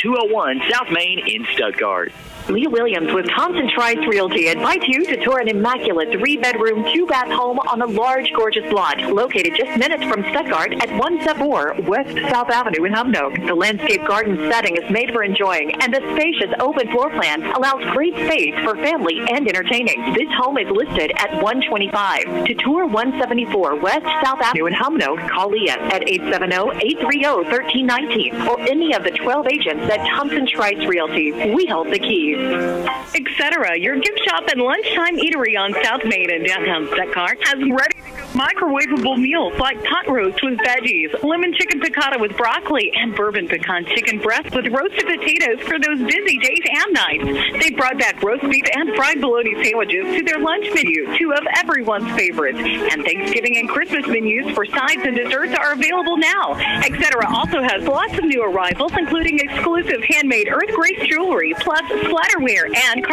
201 South Main in Stuttgart. Leah Williams with Thompson Trice Realty invites you to tour an immaculate 3-bedroom, 2-bath home on a large, gorgeous lot located just minutes from Stuttgart at 174 West South Avenue in Humnoak. The landscape garden setting is made for enjoying, and the spacious open floor plan allows great space for family and entertaining. This home is listed at $125. To tour 174 West South Avenue in Humnoak, call Leah at 870-830-1319 or any of the 12 agents at Thompson Trice Realty. We hold the keys. Etc. Your gift shop and lunchtime eatery on South Main in downtown Stuttgart has ready-to-go microwavable meals like pot roast with veggies, lemon chicken piccata with broccoli, and bourbon pecan chicken breast with roasted potatoes for those busy days and nights. They brought back roast beef and fried bologna sandwiches to their lunch menu, two of everyone's favorites. And Thanksgiving and Christmas menus for sides and desserts are available now. Etc. also has lots of new arrivals, including exclusive handmade Earth Grace jewelry, plus splatterware and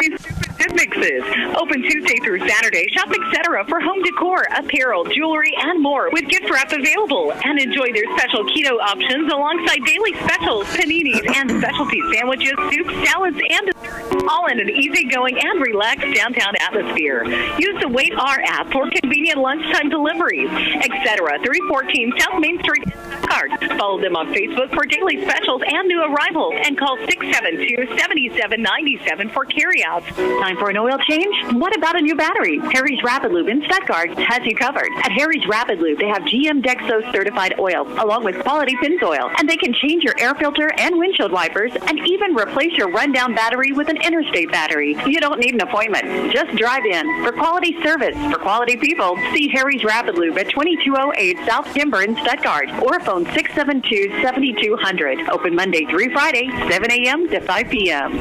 dip mixes. Open Tuesday through Saturday. Shop Etc. for home decor, apparel, jewelry, and more with gift wrap available. And enjoy their special keto options alongside daily specials, paninis, and specialty sandwiches, soups, salads, and desserts, all in an easygoing and relaxed downtown atmosphere. Use the Wait R app for convenient lunchtime deliveries. Etc. 314 South Main Street in Stuttgart. Follow them on Facebook for daily specials and new arrivals, and call 672-7797 for carryouts. Time for an oil change? What about a new battery? Harry's Rapid Lube in Stuttgart has you covered. At Harry's Rapid Lube, they have GM Dexos certified oil, along with quality Pennzoil, and they can change your air filter and windshield wipers, and even replace your rundown battery with an interstate battery. You don't need an appointment. Just drive in. For quality service, for quality people, see Harry's Rapid Lube at 2208 South Timber in Stuttgart, or phone 672-7200. Open Monday through Friday, 7 a.m. to 5 p.m.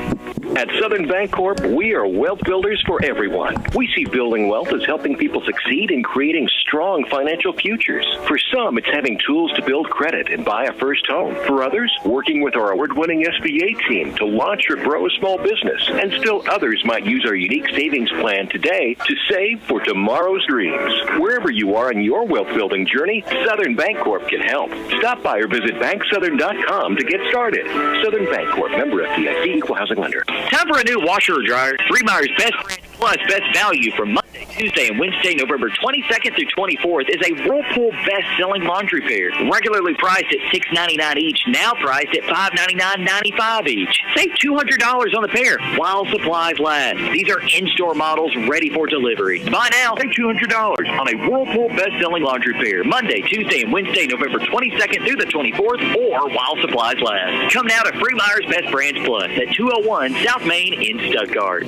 At Southern Bancorp, we are wealth builders for everyone. We see building wealth as helping people succeed in creating strong financial futures. For some, it's having tools to build credit and buy a first home. For others, working with our award-winning SBA team to launch or grow a small business. And still others might use our unique savings plan today to save for tomorrow's dreams. Wherever you are in your wealth-building journey, Southern Bancorp can help. Stop by or visit banksouthern.com to get started. Southern Bancorp, member FDIC, equal housing lender. Time for a new washer or dryer. Three Meyer's Best Brands Plus Best Value for Monday, Tuesday, and Wednesday, November 22nd through 24th is a Whirlpool best-selling laundry pair. Regularly priced at $6.99 each, now priced at $5.99.95 each. Save $200 on the pair while supplies last. These are in-store models ready for delivery. Buy now, save $200 on a Whirlpool best-selling laundry pair. Monday, Tuesday, and Wednesday, November 22nd through the 24th, or while supplies last. Come now to Free Meyer's Best Brands Plus at 201 South Main in Stuttgart.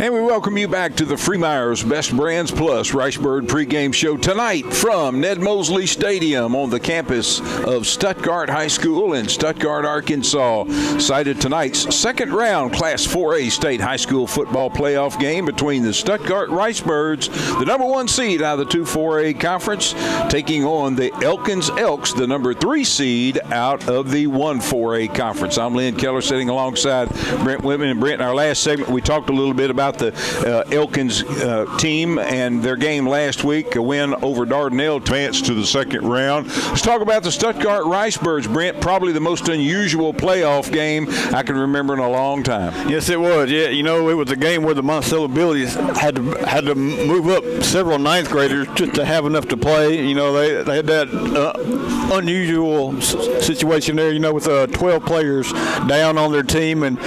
And we welcome you back to the Free Meyer's Best Brands Plus Ricebird pregame show tonight from Ned Mosley Stadium on the campus of Stuttgart High School in Stuttgart, Arkansas. Cited tonight's second round Class 4A State High School football playoff game between the Stuttgart Ricebirds, the number 1 seed out of the 2-4A conference, taking on the Elkins Elks, the number 3 seed out of the 1-4A conference. I'm Lynn Keller sitting alongside Brent Whitman. And Brent, in our last segment, we talked a little bit about the Elkins team and their game last week, a win over Dardanelle, advanced to the second round. Let's talk about the Stuttgart Ricebirds, Brent. Probably the most unusual playoff game I can remember in a long time. Yes, it was. Yeah, you know, it was a game where the Monticello Billies had to move up several ninth graders just to have enough to play. You know, they had that unusual situation there. You know, with 12 players down on their team, and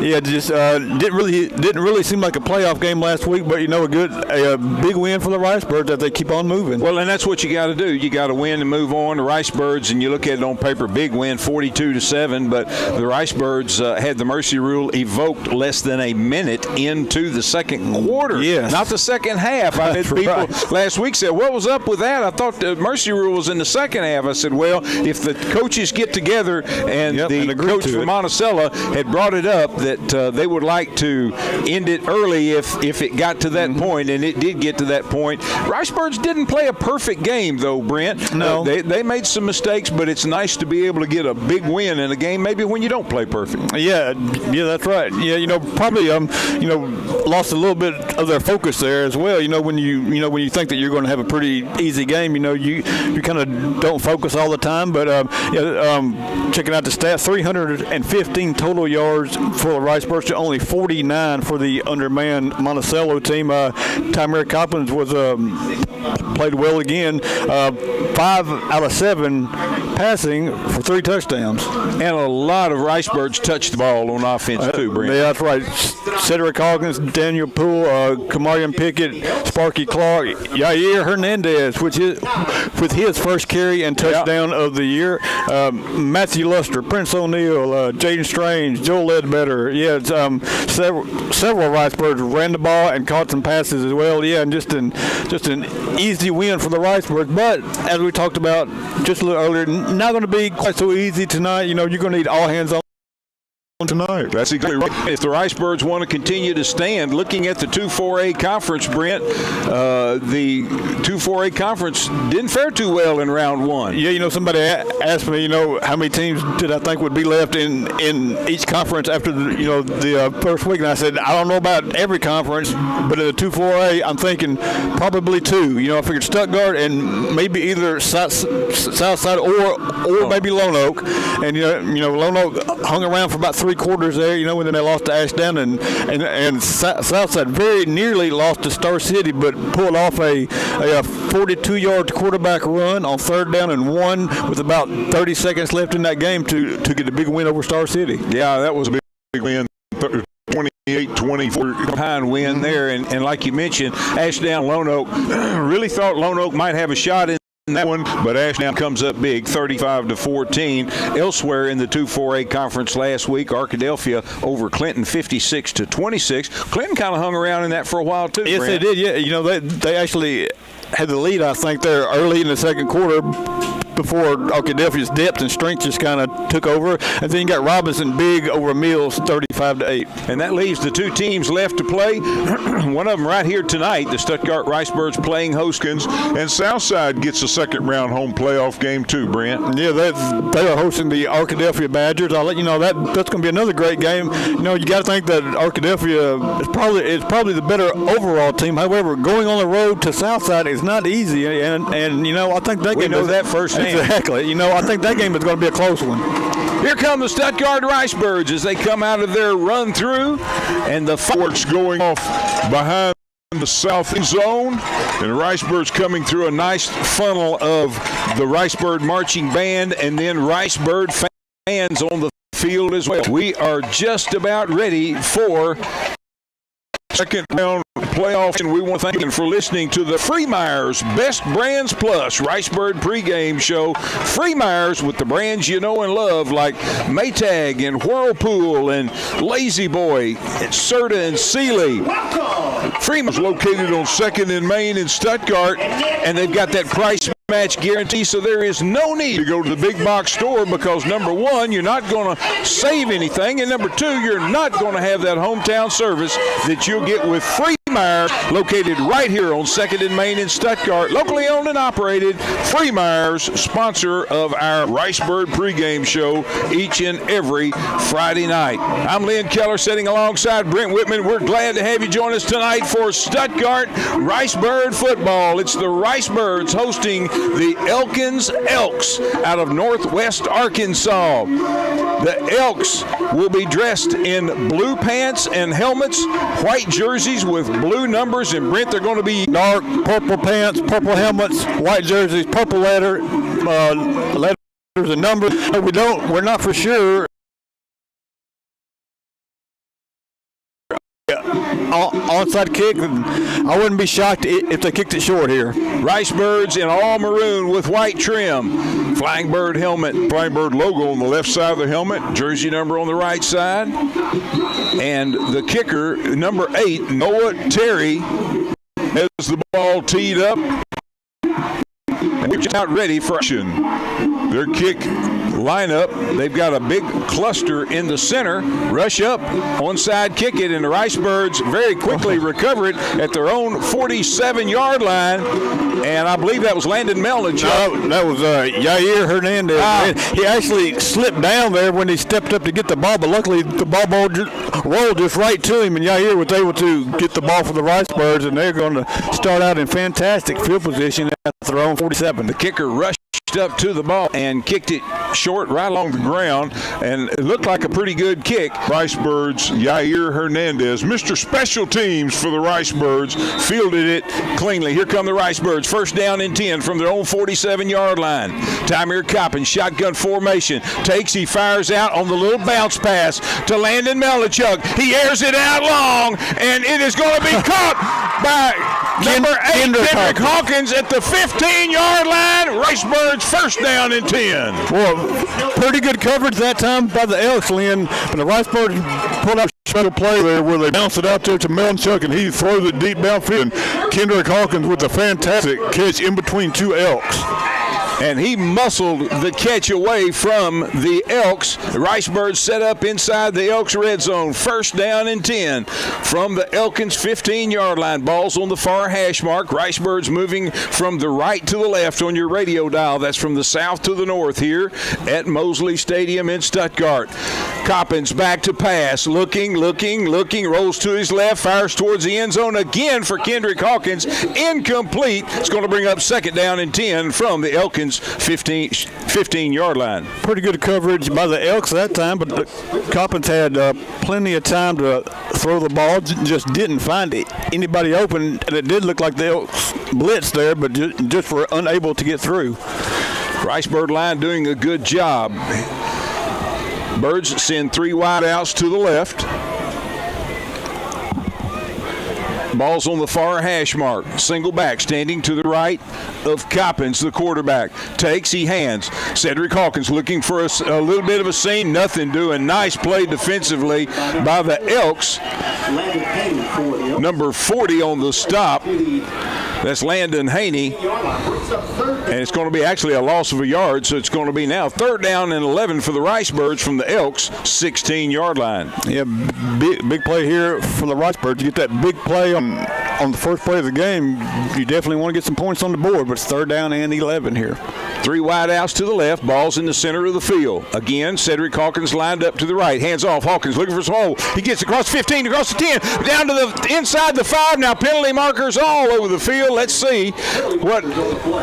yeah, just didn't really seem like a playoff game last week, but you know, a big win for the Ricebirds that they keep on moving. Well, and that's what you got to do. You got to win and move on. The Ricebirds, and you look at it on paper, big win, 42-7, but the Ricebirds had the mercy rule evoked less than a minute into the second quarter. Yes. Not the second half. I had people last week said, what was up with that? I thought the mercy rule was in the second half. I said, well, if the coaches get together and the coach from Monticello had brought it up that they would like to end it early if it got to that point, and it did get to that point. Ricebirds didn't play a perfect game, though, Brent. No. They made some mistakes, but it's nice to be able to get a big win in a game maybe when you don't play perfect. Yeah, that's right. Yeah, probably lost a little bit of their focus there as well. When you think that you're going to have a pretty easy game, you kind of don't focus all the time. But checking out the stats, 315 total yards for the Ricebirds to only 49 for the undermanned Monticello team. Tymer Coppins was played well again. 5 out of 7 passing for 3 touchdowns. And a lot of Ricebirds touched the ball on offense too, Brent. Yeah, that's right. Cedric Hawkins, Daniel Poole, Kamarian Pickett, Sparky Clark, Yair Hernandez, with his first carry and touchdown of the year. Matthew Luster, Prince O'Neill, Jaden Strange, Joel Ledbetter. Yeah, several Ricebirds ran the ball and caught some passes as well. Yeah, and just an easy win for the Ricebirds. But as we talked about just a little earlier, not going to be quite so easy tonight. You're going to need all hands on tonight. That's exactly right. If the Ricebirds want to continue to stand, looking at the 2-4A conference, Brent, the 2-4A conference didn't fare too well in round 1. Yeah, somebody asked me, how many teams did I think would be left in each conference after the first week, and I said I don't know about every conference, but in the 2-4A, I'm thinking probably 2. I figured Stuttgart and maybe either Southside or maybe Lone Oak, and Lone Oak hung around for about 3 quarters there, and then they lost to Ashdown, and Southside very nearly lost to Star City, but pulled off a 42-yard quarterback run on 3rd down and 1 with about 30 seconds left in that game to get a big win over Star City. Yeah, that was a big win. 28-24 behind win there, and like you mentioned, Ashdown Lone Oak really thought Lone Oak might have a shot in that one, but Ashdown comes up big, 35-14. Elsewhere in the 2-4A conference last week, Arkadelphia over Clinton, 56-26. Clinton kind of hung around in that for a while too. Yes, Brent. they did. Yeah, they actually had the lead, I think, there early in the second quarter, before Arkadelphia's depth and strength just kind of took over. And then you got Robinson big over Mills, 35-8. And that leaves the 2 teams left to play. One of them right here tonight, the Stuttgart Ricebirds playing Elkins, and Southside gets a second-round home playoff game too, Brent. Yeah, they are hosting the Arkadelphia Badgers. I'll let you know that's going to be another great game. You got to think that Arkadelphia is probably the better overall team. However, going on the road to Southside is not easy, and I think that game. We know that firsthand. Exactly. I think that game is going to be a close one. Here come the Stuttgart Ricebirds as they come out of their run through, and the fireworks going off behind the south end zone, and the Ricebirds coming through a nice funnel of the Ricebird marching band and then Ricebird fans on the field as well. We are just about ready for second round playoff, and we want to thank you for listening to the Freemeyers Best Brands Plus Ricebird pregame show. Freemeyers with the brands you know and love, like Maytag and Whirlpool and Lazy Boy and Serta and Sealy. Freemeyers located on 2nd and Main in Stuttgart, and they've got that price match guarantee, so there is no need to go to the big box store, because number 1, you're not going to save anything, and number 2, you're not going to have that hometown service that you'll get with Freemeyers, located right here on 2nd and Main in Stuttgart. Locally owned and operated, Freemeyers, sponsor of our Ricebird pregame show each and every Friday night. I'm Lynn Keller, sitting alongside Brent Whitman. We're glad to have you join us tonight for Stuttgart Ricebird football. It's the Ricebirds hosting the Elkins Elks out of Northwest Arkansas. The Elks will be dressed in blue pants and helmets, white jerseys with blue numbers, and Brent, they're going to be dark purple pants, purple helmets, white jerseys, purple letters and numbers. We're not for sure. Onside kick, I wouldn't be shocked if they kicked it short here. Ricebirds in all maroon with white trim. Flying Bird helmet, Flying Bird logo on the left side of the helmet, jersey number on the right side. And the kicker, number 8, Noah Terry, has the ball teed up. And we're just out ready for action. Their kick lineup. They've got a big cluster in the center. Rush up, onside kick it, and the Ricebirds very quickly recover it at their own 47-yard line. And I believe that was Landon Melnick. No, that was Yair Hernandez. He actually slipped down there when he stepped up to get the ball, but luckily the ball rolled just right to him, and Yair was able to get the ball for the Ricebirds, and they're going to start out in fantastic field position at their own 47. The kicker rushed up to the ball and kicked it short right along the ground, and it looked like a pretty good kick. Ricebirds, Yair Hernandez, Mr. Special Teams for the Ricebirds, fielded it cleanly. Here come the Ricebirds, first down and 10 from their own 47-yard line. Tamir Coppin, shotgun formation, he fires out on the little bounce pass to Landon Melnichuk. He airs it out long, and it is going to be caught by number 8, Kendrick Hawkins at the 15-yard line. Ricebirds first down and 10. Well, pretty good coverage that time by the Elks, Lynn, but the Ricebirds pulled out a shuttle play there where they bounce it out there to Melnichuk, and he throws it deep downfield. And Kendrick Hawkins with a fantastic catch in between two Elks. And he muscled the catch away from the Elks. The Ricebirds set up inside the Elks red zone. First down and 10 from the Elkins 15-yard line. Ball's on the far hash mark. Ricebirds moving from the right to the left on your radio dial. That's from the south to the north here at Mosley Stadium in Stuttgart. Coppins back to pass. Looking, rolls to his left, fires towards the end zone again for Kendrick Hawkins. Incomplete. It's going to bring up second down and 10 from the Elkins 15-yard line. Pretty good coverage by the Elks that time, but the Coppins had plenty of time to throw the ball, just didn't find anybody open. And it did look like the Elks blitzed there, but just were unable to get through. Ricebird line doing a good job. Birds send 3 wide outs to the left. Ball's on the far hash mark. Single back standing to the right of Coppins, the quarterback. He hands. Cedric Hawkins looking for a little bit of a seam. Nothing doing. Nice play defensively by the Elks. Number 40 on the stop. That's Landon Haney. And it's going to be actually a loss of a yard, so it's going to be now third down and 11 for the Ricebirds from the Elks 16-yard line. Yeah, big play here for the Ricebirds. You get that big play on the first play of the game, you definitely want to get some points on the board, but it's third down and 11 here. 3 wide outs to the left. Ball's in the center of the field. Again, Cedric Hawkins lined up to the right. Hands off. Hawkins looking for some hole. He gets across 15, across the 10, down to the inside the 5. Now penalty markers all over the field. Let's see what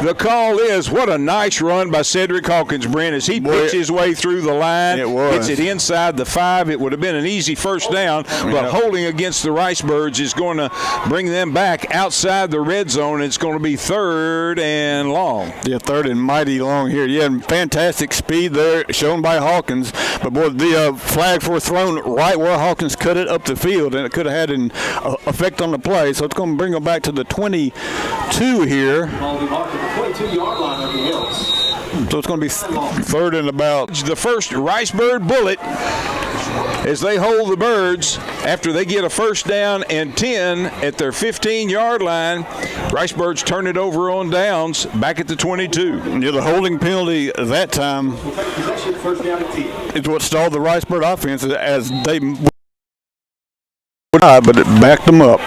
the call is. What a nice run by Cedric Hawkins, Brent, as he picks his way through the line. It was. Gets it inside the 5. It would have been an easy first down, but holding against the Ricebirds is going to bring them back outside the red zone. It's going to be third and long. Yeah, third and mighty long here. Yeah, fantastic speed there shown by Hawkins. But, boy, the flags were thrown right where Hawkins cut it up the field, and it could have had an effect on the play. So it's going to bring them back to the 22 here. So it's going to be third and about. The first Ricebird bullet as they hold the Birds after they get a first down and 10 at their 15-yard line. Ricebirds turn it over on downs back at the 22. Yeah, the holding penalty that time is what stalled the Ricebird offense as they but it backed them up.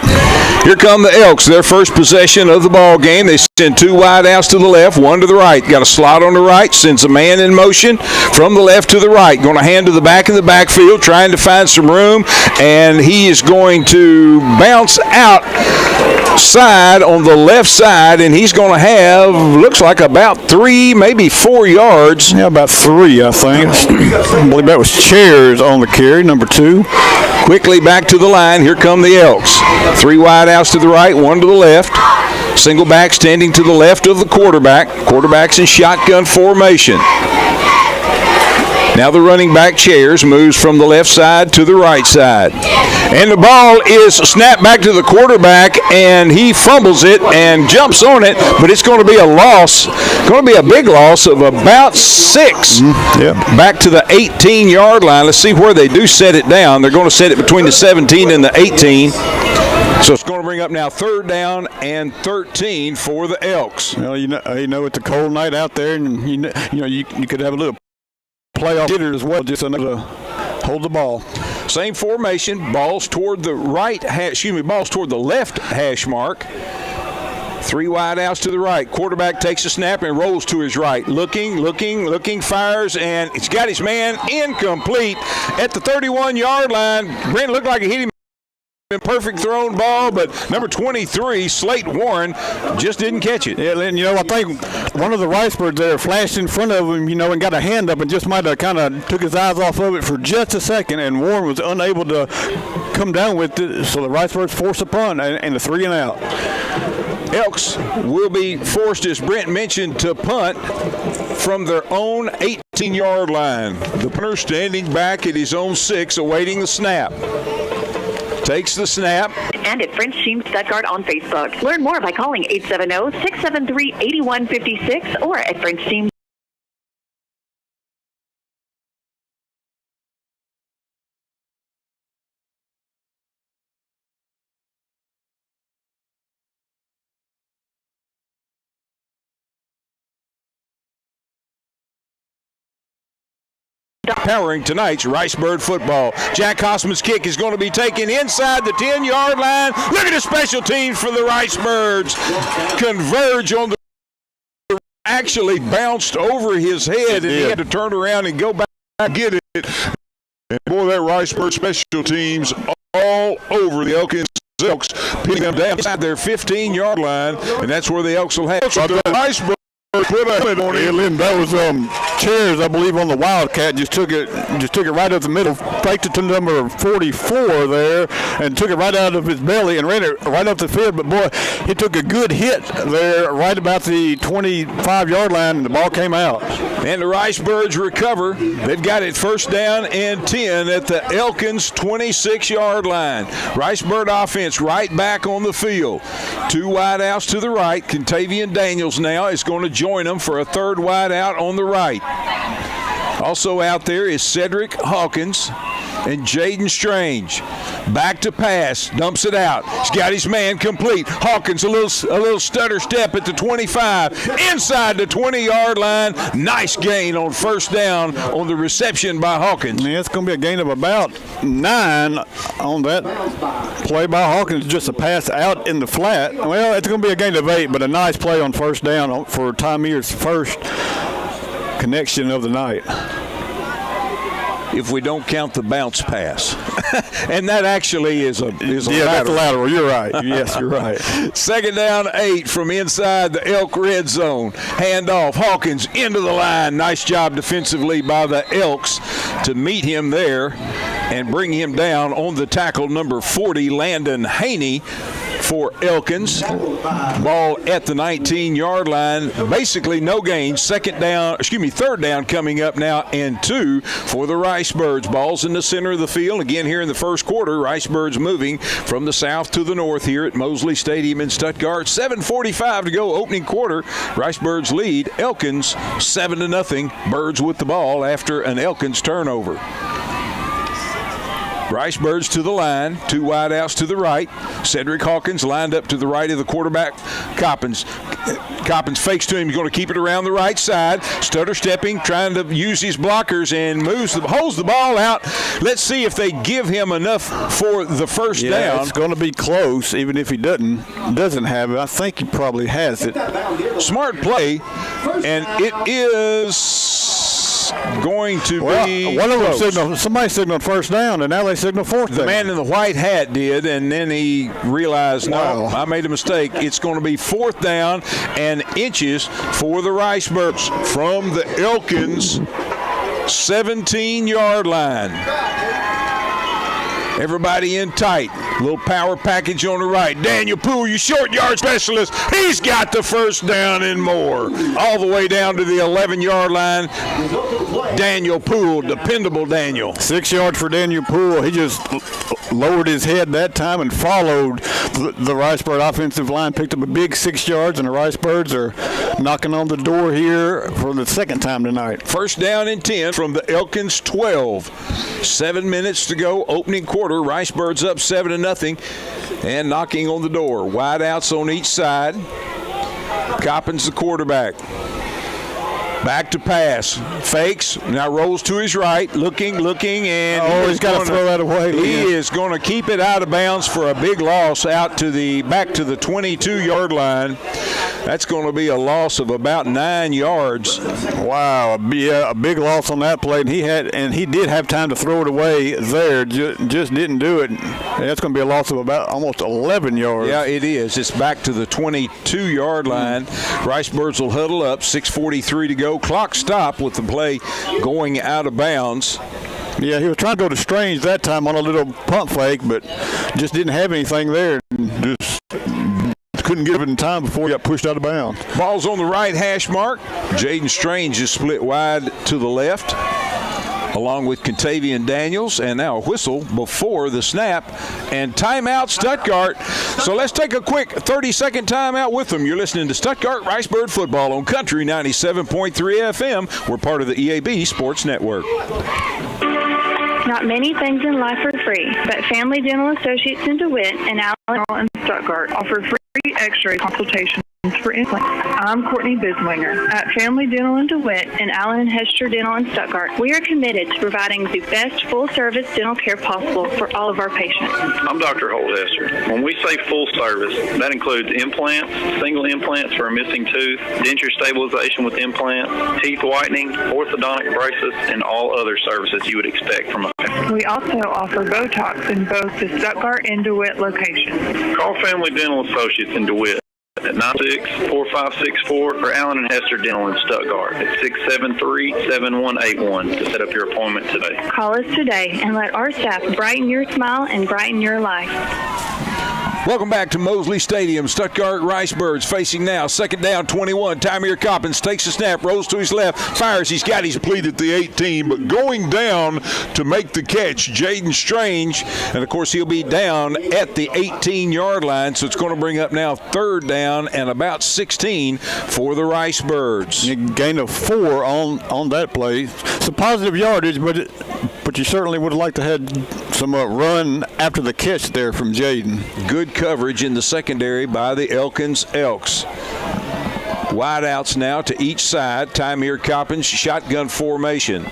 Here come the Elks, their first possession of the ball game. They send 2 wide outs to the left, 1 to the right. Got a slot on the right, sends a man in motion from the left to the right. Going to hand to the back in the backfield, trying to find some room, and he is going to bounce outside on the left side, and he's going to have, looks like about 3, maybe 4 yards. Yeah, about 3, I think. I believe that was Chairs on the carry, number 2. Quickly back to the line. Here come the Elks. 3 wide outs to the right, 1 to the left. Single back standing to the left of the quarterback. Quarterback's in shotgun formation. Now the running back Chairs moves from the left side to the right side. And the ball is snapped back to the quarterback, and he fumbles it and jumps on it, but it's going to be a loss. Going to be a big loss of about 6. Back to the 18-yard line. Let's see where they do set it down. They're going to set it between the 17 and the 18. So it's going to bring up now third down and 13 for the Elks. Well, you know it's a cold night out there, and you could have a little playoff hitter as well, just enough to hold the ball. Same formation, balls toward the balls toward the left hash mark. 3 wide outs to the right. Quarterback takes a snap and rolls to his right. Looking, fires, and it's got his man incomplete at the 31-yard line. Brent looked like he hit him. Perfect thrown ball, but number 23, Slate Warren, just didn't catch it. Yeah, and I think one of the Ricebirds there flashed in front of him, and got a hand up and just might have kind of took his eyes off of it for just a second, and Warren was unable to come down with it, so the Ricebirds force a punt and a 3 and out. Elks will be forced, as Brent mentioned, to punt from their own 18-yard line. The punter standing back at his own 6, awaiting the snap. Takes the snap. And at French Team Stuttgart on Facebook. Learn more by calling 870-673-8156 or at French Team. Powering tonight's Ricebird football. Jack Hossman's kick is going to be taken inside the 10-yard line. Look at the special teams for the Ricebirds. Converge on the actually bounced over his head, and he had to turn around and go back and get it. And boy, that Ricebird special teams all over the Elkins Elks, pinning them down inside their 15-yard line, and that's where the Elks will have the Ricebird. Put a helmet on it. Lynn, that was chairs, I believe, on the Wildcat. Just took it right up the middle, faked it to number 44 there, and took it right out of his belly and ran it right up the field. But boy, he took a good hit there, right about the 25-yard line, and the ball came out. And the Ricebirds recover. They've got it first down and 10 at the Elkins 26-yard line. Ricebird offense right back on the field. 2 wide outs to the right. Contavian Daniels now is going to join them for a 3rd wide out on the right. Also out there is Cedric Hawkins and Jaden Strange. Back to pass, dumps it out. He's got his man complete. Hawkins a little stutter step at the 25, inside the 20-yard line. Nice gain on first down on the reception by Hawkins. Yeah, it's going to be a gain of about 9 on that play by Hawkins. Just a pass out in the flat. Well, it's going to be a gain of 8, but a nice play on first down for Tymeer's first connection of the night. If we don't count the bounce pass. And that actually is a lateral. That's a lateral. You're right. Yes, you're right. 2nd down 8 from inside the Elk red zone. Handoff. Hawkins into the line. Nice job defensively by the Elks to meet him there and bring him down on the tackle, number 40, Landon Haney, for Elkins. Ball at the 19-yard line. Basically no gain. 3rd down coming up now, and 2 for the Ricebirds. Ball's in the center of the field. Again here in the first quarter, Ricebirds moving from the south to the north here at Mosley Stadium in Stuttgart. 7:45 to go, opening quarter. Ricebirds lead Elkins 7-0. Birds with the ball after an Elkins turnover. Ricebirds to the line, 2 wide outs to the right. Cedric Hawkins lined up to the right of the quarterback, Coppins. Coppins fakes to him. He's going to keep it around the right side. Stutter stepping, trying to use his blockers, and holds the ball out. Let's see if they give him enough for the first down. It's going to be close, even if he doesn't have it. I think he probably has it. Smart play, and it is going to be one of them close. Somebody signaled first down, and now they signal 4th down. The man in the white hat did, and then he realized, no, I made a mistake. It's going to be 4th down and inches for the Ricebirds from the Elkins 17-yard line. Everybody in tight. Little power package on the right. Daniel Poole, your short yard specialist. He's got the first down and more. All the way down to the 11-yard line. Daniel Poole, dependable Daniel. 6 yards for Daniel Poole. He just lowered his head that time and followed the Ricebird offensive line. Picked up a big 6 yards, and the Ricebirds are knocking on the door here for the 2nd time tonight. First down and 10 from the Elkins 12. 7 minutes to go, opening quarter. Ricebirds up 7-0 and knocking on the door. Wide outs on each side. Coppins the quarterback. Back to pass. Fakes. Now rolls to his right. Looking, and he's got to throw that away. He is going to keep it out of bounds for a big loss back to the 22-yard line. That's going to be a loss of about 9 yards. Wow, a big loss on that play. And he did have time to throw it away there. Just didn't do it. That's going to be a loss of about almost 11 yards. Yeah, it is. It's back to the 22-yard line. Ricebirds will huddle up. 6:43 to go. Clock stop with the play going out of bounds. Yeah, he was trying to go to Strange that time on a little pump fake, but just didn't have anything there. Just couldn't get it in time before he got pushed out of bounds. Ball's on the right hash mark. Jaden Strange is split wide to the left, along with Contavious Daniels, and now a whistle before the snap, and timeout Stuttgart. So let's take a quick 30-second timeout with them. You're listening to Stuttgart Ricebird football on Country 97.3 FM. We're part of the EAB Sports Network. Not many things in life are free, but Family Dental Associates in DeWitt and Allen and Stuttgart offer free X-ray consultations for implants. I'm Courtney Biswinger at Family Dental in DeWitt and Allen and Hester Dental in Stuttgart. We are committed to providing the best full-service dental care possible for all of our patients. I'm Dr. Holt Hester. When we say full service, that includes implants, single implants for a missing tooth, denture stabilization with implants, teeth whitening, orthodontic braces, and all other services you would expect from a family. We also offer Botox in both the Stuttgart and DeWitt locations. Call Family Dental Associates in DeWitt at 96-4564 or Allen and Hester Dental in Stuttgart at 673-7181 to set up your appointment today. Call us today and let our staff brighten your smile and brighten your life. Welcome back to Mosley Stadium. Stuttgart Ricebirds facing now. Second down, 21. Tymere Coppins takes a snap, rolls to his left, fires. He's got his pleat at the 18, but going down to make the catch, Jaden Strange. And, of course, he'll be down at the 18-yard line, so it's going to bring up now third down and about 16 for the Ricebirds. A gain of 4 on that play. Some positive yardage, but you certainly would have liked to have had some run after the catch there from Jaden. Good coverage in the secondary by the Elkins Elks. Wideouts now to each side. Tymere Coppins, shotgun formation.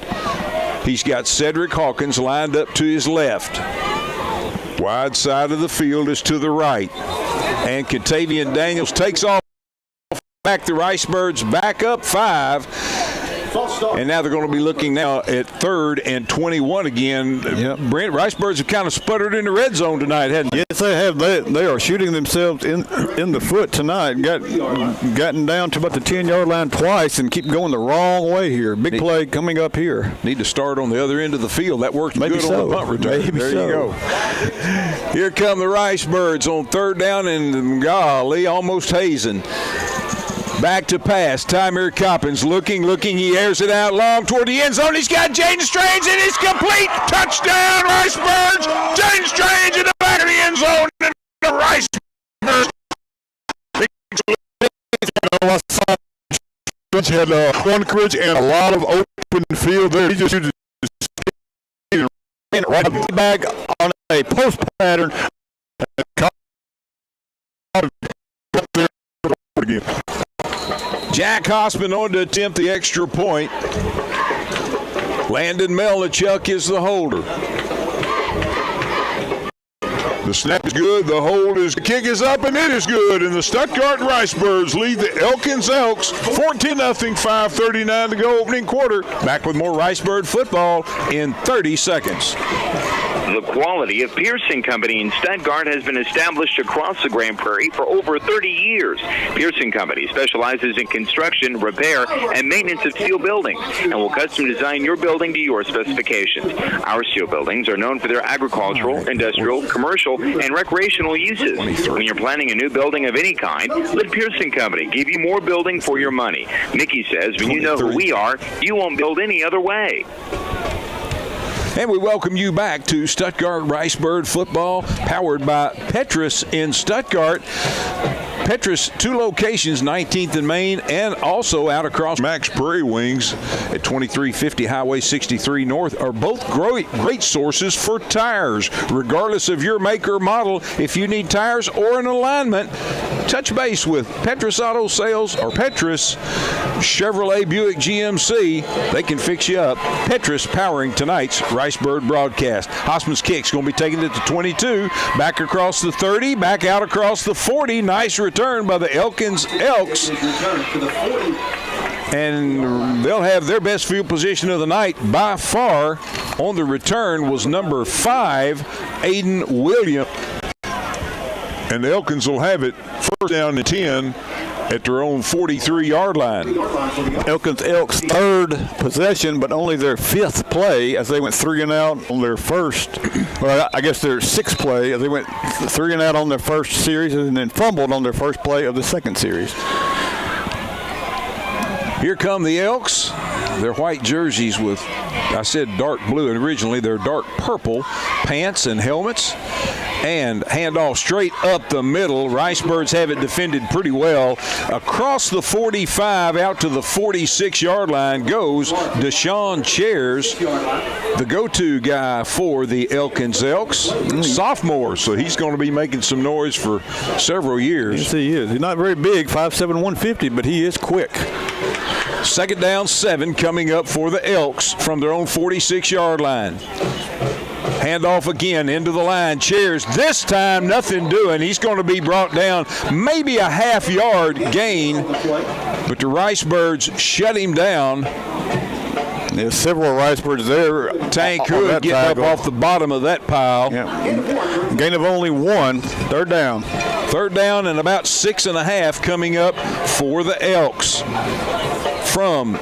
He's got Cedric Hawkins lined up to his left. Wide side of the field is to the right. And Contavious Daniels takes off. Back the Ricebirds back up 5. And now they're going to be looking now at 3rd and 21 again. Yep. Brent, Ricebirds have kind of sputtered in the red zone tonight, hadn't they? Yes, they have. They are shooting themselves in the foot tonight. Gotten down to about the 10-yard line twice and keep going the wrong way here. Big play coming up here. Need to start on the other end of the field. That worked good on the punt return. There you go. Here come the Ricebirds on 3rd down, and golly, almost hazing. Back to pass. Tymere Coppins looking. He airs it out long toward the end zone. He's got Jaden Strange, and it's complete. Touchdown, Ricebirds. Jaden Strange in the back of the end zone. And the Ricebirds. Had one coverage and a lot of open field there. He just shoots right back on a post pattern. Jack Hossman on to attempt the extra point. Landon Melnichuk is the holder. The snap is good, the kick is up, and it is good. And the Stuttgart Ricebirds lead the Elkins Elks 14-0, 5:39 to go opening quarter. Back with more Ricebird football in 30 seconds. The quality of Pearson Company in Stuttgart has been established across the Grand Prairie for over 30 years. Pearson Company specializes in construction, repair, and maintenance of steel buildings and will custom design your building to your specifications. Our steel buildings are known for their agricultural, industrial, commercial, and recreational uses. When you're planning a new building of any kind, let Pearson Company give you more building for your money. Mickey says when you know who we are, you won't build any other way. And we welcome you back to Stuttgart Ricebird football, powered by Petrus in Stuttgart. Petrus, 2 locations, 19th and Main, and also out across Max Prairie Wings at 2350 Highway 63 North are both great sources for tires. Regardless of your make or model, if you need tires or an alignment, touch base with Petrus Auto Sales or Petrus Chevrolet Buick GMC. They can fix you up. Petrus powering tonight's Ricebird broadcast. Hossman's kick's going to be taking it to 22, back across the 30, back out across the 40. Nice return by the Elkins Elks. And they'll have their best field position of the night by far. On the return was number 5, Aiden Williams. And the Elkins will have it first down and 10 at their own 43-yard line. Elkins Elks' 3rd possession, but only their 5th play as they went 3 and out on their first, well, I guess their 6th play as they went 3 and out on their first series and then fumbled on their first play of the second series. Here come the Elks. Their white jerseys with, I said dark blue, and originally they're dark purple pants and helmets. And handoff straight up the middle. Ricebirds have it defended pretty well. Across the 45 out to the 46-yard line goes Deshaun Chairs, the go-to guy for the Elkins Elks. Sophomore, so he's going to be making some noise for several years. Yes, he is. He's not very big, 5'7", 150, but he is quick. 2nd down 7 coming up for the Elks from their own 46-yard line. Handoff again into the line. Chairs, this time nothing doing. He's going to be brought down, maybe a half-yard gain, but the Ricebirds shut him down. There's several Ricebirds there. Tank Hood getting up off the bottom of that pile. Yeah. Gain of only 1. 3rd down. 3rd down and about 6.5 coming up for the Elks from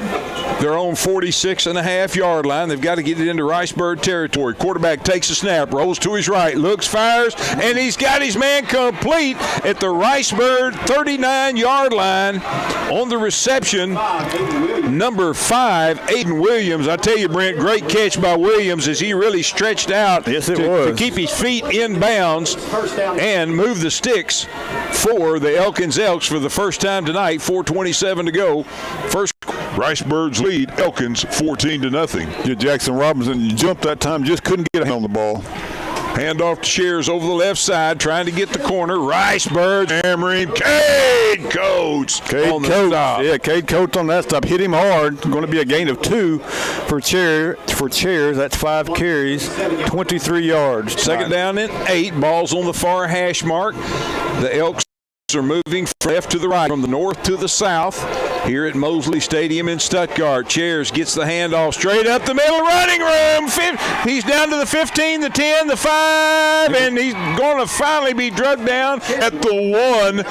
their own 46.5-yard line. They've got to get it into Ricebird territory. Quarterback takes a snap, rolls to his right, looks, fires, and he's got his man complete at the Ricebird 39-yard line. On the reception, number 5, Aiden Williams. I tell you, Brent, great catch by Williams as he really stretched out to keep his feet in bounds and move the sticks for the Elkins Elks for the first time tonight. 4:27 to go. First Ricebirds lead Elkins 14-0. Jackson Robinson jumped that time, just couldn't get a hand on the ball. Handoff to Shears over the left side, trying to get the corner. Ricebirds hammering Cade Coates on the stop. Yeah, Cade Coates on that stop. Hit him hard. Going to be a gain of 2 for Chairs. That's 5 carries, 23 yards. 2nd down and 8. Ball's on the far hash mark. The Elks are moving from left to the right, from the north to the south here at Mosley Stadium in Stuttgart. Chairs gets the handoff straight up the middle, running room. He's down to the 15, the 10, the 5, and he's going to finally be drugged down at the 1.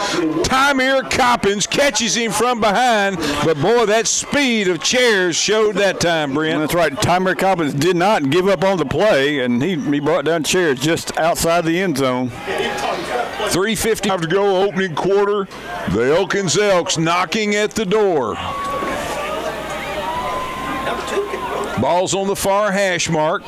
Tymere Coppins catches him from behind, but boy, that speed of Chairs showed that time, Brent. That's right. Tymere Coppins did not give up on the play, and he brought down Chairs just outside the end zone. 3:55 to go, opening quarter. The Elkins Elks knocking at the door. Ball's on the far hash mark.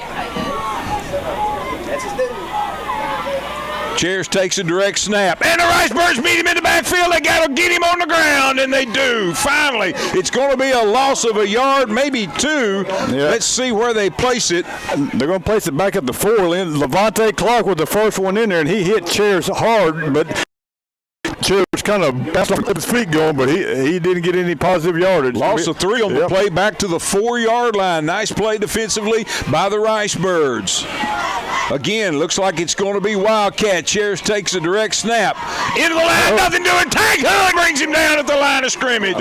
Chairs takes a direct snap, and the Ricebirds meet him in the backfield. They got to get him on the ground, and they do. Finally, it's going to be a loss of a yard, maybe 2. Yeah. Let's see where they place it. They're going to place it back at the 4. Levante Clark was the first one in there, and he hit Chairs hard, but Chairs kind of bounced off his feet going, but he didn't get any positive yardage. Loss of 3 on the play back to the 4-yard line. Nice play defensively by the Ricebirds. Again, looks like it's going to be Wildcat. Chairs takes a direct snap. Into the line, nothing doing. Tank Hood brings him down at the line of scrimmage.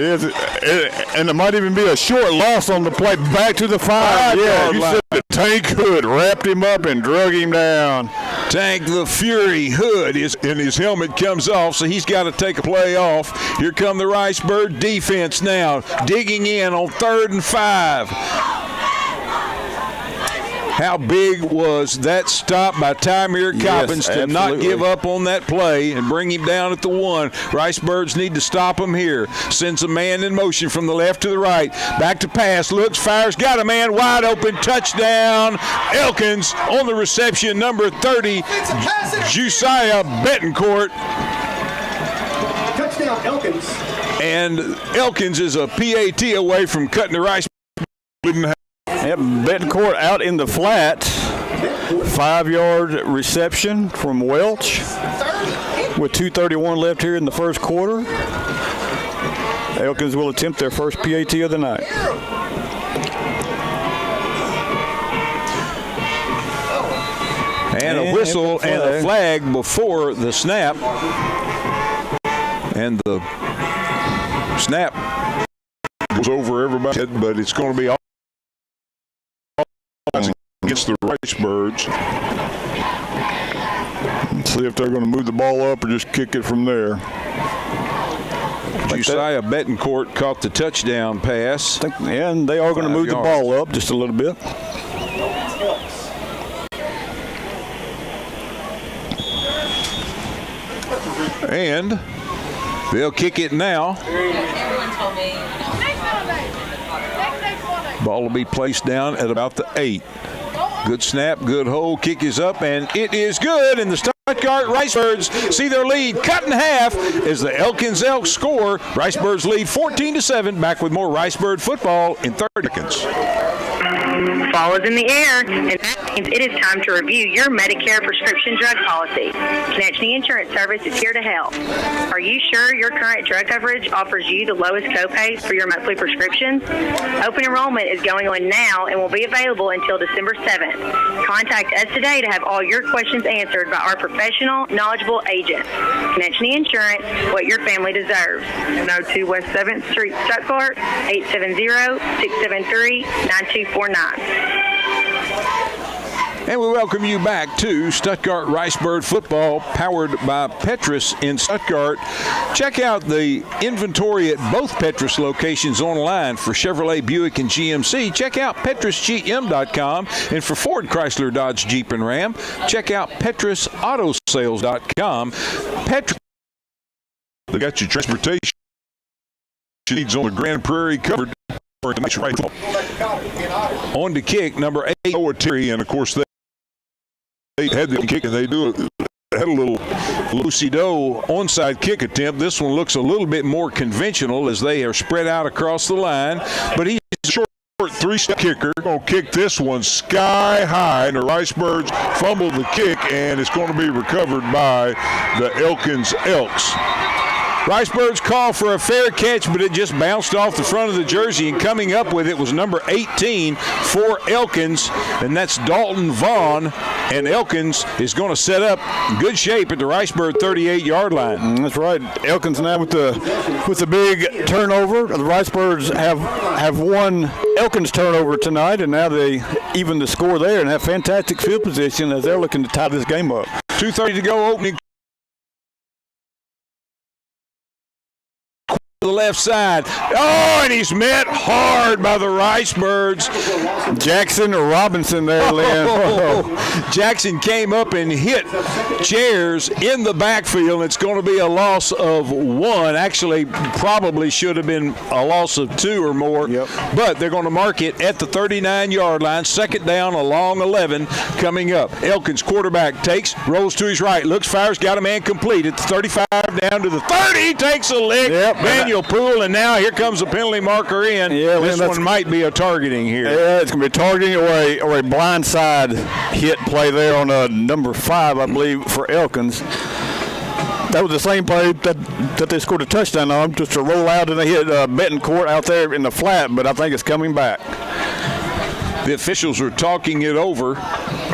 And there might even be a short loss on the play back to the 5. Yeah, you said the Tank Hood wrapped him up and drug him down. Tank the Fury Hood is in his helmet, comes off, so he's got to take a play off. Here come the Ricebird defense now, digging in on 3rd and 5. How big was that stop by Tymere Coppins to not give up on that play and bring him down at the 1? Ricebirds need to stop him here. Sends a man in motion from the left to the right. Back to pass. Looks, fires, got a man wide open. Touchdown. Elkins on the reception. Number 30, Josiah Betancourt. Elkins. And Elkins is a PAT away from cutting the rice. Betancourt out in the flat. 5-yard reception from Welch with 2:31 left here in the first quarter. Elkins will attempt their first PAT of the night. And a whistle and a flag before the snap. And the snap goes over everybody's head, but it's going to be all against the Ricebirds. Let's see if they're going to move the ball up or just kick it from there. Josiah Betancourt caught the touchdown pass. And they are going to move the ball up just a little bit. And they'll kick it now. Ball will be placed down at about the 8. Good snap, good hold, kick is up, and it is good. And the Stuttgart Ricebirds see their lead cut in half as the Elkins Elks score. Ricebirds lead 14-7. Back with more Ricebird football in 30 seconds. Fall is in the air, and that means it is time to review your Medicare prescription drug policy. Connection Insurance Service is here to help. Are you sure your current drug coverage offers you the lowest copay for your monthly prescriptions? Open enrollment is going on now and will be available until December 7th. Contact us today to have all your questions answered by our professional, knowledgeable agents. Connection Insurance, what your family deserves. 102 West 7th Street, Stuttgart, 870-673-9249. And we welcome you back to Stuttgart Ricebird football, powered by Petrus in Stuttgart. Check out the inventory at both Petrus locations online. For Chevrolet, Buick, and GMC, check out petrusgm.com. And for Ford, Chrysler, Dodge, Jeep, and Ram, check out petrusautosales.com. Petrus. They got your transportation needs on the Grand Prairie covered. On to kick, number 8. And, of course, they had the kick, and they had a little Lucido onside kick attempt. This one looks a little bit more conventional as they are spread out across the line. But he's a short 3-step kicker. Going to kick this one sky high, and the Ricebirds fumble the kick, and it's going to be recovered by the Elkins Elks. Ricebirds call for a fair catch, but it just bounced off the front of the jersey, and coming up with it was number 18 for Elkins, and that's Dalton Vaughn. And Elkins is going to set up in good shape at the Ricebird 38-yard line. That's right. Elkins now with the big turnover. The Ricebirds have won Elkins turnover tonight, and now they even the score there and have fantastic field position as they're looking to tie this game up. 2:30 to go, opening. The left side. Oh, and he's met hard by the Ricebirds. Jackson Robinson there, Lynn. Jackson came up and hit Chairs in the backfield. It's going to be a loss of 1. Actually, probably should have been a loss of 2 or more. Yep. But they're going to mark it at the 39-yard line. Second down, a long 11 coming up. Elkins quarterback takes, rolls to his right, looks, fires, got a man complete at the 35 down to the 30. Takes a lick. Yep. Daniel Poole, and now here comes a penalty marker in. Yeah, this one might be a targeting here. Yeah, it's going to be targeting or a blindside hit play there on number 5, I believe, for Elkins. That was the same play that they scored a touchdown on, just a roll out, and they hit Betancourt out there in the flat, but I think it's coming back. The officials are talking it over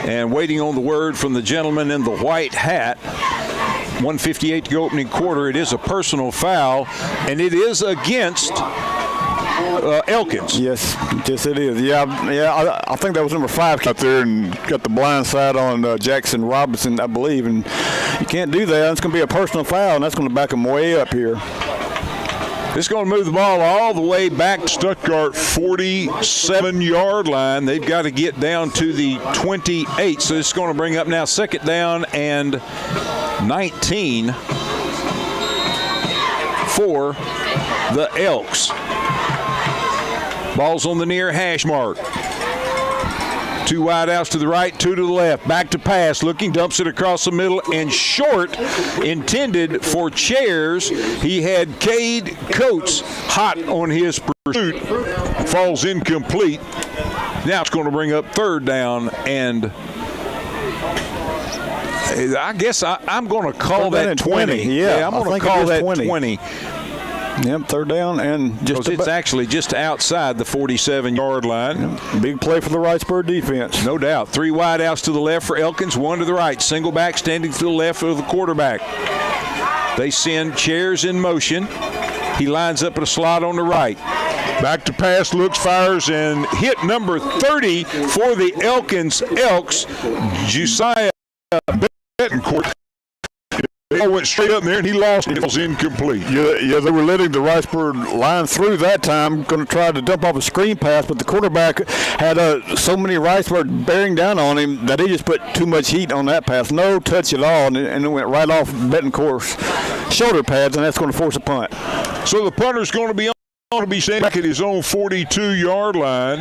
and waiting on the word from the gentleman in the white hat. 1:58 to go, opening quarter. It is a personal foul, and it is against Elkins. Yes, it is. Yeah. I think that was number 5 out there and got the blind side on Jackson Robinson, I believe, and you can't do that. It's going to be a personal foul, and that's going to back them way up here. It's going to move the ball all the way back to Stuttgart 47-yard line. They've got to get down to the 28. So it's going to bring up now second down and 19 for the Elks. Ball's on the near hash mark. 2 wide outs to the right, 2 to the left. Back to pass, looking, dumps it across the middle and short, intended for Chairs. He had Cade Coates hot on his pursuit. Falls incomplete. Now it's going to bring up 3rd down, and I guess I'm going to call that 20. Yeah, I'm going to call that 20. Yep, 3rd down, and it's actually just outside the 47-yard line. Yep. Big play for the Ricebird defense. No doubt. 3 wide outs to the left for Elkins, 1 to the right. Single back standing to the left of the quarterback. They send Chairs in motion. He lines up in a slot on the right. Back to pass, looks, fires, and hit number 30 for the Elkins Elks, Josiah Betancourt. They went straight up there, and he lost it. It was incomplete. Yeah, they were letting the Ricebird line through that time, going to try to dump off a screen pass, but the quarterback had so many Ricebird bearing down on him that he just put too much heat on that pass. No touch at all, and it went right off Betancourt's shoulder pads, and that's going to force a punt. So the punter's going to be standing back at his own 42-yard line,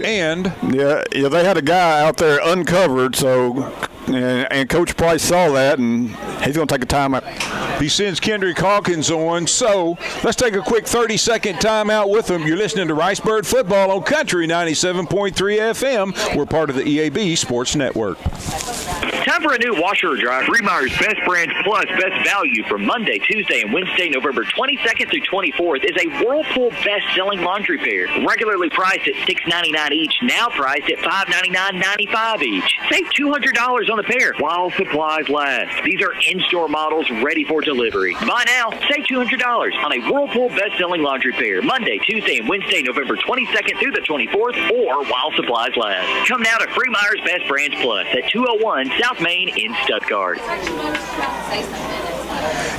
and they had a guy out there uncovered, so and Coach Price saw that, and he's going to take a timeout. He sends Kendrick Hawkins on. So let's take a quick 30-second timeout with him. You're listening to Ricebird Football on Country 97.3 FM. We're part of the EAB Sports Network. Time for a new washer or dryer. Remeyer's Best Brands Plus Best Value from Monday, Tuesday, and Wednesday, November 22nd through 24th is a Whirlpool best-selling laundry pair. Regularly priced at $6.99 each, now priced at $5.99.95 each. Save $200 on the pair while supplies last. These are in-store models ready for delivery. Buy now, save $200 on a Whirlpool best-selling laundry pair. Monday, Tuesday, and Wednesday, November 22nd through the 24th, or while supplies last. Come now to Remeyer's Best Brands Plus at 201 South Main in Stuttgart.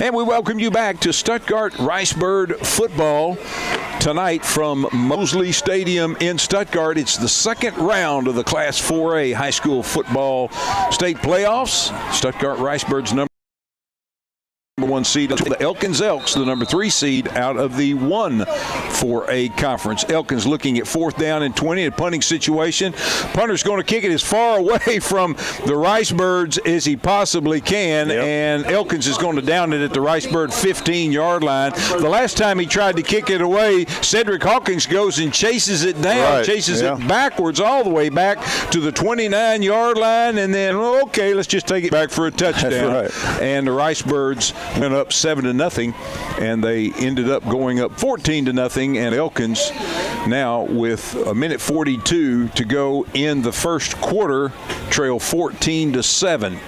And we welcome you back to Stuttgart Ricebird football tonight from Mosley Stadium in Stuttgart. It's the 2nd round of the Class 4A high school football state playoffs. Stuttgart Ricebirds number 1 seed, the Elkins Elks, the number 3 seed out of the 1-4A conference. Elkins looking at 4th down and 20, a punting situation. Punter's going to kick it as far away from the Ricebirds as he possibly can, and Elkins is going to down it at the Ricebird 15-yard line. The last time he tried to kick it away, Cedric Hawkins goes and chases it down, chases it backwards all the way back to the 29-yard line, and then, let's just take it back for a touchdown. And the Ricebirds went up 7-0, and they ended up going up 14-0, and Elkins now with a minute 42 to go in the first quarter trail 14-7.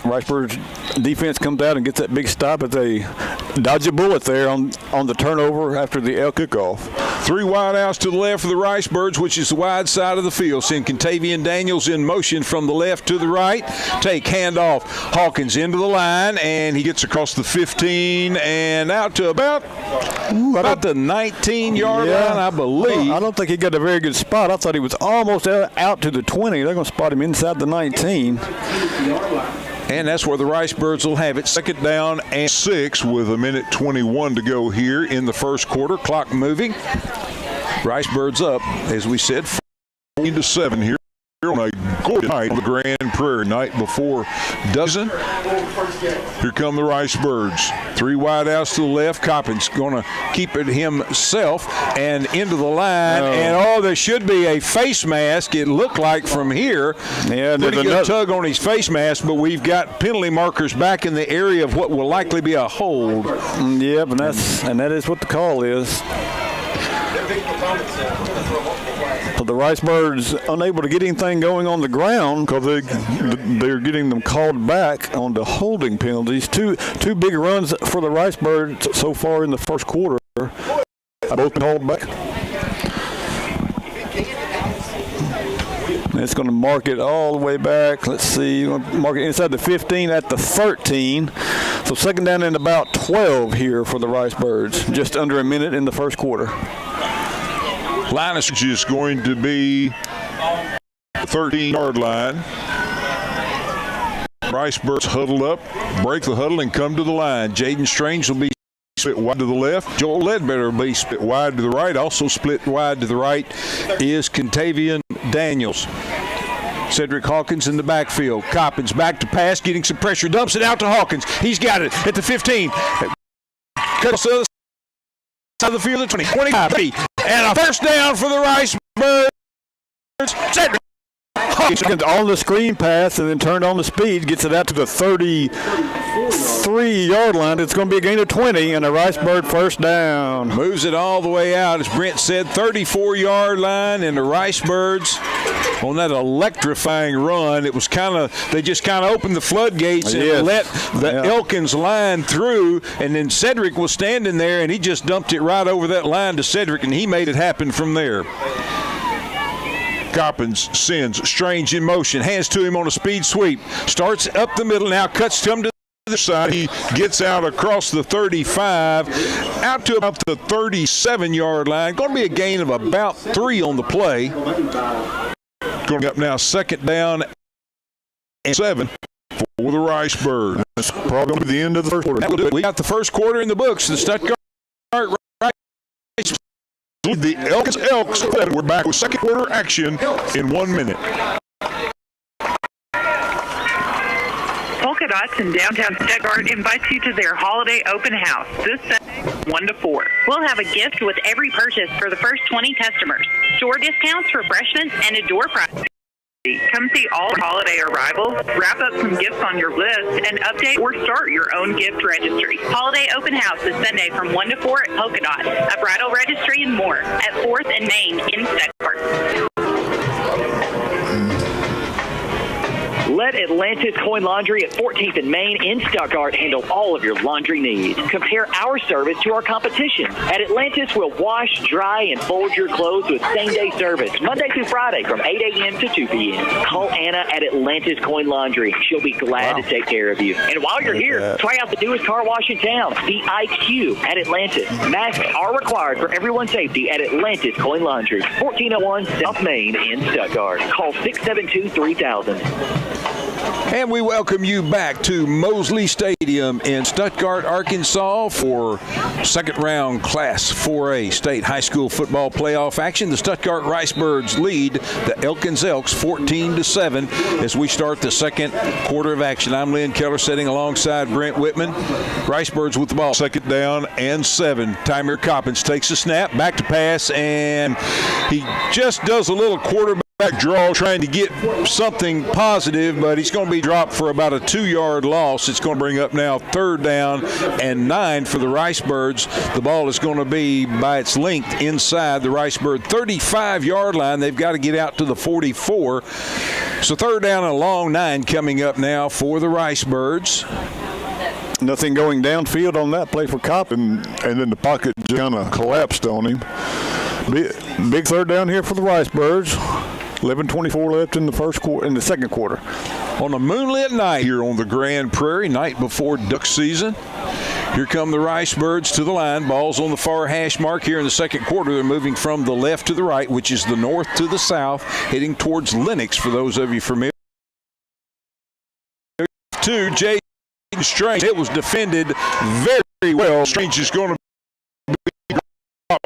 Ricebird defense comes out and gets that big stop as they dodge a bullet there on the turnover after the Elk kickoff. 3 wide outs to the left for the Ricebirds, which is the wide side of the field. Send Contavian Daniels in motion from the left to the right. Take handoff. Hawkins into the line, and he gets across the 15 and out to about the 19-yard line, I believe. I don't think he got a very good spot. I thought he was almost out to the 20. They're going to spot him inside the 19. And that's where the Ricebirds will have it. 2nd down and 6 with a minute 21 to go here in the first quarter. Clock moving. Ricebirds up, as we said, 14-7 here on a gorgeous night on the Grand Prairie. Night before dozen. Here come the Ricebirds. 3 wide outs to the left. Coppin's going to keep it himself and into the line. And there should be a face mask, it looked like from here. Yeah, pretty good tug on his face mask, but we've got penalty markers back in the area of what will likely be a hold. Yep, and that is what the call is. So the Ricebirds unable to get anything going on the ground because they're getting them called back on the holding penalties. Two big runs for the Ricebirds so far in the first quarter. Both called back. It's going to mark it all the way back. Let's see. Mark it inside the 15 at the 13. So 2nd down and about 12 here for the Ricebirds. Just under a minute in the first quarter. Line is just going to be 13-yard line. Ricebirds huddle up, break the huddle, and come to the line. Jaden Strange will be split wide to the left. Joel Ledbetter will be split wide to the right. Also split wide to the right is Contavian Daniels. Cedric Hawkins in the backfield. Coppins back to pass, getting some pressure, dumps it out to Hawkins. He's got it at the 15. Cuts to the other side of the field at 20, 25, 30, and a first down for the Ricebirds. Cedric Hawkins on the screen pass and then turned on the speed, gets it out to the 33-yard line. It's going to be a gain of 20 and a Ricebird first down. Moves it all the way out, as Brent said, 34-yard line, and the Ricebirds on that electrifying run. It was they just kind of opened the floodgates and let the Elkins line through, and then Cedric was standing there, and he just dumped it right over that line to Cedric, and he made it happen from there. Coppins sends Strange in motion, hands to him on a speed sweep, starts up the middle, now cuts to him to the side. He gets out across the 35, out to about the 37-yard line. Going to be a gain of about 3 on the play. Going up now, second down and 7 for the Ricebirds. That's probably going to be the end of the first quarter. We got the first quarter in the books. The Stuttgart Ricebirds lead the Elks. We're back with second quarter action in 1 minute. Polka Dots in downtown Stuttgart invites you to their holiday open house this Sunday, 1 to 4. We'll have a gift with every purchase for the first 20 customers. Store discounts, refreshments, and a door prize. Come see all holiday arrivals, wrap up some gifts on your list, and update or start your own gift registry. Holiday open house is Sunday from 1 to 4 at Polka Dot, a bridal registry and more at 4th and Main in Stuttgart. Let Atlantis Coin Laundry at 14th and Main in Stuttgart handle all of your laundry needs. Compare our service to our competition. At Atlantis, we'll wash, dry, and fold your clothes with same-day service, Monday through Friday from 8 a.m. to 2 p.m. Call Anna at Atlantis Coin Laundry. She'll be glad to take care of you. And while you're here, try out the newest car wash in town, the IQ at Atlantis. Masks are required for everyone's safety at Atlantis Coin Laundry, 1401 South Main in Stuttgart. Call 672-3000. And we welcome you back to Mosley Stadium in Stuttgart, Arkansas for second round Class 4A State High School football playoff action. The Stuttgart Ricebirds lead the Elkins Elks 14-7 as we start the second quarter of action. I'm Lynn Keller sitting alongside Brent Whitman. Ricebirds with the ball. Second down and 7. Tymer Coppins takes a snap, back to pass, and he just does a little quarterback draw trying to get something positive, but he's going to be dropped for about a 2-yard loss. It's going to bring up now third down and 9 for the Ricebirds. The ball is going to be by its length inside the Ricebird 35-yard line. They've got to get out to the 44. So third down and a long 9 coming up now for the Ricebirds. Nothing going downfield on that play for Coppins. And then the pocket just kind of collapsed on him. Big third down here for the Ricebirds. 11:24 left in the second quarter. On a moonlit night here on the Grand Prairie, night before duck season. Here come the Ricebirds to the line. Ball's on the far hash mark here in the second quarter. They're moving from the left to the right, which is the north to the south, heading towards Lenox for those of you familiar. To Jaden Strange. It was defended very well. Strange is going to be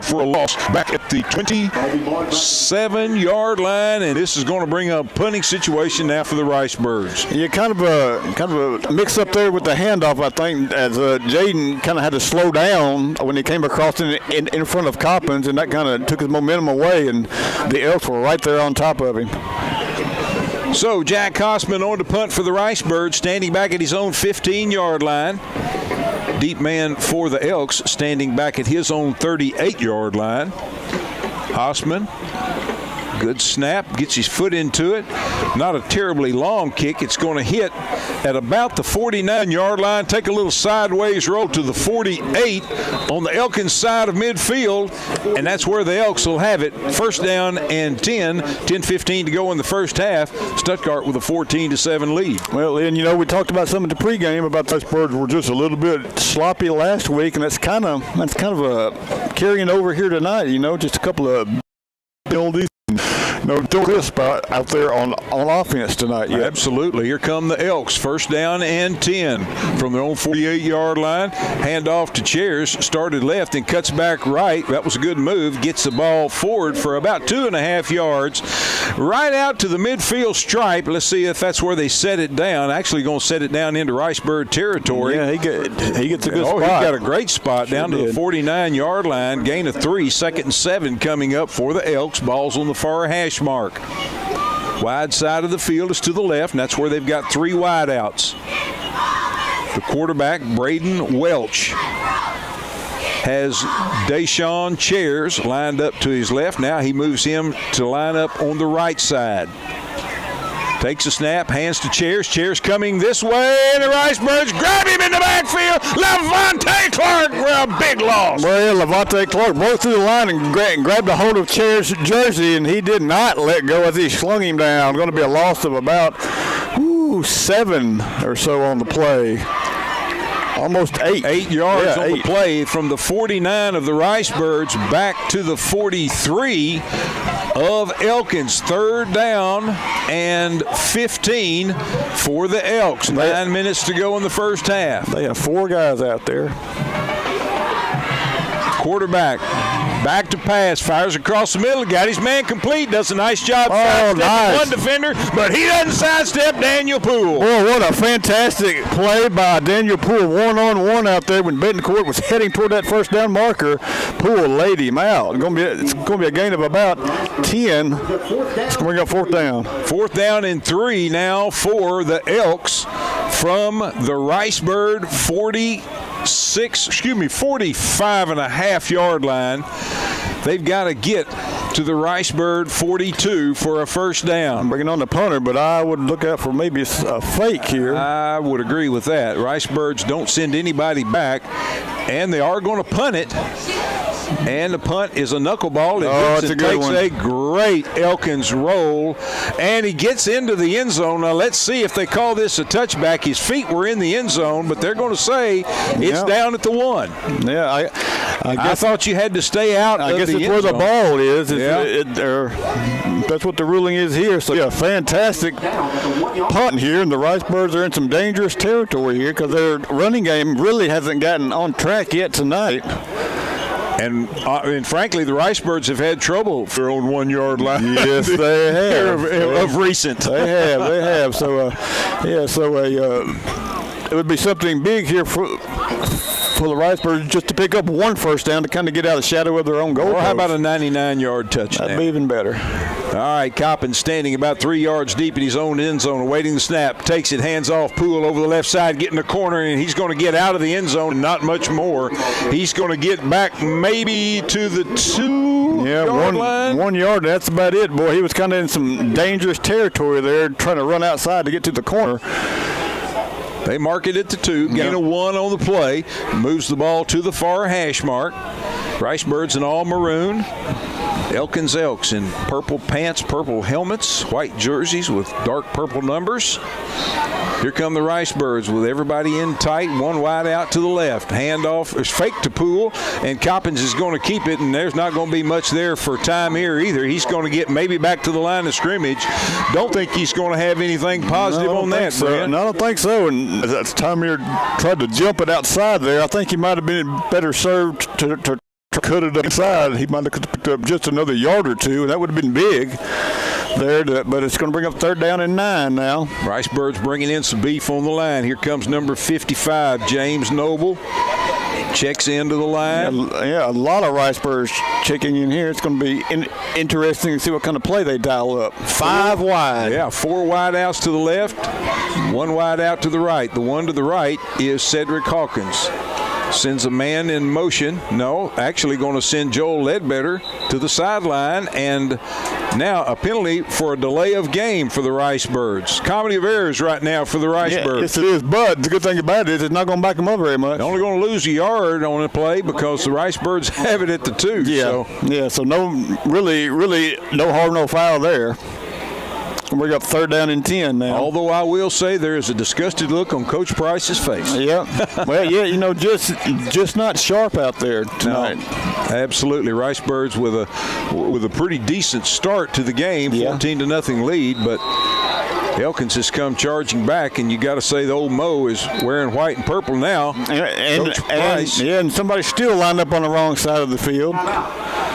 for a loss back at the 27-yard line, and this is going to bring a punting situation now for the Ricebirds. Yeah, kind of a mix up there with the handoff, I think, as Jaden kind of had to slow down when he came across in front of Coppins, and that kind of took his momentum away, and the Elks were right there on top of him. So Jack Hossman on to punt for the Ricebirds, standing back at his own 15-yard line. Deep man for the Elks, standing back at his own 38-yard line. Hossman, good snap, gets his foot into it. Not a terribly long kick. It's going to hit at about the 49-yard line, take a little sideways roll to the 48 on the Elkins side of midfield, and that's where the Elks will have it. First down and 10-15 to go in the first half. Stuttgart with a 14-7 lead. Well, and we talked about some of the pregame about the Ricebirds were just a little bit sloppy last week, and that's kind of a carrying over here tonight. Just a couple of penalties. no clear spot out there on offense tonight yet. Absolutely. Here come the Elks. First down and 10 from their own 48-yard line. Hand off to Chairs. Started left and cuts back right. That was a good move. Gets the ball forward for about 2.5 yards. Right out to the midfield stripe. Let's see if that's where they set it down. Actually going to set it down into Ricebird territory. Yeah, he gets a good spot. He got a great spot down to the 49-yard line. Gain of 3. 2nd and 7 coming up for the Elks. Ball's on the far hash mark. Wide side of the field is to the left, and that's where they've got 3 wideouts. The quarterback, Braden Welch, has Deshaun Chairs lined up to his left. Now he moves him to line up on the right side. Takes a snap, hands to Chairs. Chairs coming this way, and the Ricebirds grab him in the backfield. Levante Clark for a big loss. Well, Levante Clark broke through the line and grabbed a hold of Chairs' jersey, and he did not let go as he slung him down. Going to be a loss of about 7 or so on the play. Almost 8. 8 yards on the play from the 49 of the Ricebirds back to the 43 of Elkins. 3rd down and 15 for the Elks. 9 minutes to go in the first half. They have 4 guys out there. Quarterback back to pass, fires across the middle, got his man complete, does a nice job sidestepping one defender, but he doesn't sidestep Daniel Poole. Boy, what a fantastic play by Daniel Poole, one-on-one out there when Betancourt was heading toward that first down marker. Poole laid him out. It's going to be a gain of about 10. It's going to bring up 4th down. 4th down and 3 now for the Elks from the Ricebird 45.5-yard line. They've got to get to the Ricebird 42 for a first down. I'm bringing on the punter, but I would look out for maybe a fake here. I would agree with that. Ricebirds don't send anybody back, and they are going to punt it. And the punt is a knuckleball. It takes a great Elkins roll, and he gets into the end zone. Now, let's see if they call this a touchback. His feet were in the end zone, but they're going to say it's down at the 1. Yeah, I thought you had to stay out of the end zone. I guess it's where the ball is. That's what the ruling is here. So, yeah, fantastic punt here, and the Ricebirds are in some dangerous territory here because their running game really hasn't gotten on track yet tonight. And frankly, the Ricebirds have had trouble for their own 1-yard line. Yes, they have. of recent. They have. So, it would be something big here for the Ricebirds just to pick up 1 first down to kind of get out of the shadow of their own goal. Or how about a 99-yard touchdown? That'd be even better. All right, Coppin standing about 3 yards deep in his own end zone, awaiting the snap. Takes it, hands off, Poole over the left side, getting the corner, and he's going to get out of the end zone, not much more. He's going to get back maybe to the 2-yard line. 1 yard, that's about it, boy. He was kind of in some dangerous territory there, trying to run outside to get to the corner. They mark it at the 2, gain a 1 on the play, moves the ball to the far hash mark. Ricebirds in all maroon. Elkins Elks in purple pants, purple helmets, white jerseys with dark purple numbers. Here come the Ricebirds with everybody in tight, 1 wide out to the left. Handoff is fake to Poole, and Coppins is going to keep it, and there's not going to be much there for time here either. He's going to get maybe back to the line of scrimmage. Don't think he's going to have anything positive on that, Brent. No, I don't think so. And as time here tried to jump it outside there, I think he might have been better served to cut it inside. He might have picked up just another yard or 2, and that would have been big there. But it's going to bring up 3rd down and 9 now. Ricebirds bringing in some beef on the line. Here comes number 55, James Noble. Checks into the line. Yeah, a lot of Ricebirds checking in here. It's going to be interesting to see what kind of play they dial up. 5 wide. Yeah, 4 wide outs to the left, 1 wide out to the right. The one to the right is Cedric Hawkins. Sends a man in motion. No, actually going to send Joel Ledbetter to the sideline. And now a penalty for a delay of game for the Ricebirds. Comedy of errors right now for the Ricebirds. Yes, it is. But the good thing about it is it's not going to back them up very much. They're only going to lose a yard on the play because the Ricebirds have it at the 2. Yeah, so no, really no harm, no foul there. We got 3rd down and 10 now. Although I will say there is a disgusted look on Coach Price's face. Yeah. Well, yeah, just not sharp out there tonight. No, absolutely. Ricebirds with a pretty decent start to the game, 14-0 lead, but Elkins has come charging back, and you got to say the old Mo is wearing white and purple now. And somebody's still lined up on the wrong side of the field.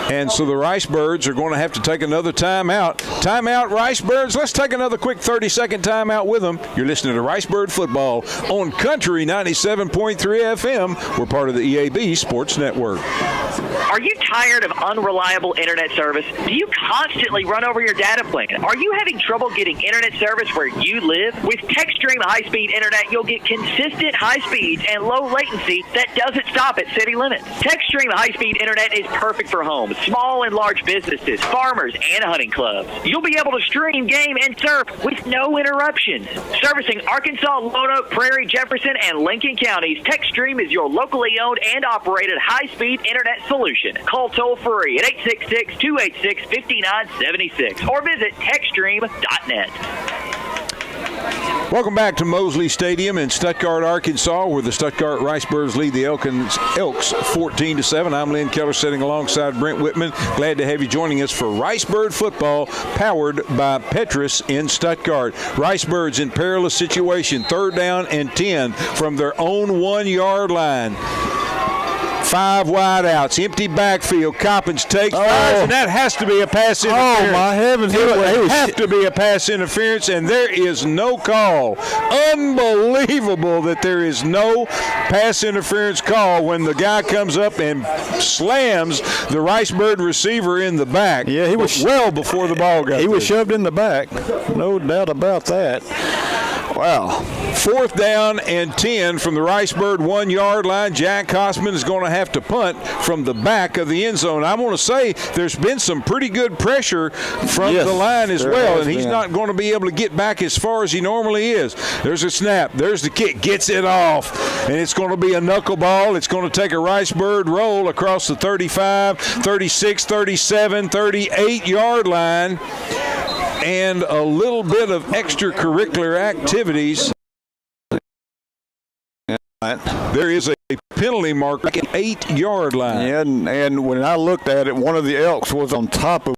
And so the Ricebirds are going to have to take another timeout. Timeout, Ricebirds. Let's take another quick 30-second timeout with them. You're listening to Ricebird Football on Country 97.3 FM. We're part of the EAB Sports Network. Are you tired of unreliable internet service? Do you constantly run over your data plan? Are you having trouble getting internet service where you live? With TextStream high-speed internet, you'll get consistent high speeds and low latency that doesn't stop at city limits. TextStream high-speed internet is perfect for homes, small and large businesses, farmers, and hunting clubs. You'll be able to stream, game, and surf with no interruptions. Servicing Arkansas, Lone Oak, Prairie, Jefferson, and Lincoln counties, TextStream is your locally owned and operated high-speed internet solution. Call toll-free at 866-286-5976 or visit TextStream.net. Welcome back to Mosley Stadium in Stuttgart, Arkansas, where the Stuttgart Ricebirds lead the Elks 14-7. I'm Lynn Keller, sitting alongside Brent Whitman. Glad to have you joining us for Ricebird football, powered by Petrus in Stuttgart. Ricebirds in perilous situation, 3rd down and 10 from their own 1-yard line. 5 wide outs, empty backfield. Coppins takes fires, and that has to be a pass interference. Oh, my heavens. It would have to be a pass interference, and there is no call. Unbelievable that there is no pass interference call when the guy comes up and slams the Ricebird receiver in the back. Yeah, he was well before the ball got He was shoved in the back. No doubt about that. Wow. 4th down and 10 from the Ricebird 1-yard line. Jack Kosman is going to have to punt from the back of the end zone. I want to say there's been some pretty good pressure from the line as well, and he's not going to be able to get back as far as he normally is. There's a snap. There's the kick. Gets it off, and it's going to be a knuckleball. It's going to take a Ricebird roll across the 35, 36, 37, 38-yard line. And a little bit of extracurricular activities. There is a penalty mark at the 8-yard line. And when I looked at it, one of the Elks was on top of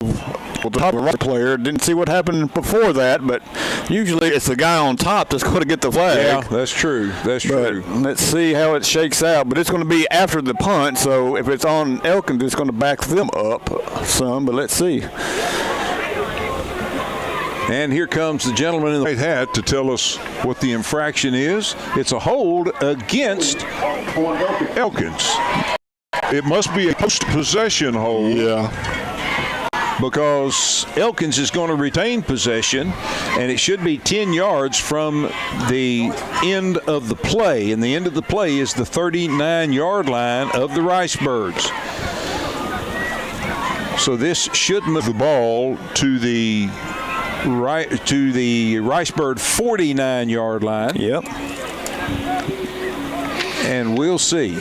the player. Didn't see what happened before that, but usually it's the guy on top that's going to get the flag. Yeah, that's true. That's true. Let's see how it shakes out. But it's going to be after the punt, so if it's on Elkins, it's going to back them up some, but let's see. And here comes the gentleman in the white hat to tell us what the infraction is. It's a hold against Elkins. It must be a post-possession hold. Yeah. Because Elkins is going to retain possession, and it should be 10 yards from the end of the play. And the end of the play is the 39-yard line of the Ricebirds. So this should move the ball to the Ricebird 49-yard line. Yep. And we'll see.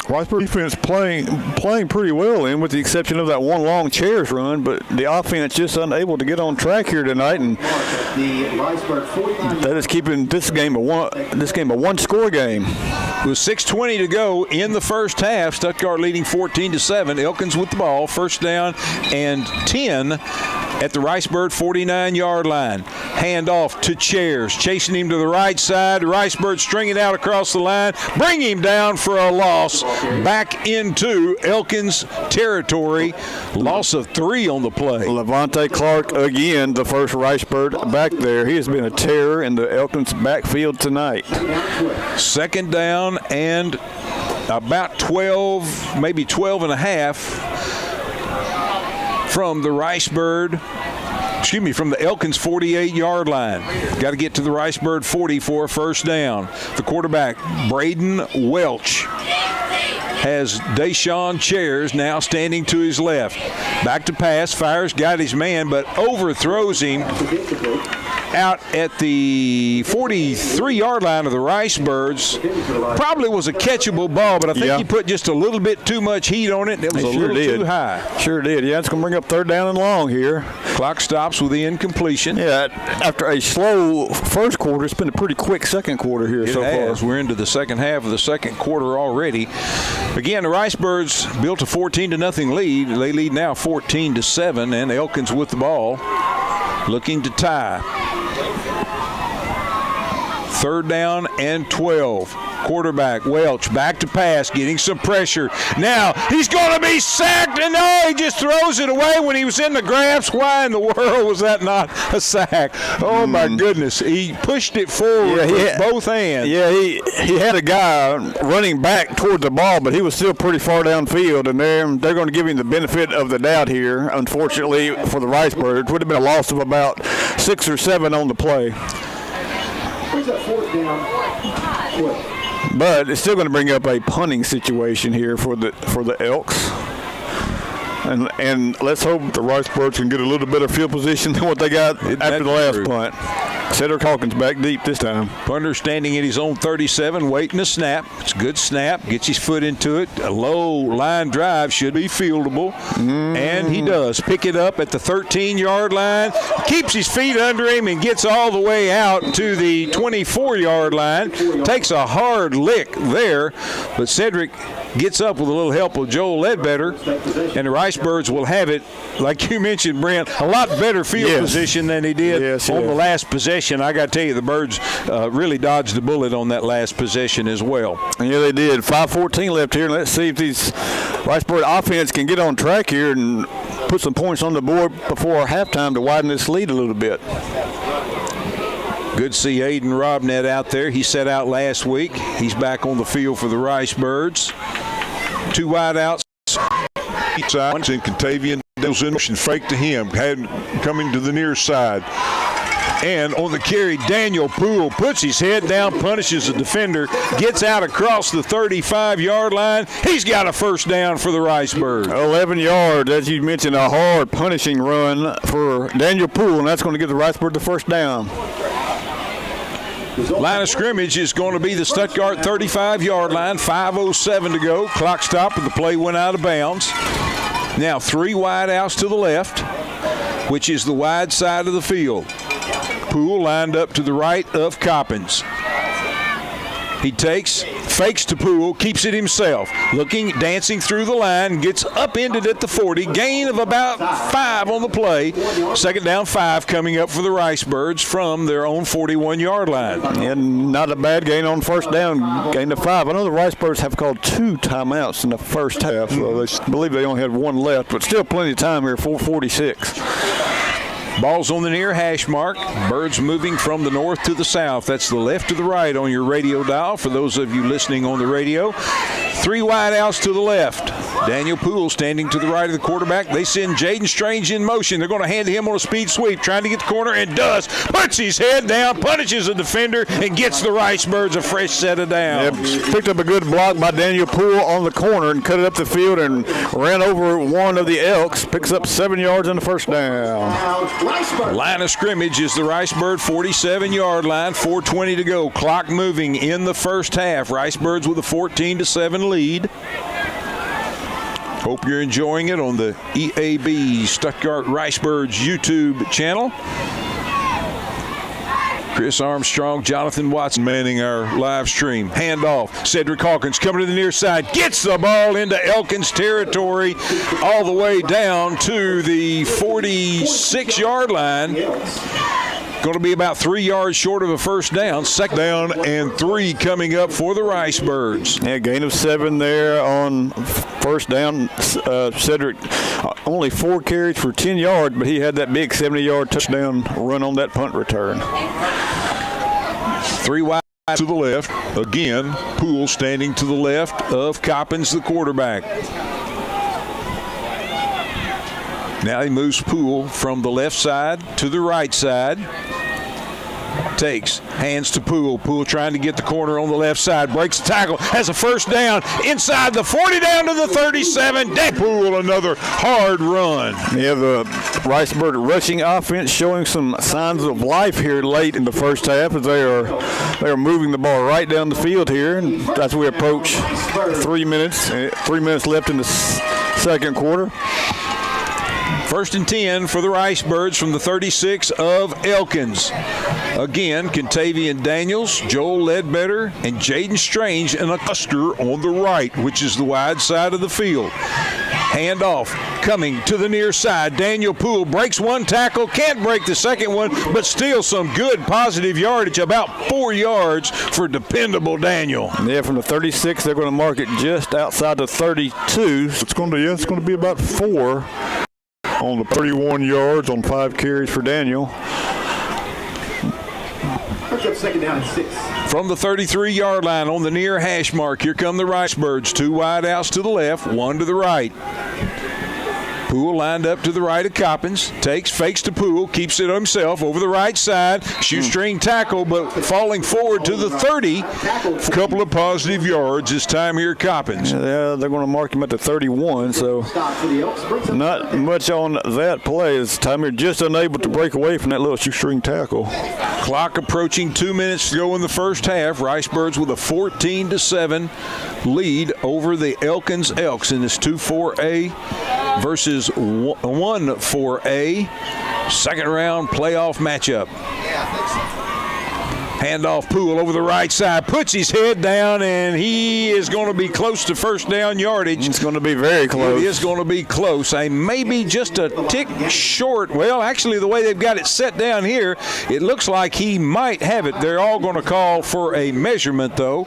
Ricebird defense playing pretty well, with the exception of that one long chairs run, but the offense just unable to get on track here tonight, and that is keeping this game a one-score game. With 6:20 to go in the first half, Stuttgart leading 14-7. Elkins with the ball, 1st down and 10 at the Ricebird 49-yard line. Hand off to Chairs, chasing him to the right side. Ricebird stringing out across the line, bring him down for a loss. Back into Elkins territory. Loss of 3 on the play. Levante Clark again, the first Ricebird back there. He has been a terror in the Elkins backfield tonight. 2nd down and about 12, maybe 12 and a half from the from the Elkins 48-yard line. Got to get to the Ricebird 40 for a 1st down. The quarterback, Braden Welch, has Deshaun Chairs now standing to his left. Back to pass, fires, got his man, but overthrows him out at the 43-yard line of the Ricebirds. Probably was a catchable ball, but I think he put just a little bit too much heat on it, and it was a little too high. Sure did. Yeah, it's going to bring up 3rd down and long here. Clock stops with the incompletion. Yeah, after a slow first quarter, it's been a pretty quick second quarter here so far. We're into the second half of the second quarter already. Again, the Ricebirds built a 14-0 lead. They lead now 14-7, and Elkins with the ball, looking to tie. 3rd down and 12. Quarterback Welch back to pass, getting some pressure. Now he's going to be sacked, and no, he just throws it away when he was in the grabs. Why in the world was that not a sack? Oh my goodness, he pushed it forward with both hands. Yeah, he had a guy running back toward the ball, but he was still pretty far downfield, and they're going to give him the benefit of the doubt here. Unfortunately for the Ricebirds, it would have been a loss of about 6 or 7 on the play. Where's that 4th down? But it's still going to bring up a punting situation here for the Elks. And let's hope the Ricebirds can get a little bit of field position than what they got after the last punt. Cedric Hawkins back deep this time. Punter standing at his own 37, waiting a snap. It's a good snap. Gets his foot into it. A low line drive should be fieldable. And he does. Pick it up at the 13-yard line. Keeps his feet under him and gets all the way out to the 24-yard line. Takes a hard lick there. But Cedric gets up with a little help of Joel Ledbetter. And the Ricebirds will have it, like you mentioned, Brent, a lot better field position than they did on the last possession. I got to tell you, the Birds really dodged the bullet on that last possession as well. Yeah, they did. 5:14 left here. Let's see if these Ricebird offense can get on track here and put some points on the board before halftime to widen this lead a little bit. Good to see Aiden Robnett out there. He sat out last week. He's back on the field for the Ricebirds. 2 wideouts. Sides and Contavian goes in motion, fake to him, coming to the near side. And on the carry, Daniel Poole puts his head down, punishes the defender, gets out across the 35-yard line. He's got a 1st down for the Ricebirds. 11 yards, as you mentioned, a hard punishing run for Daniel Poole, and that's going to give the Ricebirds the 1st down. Line of scrimmage is going to be the Stuttgart 35-yard line. 5:07 to go. Clock stopped and the play went out of bounds. Now 3 wideouts to the left, which is the wide side of the field. Poole lined up to the right of Coppins. He fakes to Poole, keeps it himself. Dancing through the line, gets upended at the 40. Gain of about 5 on the play. 2nd down 5 coming up for the Ricebirds from their own 41-yard line. And not a bad gain on 1st down, gain of 5. I know the Ricebirds have called 2 timeouts in the first half, so I believe they only had 1 left, but still plenty of time here, 4:46. Ball's on the near hash mark. Birds moving from the north to the south. That's the left to the right on your radio dial for those of you listening on the radio. 3 wideouts to the left. Daniel Poole standing to the right of the quarterback. They send Jaden Strange in motion. They're going to hand him on a speed sweep, trying to get the corner, and does. Puts his head down, punishes a defender, and gets the Ricebirds a fresh set of downs. Yep. Picked up a good block by Daniel Poole on the corner and cut it up the field and ran over one of the Elks. Picks up 7 yards on the 1st down. Line of scrimmage is the Ricebird 47-yard line. 4:20 to go. Clock moving in the first half. Ricebirds with a 14-7 lead. Hope you're enjoying it on the EAB Stuttgart Ricebirds YouTube channel. Chris Armstrong, Jonathan Watson manning our live stream. Handoff. Cedric Hawkins coming to the near side. Gets the ball into Elkins territory all the way down to the 46-yard line. Going to be about 3 yards short of a 1st down. 2nd down and 3 coming up for the Ricebirds. Yeah, gain of 7 there on 1st down. Cedric only 4 carries for 10 yards, but he had that big 70-yard touchdown run on that punt return. 3 wide to the left. Again, Poole standing to the left of Coppins, the quarterback. Now he moves Poole from the left side to the right side. takes, hands to Poole. Poole trying to get the corner on the left side, breaks the tackle, has a first down, inside the 40, down to the 37. Poole, another hard run. Yeah, the Ricebird rushing offense showing some signs of life here late in the first half as they are moving the ball right down the field here, and as we approach 3 minutes left in the second quarter. 1st and 10 for the Ricebirds from the 36 of Elkins. Again, Contavious Daniels, Joel Ledbetter, and Jaden Strange in a cluster on the right, which is the wide side of the field. Handoff coming to the near side. Daniel Poole breaks one tackle, can't break the second one, but still some good positive yardage, about 4 yards for dependable Daniel. Yeah, from the 36, they're going to mark it just outside the 32. It's going to be about 4 on the 31 yards on 5 carries for Daniel. Second down and 6. From the 33-yard line on the near hash mark, here come the Ricebirds. 2 wide outs to the left, 1 to the right. Poole lined up to the right of Coppins, fakes to Poole, keeps it himself over the right side, shoestring tackle, but falling forward to the 30. A couple of positive yards this time here, Coppins. Yeah, they're going to mark him at the 31, so not much on that play. This time here just unable to break away from that little shoestring tackle. Clock approaching 2 minutes to go in the first half. Ricebirds with a 14-7 lead over the Elkins Elks in this 2-4A versus 1-4A second round playoff matchup. Handoff Poole over the right side, puts his head down, and he is going to be close to first down yardage. It's going to be very close. It is going to be close. Maybe just a tick short. Well, actually, the way they've got it set down here, it looks like he might have it. They're all going to call for a measurement, though.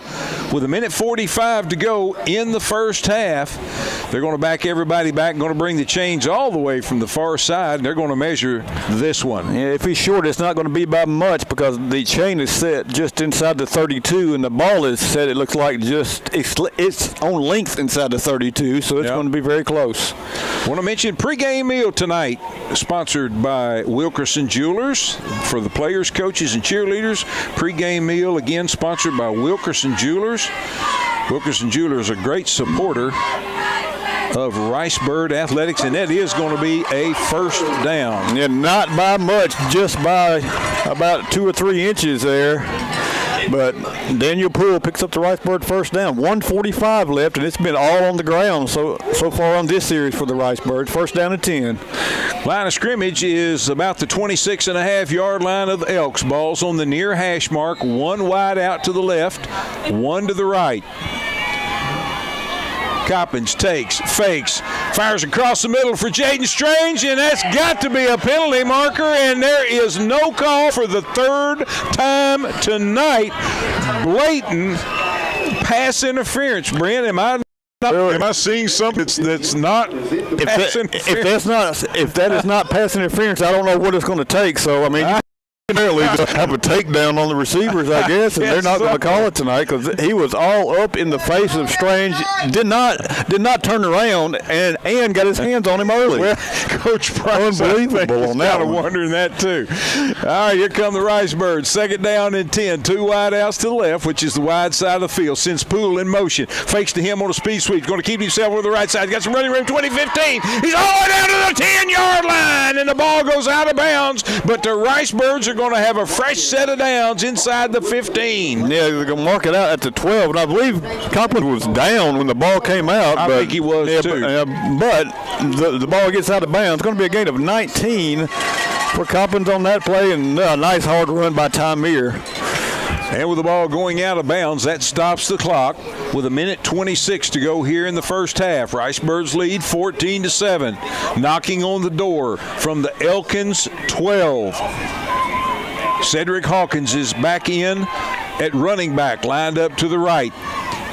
With 1:45 to go in the first half, they're going to back everybody back, going to bring the chains all the way from the far side, and they're going to measure this one. Yeah, if he's short, it's not going to be by much because the chain is set just inside the 32, and the ball is set, it looks like just its own length inside the 32, so it's going to be very close. Want to mention pregame meal tonight, sponsored by Wilkerson Jewelers for the players, coaches, and cheerleaders. Pregame meal, again, sponsored by Wilkerson Jewelers. Wilkerson Jewelers, a great supporter of Ricebird Athletics, and that is going to be a first down. Yeah, not by much, just by about 2 or 3 inches there. But Daniel Poole picks up the Ricebird first down. 1:45 left, and it's been all on the ground so far on this series for the Ricebirds. First down and 10. Line of scrimmage is about the 26.5-yard line of the Elks. Ball's on the near hash mark. 1 wide out to the left, 1 to the right. Coppins fakes, fires across the middle for Jaden Strange, and that's got to be a penalty marker, and there is no call for the 3rd time tonight. Blatant pass interference. Brent, am I seeing something that's not pass interference? If that is not pass interference, I don't know what it's going to take. So, I mean, apparently just have a takedown on the receivers, I guess, and they're not going to call it tonight because he was all up in the face of Strange. Did not turn around and got his hands on him early. Well, Coach Price, unbelievable on that one. Kind of wondering that too. All right, here come the Ricebirds. Second down and 10. 2 wide outs to the left, which is the wide side of the field. Sends Poole in motion. Fakes to him on a speed sweep. Going to keep himself over the right side. Got some running room. 20-15. He's all the way down to the 10-yard line, and the ball goes out of bounds. But the Ricebirds are going to have a fresh set of downs inside the 15. Yeah, they're going to mark it out at the 12. And I believe Coppins was down when the ball came out. I think he was too. But the ball gets out of bounds. It's going to be a gain of 19 for Coppins on that play, and a nice hard run by Tymeer. And with the ball going out of bounds, that stops the clock with 1:26 to go here in the first half. Ricebirds lead 14-7. Knocking on the door from the Elkins 12. Cedric Hawkins is back in at running back, lined up to the right.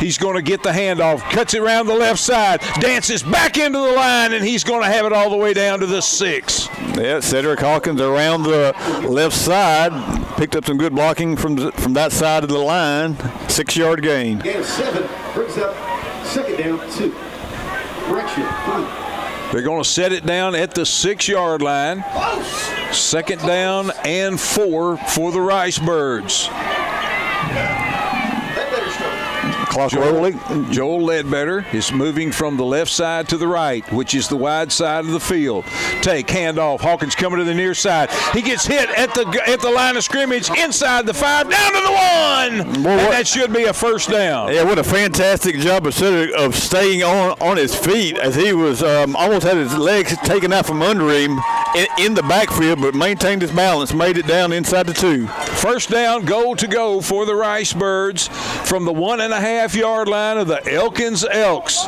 He's going to get the handoff, cuts it around the left side, dances back into the line, and he's going to have it all the way down to the 6. Yeah, Cedric Hawkins around the left side, picked up some good blocking from that side of the line. 6-yard gain. Gain of 7 brings up second down 2. Correction, 3. They're going to set it down at the 6-yard line. 2nd down and 4 for the Ricebirds. Joel Ledbetter is moving from the left side to the right, which is the wide side of the field. Take, handoff. Hawkins coming to the near side. He gets hit at the line of scrimmage, inside the 5, down to the 1. Well, and that should be a first down. Yeah, what a fantastic job of staying on his feet as he was almost had his legs taken out from under him in the backfield, but maintained his balance, made it down inside the 2. First down, goal to go for the Ricebirds from the 1.5-yard line of the Elkins Elks.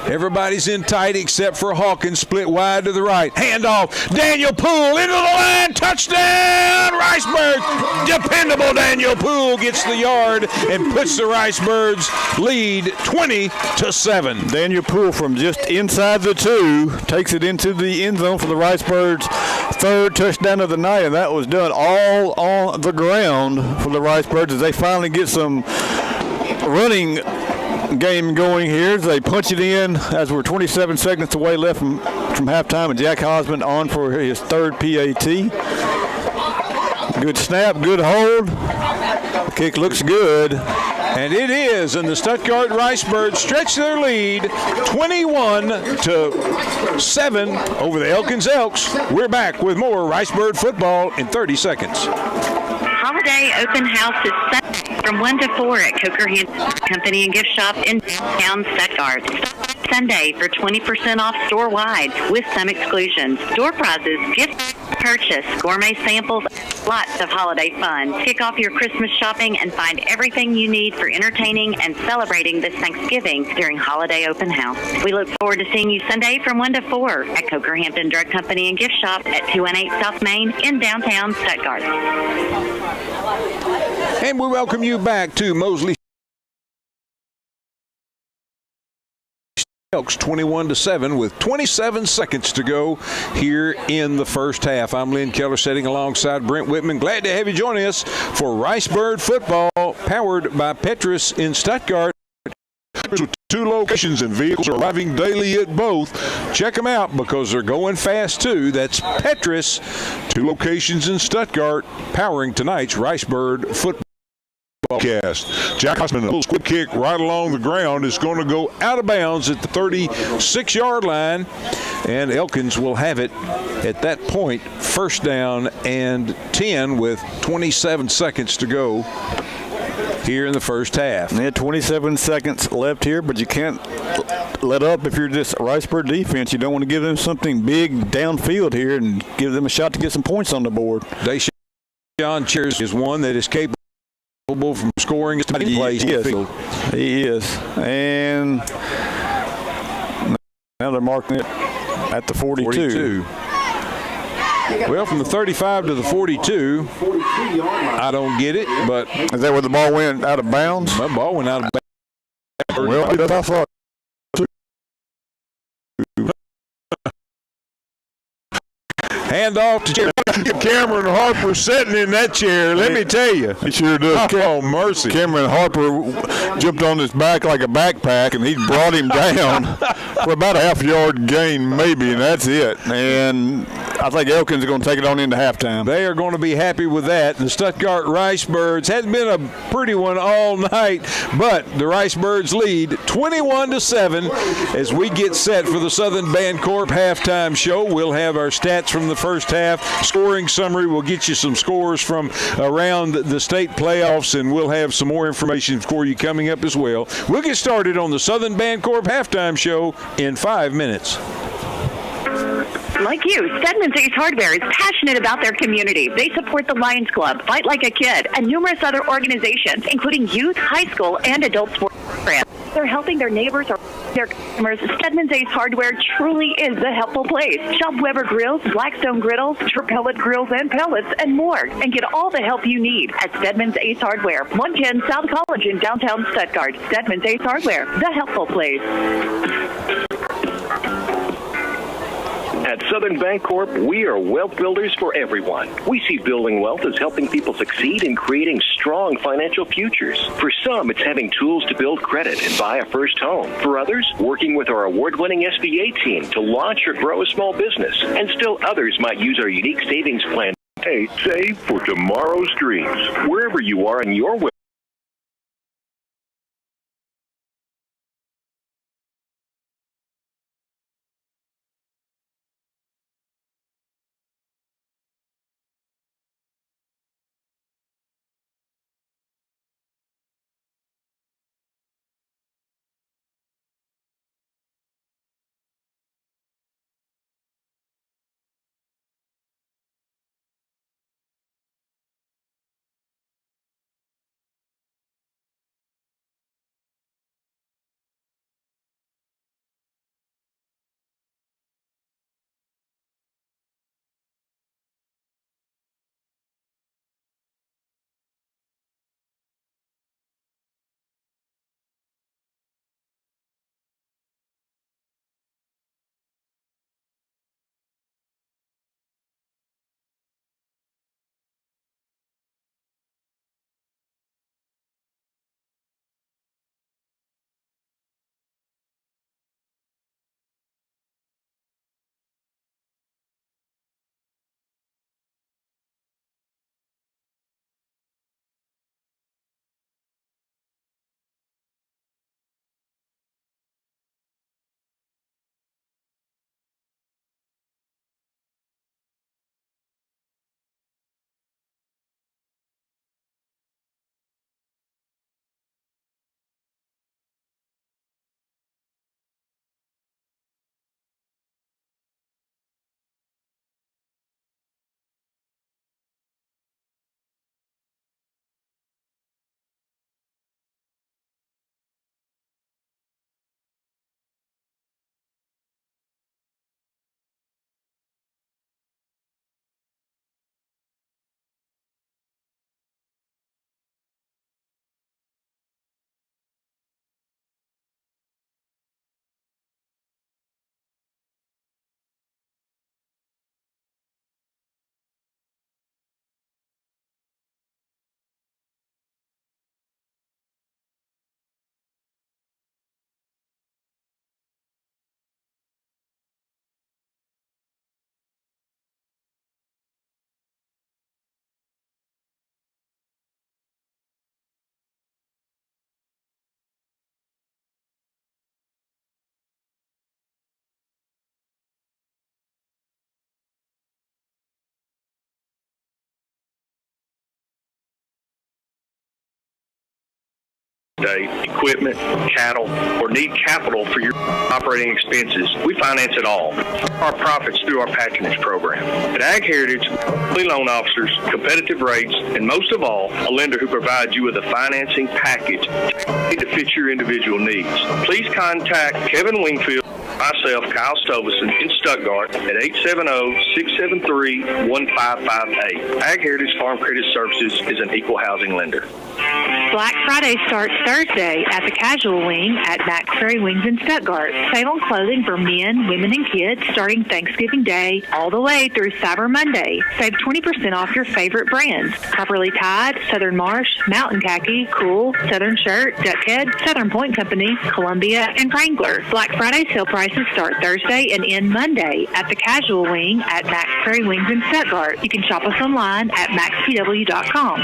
Everybody's in tight except for Hawkins, split wide to the right. Handoff, Daniel Poole into the line, touchdown, Ricebirds. Dependable Daniel Poole gets the yard and puts the Ricebirds lead 20-7. Daniel Poole from just inside the 2 takes it into the end zone for the Ricebirds' 3rd touchdown of the night, and that was done all on the ground for the Ricebirds as they finally get some running game going here. They punch it in as we're 27 seconds away left from halftime, and Jack Hosman on for his 3rd PAT. Good snap, good hold. The kick looks good. And it is, and the Stuttgart Ricebirds stretch their lead 21-7 over the Elkins Elks. We're back with more Ricebird football in 30 seconds. Holiday open house is Sunday from 1 to 4 at Coker Company and Gift Shop in downtown Stuttgart. Sunday for 20% off store-wide with some exclusions. Door prizes, gift purchase, gourmet samples, lots of holiday fun. Kick off your Christmas shopping and find everything you need for entertaining and celebrating this Thanksgiving during Holiday Open House. We look forward to seeing you Sunday from 1 to 4 at Coker Hampton Drug Company and Gift Shop at 218 South Main in downtown Stuttgart. And we welcome you back to Mosley Elks 21-7 with 27 seconds to go here in the first half. I'm Lynn Keller sitting alongside Brent Whitman. Glad to have you joining us for Ricebird football powered by Petrus in Stuttgart. With 2 locations and vehicles are arriving daily at both. Check them out because they're going fast too. That's Petrus, 2 locations in Stuttgart, powering tonight's Ricebird football broadcast. Jack Hosman, a little squib kick right along the ground, is going to go out of bounds at the 36-yard line, and Elkins will have it at that point, first down and 10 with 27 seconds to go here in the first half. Yeah, 27 seconds left here, but you can't let up if you're this Ricebird defense. You don't want to give them something big downfield here and give them a shot to get some points on the board. Deshaun Cheers is one that is capable from scoring his plays. He is. And now they're marking it at the 42. Well, from the 35 to the 42, I don't get it, but... Is that where the ball went out of bounds? The ball went out of bounds. Well, that's how far. Hand off to Cameron Harper sitting in that chair. Let me tell you. He sure does. Oh, mercy. Cameron Harper jumped on his back like a backpack, and he brought him down for about a half-yard gain maybe, and that's it. And I think Elkins is going to take it on into halftime. They are going to be happy with that. The Stuttgart Ricebirds hasn't been a pretty one all night, but the Ricebirds lead 21-7 as we get set for the Southern Bancorp halftime show. We'll have our stats from the first half, scoring summary. We'll get you some scores from around the state playoffs, and we'll have some more information for you coming up as well. We'll get started on the Southern Bancorp halftime show in 5 minutes. Like you, Stedman's Ace Hardware is passionate about their community. They support the Lions Club, Fight Like a Kid, and numerous other organizations, including youth, high school, and adult sports programs. They're helping their neighbors or their customers. Stedman's Ace Hardware truly is the helpful place. Shop Weber Grills, Blackstone Griddles, Pellet Grills and Pellets, and more. And get all the help you need at Stedman's Ace Hardware, 110 South College in downtown Stuttgart. Stedman's Ace Hardware, the helpful place. At Southern Bancorp, we are wealth builders for everyone. We see building wealth as helping people succeed in creating strong financial futures. For some, it's having tools to build credit and buy a first home. For others, working with our award-winning SBA team to launch or grow a small business. And still others might use our unique savings plan. Hey, save for tomorrow's dreams. Wherever you are in your way. Equipment, cattle, or need capital for your operating expenses, we finance it all. Our profits through our patronage program. At Ag Heritage, we loan officers, competitive rates, and most of all, a lender who provides you with a financing package to fit your individual needs. Please contact Kevin Wingfield, myself, Kyle Stovison, in Stuttgart at 870-673-1558. Ag Heritage Farm Credit Services is an equal housing lender. Black Friday starts Thursday at the Casual Wing at Max Ferry Wings in Stuttgart. Save on clothing for men, women, and kids starting Thanksgiving Day all the way through Cyber Monday. Save 20% off your favorite brands. Properly Tied, Southern Marsh, Mountain Khaki, Cool, Southern Shirt, Duckhead, Southern Point Company, Columbia, and Wrangler. Black Friday sale prices start Thursday and end Monday at the Casual Wing at Max Ferry Wings in Stuttgart. You can shop us online at maxpw.com.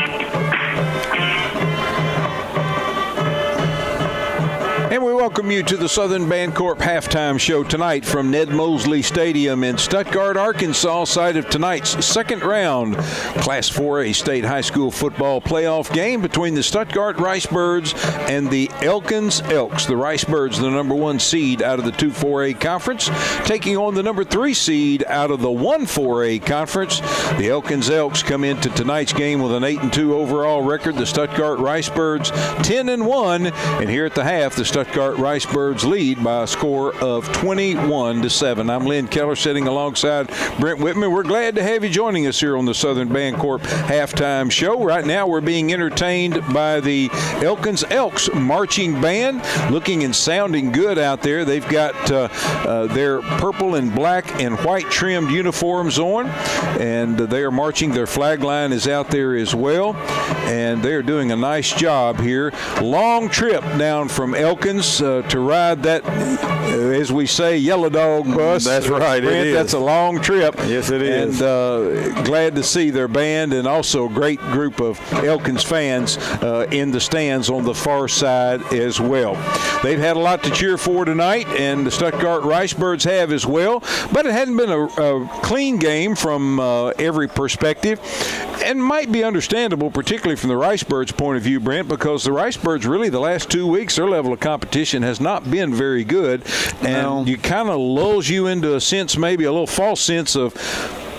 And we welcome you to the Southern Bancorp halftime show tonight from Ned Mosley Stadium in Stuttgart, Arkansas, site of tonight's second round Class 4A State High School football playoff game between the Stuttgart Ricebirds and the Elkins Elks. The Ricebirds, the number 1 seed out of the 2-4A conference, taking on the number 3 seed out of the 1-4A conference. The Elkins Elks come into tonight's game with an 8-2 overall record. The Stuttgart Ricebirds 10-1, and here at the half, the Stuttgart Ricebirds lead by a score of 21-7. I'm Lynn Keller sitting alongside Brent Whitman. We're glad to have you joining us here on the Southern Bancorp Halftime Show. Right now we're being entertained by the Elkins Elks marching band, looking and sounding good out there. They've got their purple and black and white trimmed uniforms on, and they are marching. Their flag line is out there as well, and they're doing a nice job here. Long trip down from Elkins to ride that, as we say, yellow dog bus. That's right, Brent, it is. That's a long trip. Yes, it is. And glad to see their band, and also a great group of Elkins fans in the stands on the far side as well. They've had a lot to cheer for tonight, and the Stuttgart Ricebirds have as well, but it hadn't been a clean game from every perspective, and might be understandable, particularly from the Ricebirds' point of view, Brent, because the Ricebirds really the last 2 weeks, their level of competition has not been very good, and you kind of lulls you into a sense, maybe a little false sense of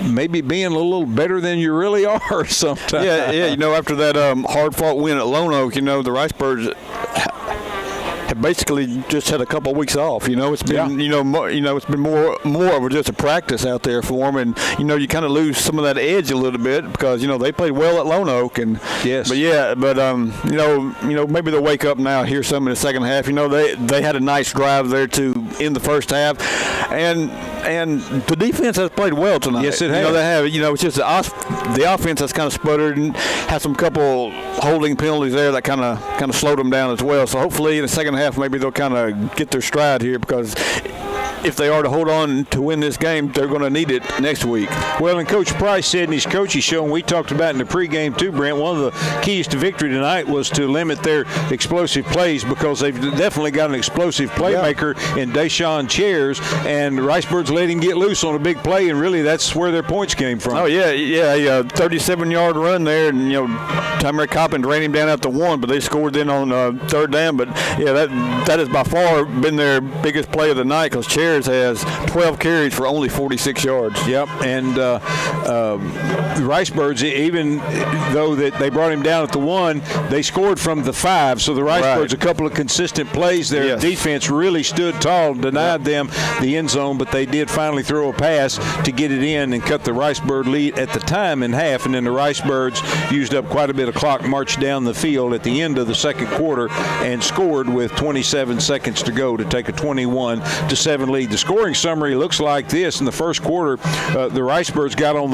maybe being a little better than you really are sometimes. Yeah. After that hard-fought win at Lone Oak, the Ricebirds have basically just had a couple of weeks off. It's been it's been more of just a practice out there for them, and you kind of lose some of that edge a little bit because they played well at Lone Oak, and yes, but maybe they'll wake up now, hear some in the second half. They had a nice drive there to in the first half, and the defense has played well tonight. Yes, it has. They have. It's just the offense has kind of sputtered and had some couple holding penalties there that kind of slowed them down as well. So hopefully in the second half maybe they'll kind of get their stride here, because if they are to hold on to win this game, they're going to need it next week. Well, and Coach Price said in his coaching show, and we talked about in the pregame too, Brent, one of the keys to victory tonight was to limit their explosive plays, because they've definitely got an explosive playmaker in Deshaun Chairs, and the Ricebirds let him get loose on a big play, and really that's where their points came from. Oh, yeah, a 37-yard run there, and, Tymer Coppin ran him down at the 1, but they scored then on third down. But, yeah, that has by far been their biggest play of the night, because Chairs has 12 carries for only 46 yards. Yep, and the Ricebirds, even though that they brought him down at the 1, they scored from the 5. So the Ricebirds, a couple of consistent plays there. Yes. Defense really stood tall, denied them the end zone, but they did finally throw a pass to get it in and cut the Ricebird lead at the time in half. And then the Ricebirds used up quite a bit of clock, marched down the field at the end of the second quarter, and scored with 27 seconds to go to take a 21-7 lead. The scoring summary looks like this. In the first quarter, the Ricebirds got on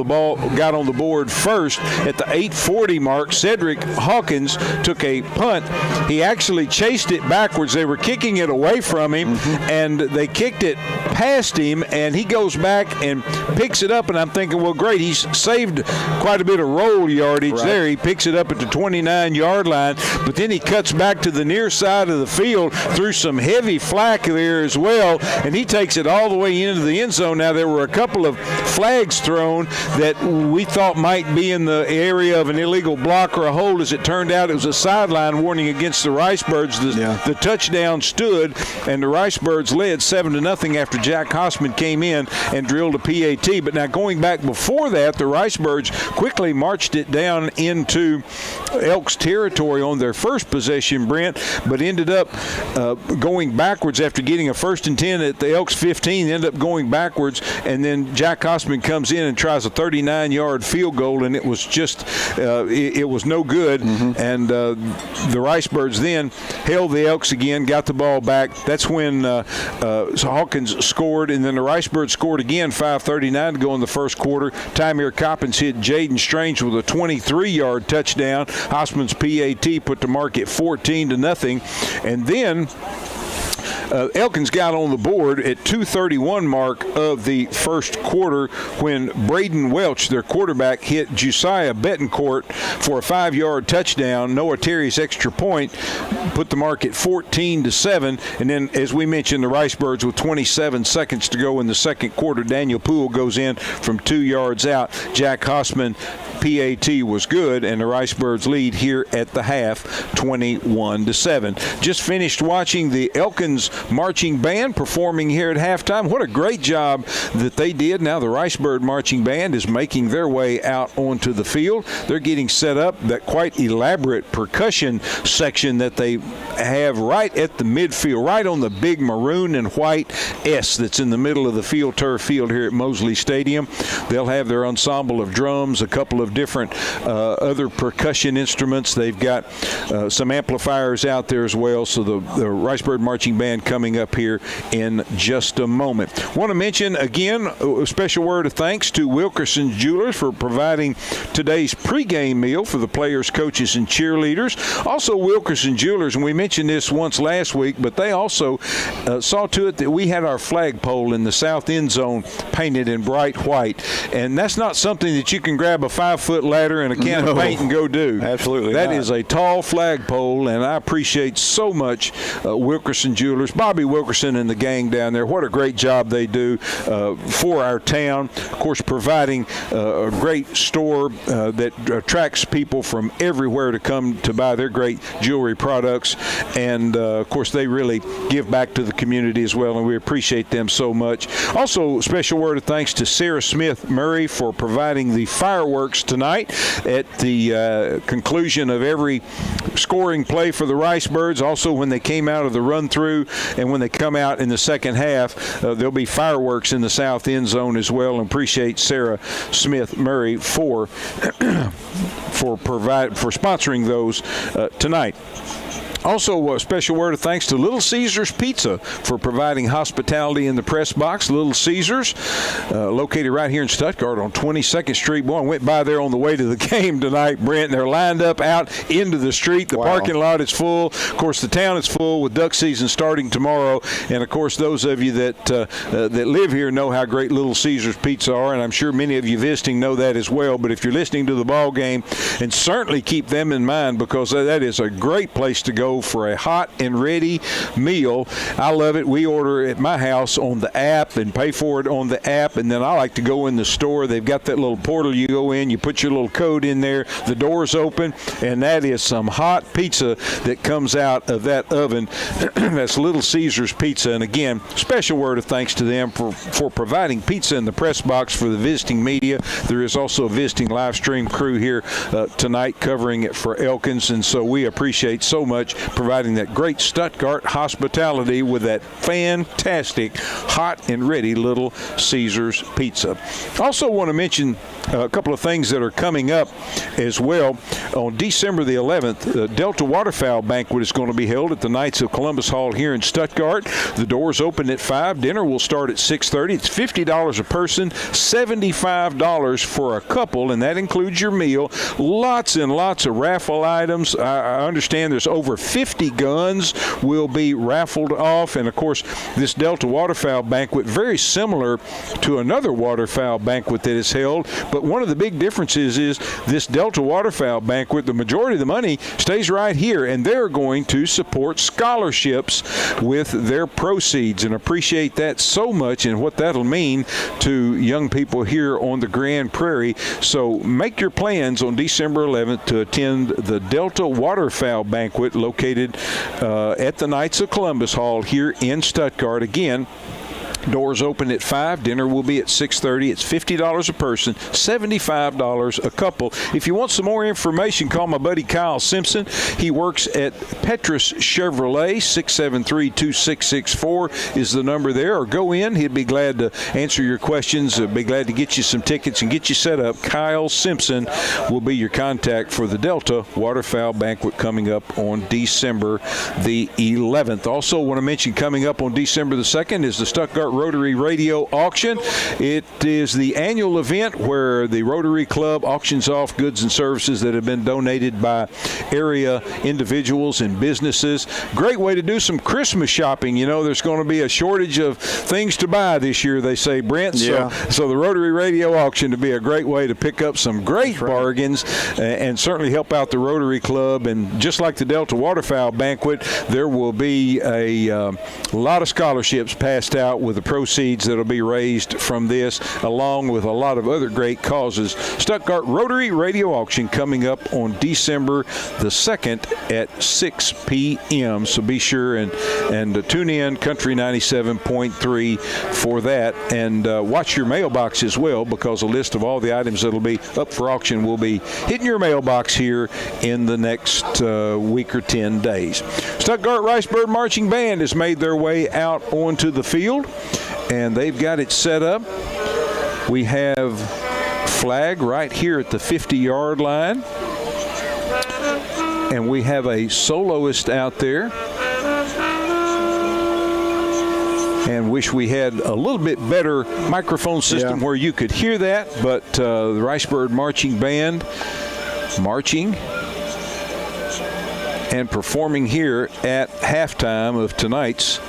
the board first at the 8:40 mark. Cedric Hawkins took a punt. He actually chased it backwards. They were kicking it away from him, and they kicked it past him, and he goes back and picks it up, and I'm thinking, well, great, he's saved quite a bit of roll yardage there. He picks it up at the 29-yard line, but then he cuts back to the near side of the field through some heavy flack there as well, and he takes it all the way into the end zone. Now, there were a couple of flags thrown that we thought might be in the area of an illegal block or a hold. As it turned out, it was a sideline warning against the Ricebirds. The touchdown stood, and the Ricebirds led 7-0 after Jack Hossman came in and drilled a PAT. But now, going back before that, the Ricebirds quickly marched it down into Elks territory on their first possession, Brent, but ended up going backwards after getting a 1st and 10 at the Elks 15, ended up going backwards, and then Jack Hossman comes in and tries a 39-yard field goal, and it was just it was no good. And the Ricebirds then held the Elks again, got the ball back. That's when Hawkins scored, and then the Ricebirds scored again, 5:39 to go in the first quarter. Tymer Coppins hit Jaden Strange with a 23-yard touchdown. Hossman's PAT put the mark at 14-0, and then Elkins got on the board at 2:31 mark of the first quarter when Braden Welch, their quarterback, hit Josiah Betancourt for a 5-yard touchdown. Noah Terry's extra point put the mark at 14-7. And then, as we mentioned, the Ricebirds with 27 seconds to go in the second quarter. Daniel Poole goes in from 2 yards out. Jack Hossman PAT was good, and the Ricebirds lead here at the half 21-7. Just finished watching the Elkins Marching Band performing here at halftime. What a great job that they did. Now the Ricebird Marching Band is making their way out onto the field. They're getting set up. That quite elaborate percussion section that they have right at the midfield, right on the big maroon and white S that's in the middle of the field, turf field here at Mosley Stadium. They'll have their ensemble of drums, a couple of different other percussion instruments. They've got some amplifiers out there as well. So the Ricebird Marching Band coming up here in just a moment. Want to mention again a special word of thanks to Wilkerson Jewelers for providing today's pregame meal for the players, coaches, and cheerleaders. Also Wilkerson Jewelers, and we mentioned this once last week, but they also saw to it that we had our flagpole in the south end zone painted in bright white. And that's not something that you can grab a 5-foot ladder and a can of paint and go do. Absolutely That not. is a tall flagpole, and I appreciate so much Wilkerson Jewelers, Bobby Wilkerson and the gang down there. What a great job they do for our town. Of course, providing a great store that attracts people from everywhere to come to buy their great jewelry products. And, of course, they really give back to the community as well, and we appreciate them so much. Also, special word of thanks to Sarah Smith Murray for providing the fireworks tonight at the conclusion of every scoring play for the Ricebirds. Also, when they came out of the run-through and when they come out in the second half, there'll be fireworks in the south end zone as well, and appreciate Sarah Smith Murray for sponsoring those tonight. Also, a special word of thanks to Little Caesars Pizza for providing hospitality in the press box. Little Caesars, located right here in Stuttgart on 22nd Street. Boy, I went by there on the way to the game tonight, Brent. They're lined up out into the street. The parking lot is full. Of course, the town is full with duck season starting tomorrow. And, of course, those of you that live here know how great Little Caesars Pizza are, and I'm sure many of you visiting know that as well. But if you're listening to the ball game, and certainly keep them in mind, because that is a great place to go for a hot and ready meal. I love it. We order at my house on the app and pay for it on the app, and then I like to go in the store. They've got that little portal you go in, you put your little code in there, the door's open, and that is some hot pizza that comes out of that oven. That's Little Caesars Pizza, and again, special word of thanks to them for providing pizza in the press box for the visiting media. There is also a visiting live stream crew here tonight covering it for Elkins, and so we appreciate so much providing that great Stuttgart hospitality with that fantastic hot and ready Little Caesars Pizza. Also want to mention a couple of things that are coming up as well. On December the 11th, the Delta Waterfowl Banquet is going to be held at the Knights of Columbus Hall here in Stuttgart. The doors open at 5. Dinner will start at 6:30. It's $50 a person, $75 for a couple, and that includes your meal. Lots and lots of raffle items. I understand there's over 50 guns will be raffled off, and of course this Delta Waterfowl Banquet, very similar to another waterfowl banquet that is held, but one of the big differences is this Delta Waterfowl Banquet, the majority of the money stays right here, and they're going to support scholarships with their proceeds, and appreciate that so much and what that'll mean to young people here on the Grand Prairie. So make your plans on December 11th to attend the Delta Waterfowl Banquet located at the Knights of Columbus Hall here in Stuttgart. Again, doors open at 5. Dinner will be at 6:30. It's $50 a person, $75 a couple. If you want some more information, call my buddy Kyle Simpson. He works at Petrus Chevrolet. 673-2664 is the number there. Or go in. He'd be glad to answer your questions. Be glad to get you some tickets and get you set up. Kyle Simpson will be your contact for the Delta Waterfowl Banquet coming up on December the 11th. Also want to mention coming up on December the 2nd is the Stuttgart Rotary Radio Auction. It is the annual event where the Rotary Club auctions off goods and services that have been donated by area individuals and businesses. Great way to do some Christmas shopping. You know, there's going to be a shortage of things to buy this year, they say, Brent. Yeah. So the Rotary Radio Auction to be a great way to pick up some great bargains and certainly help out the Rotary Club. And just like the Delta Waterfowl Banquet, there will be a lot of scholarships passed out with proceeds that will be raised from this, along with a lot of other great causes. Stuttgart Rotary Radio Auction coming up on December the 2nd at 6 p.m. So be sure and tune in Country 97.3 for that, and watch your mailbox as well, because a list of all the items that will be up for auction will be hitting your mailbox here in the next week or 10 days. Stuttgart Ricebird Marching Band has made their way out onto the field, and they've got it set up. We have flag right here at the 50-yard line, and we have a soloist out there. And wish we had a little bit better microphone system where you could hear that, but the Ricebird Marching Band marching and performing here at halftime of tonight's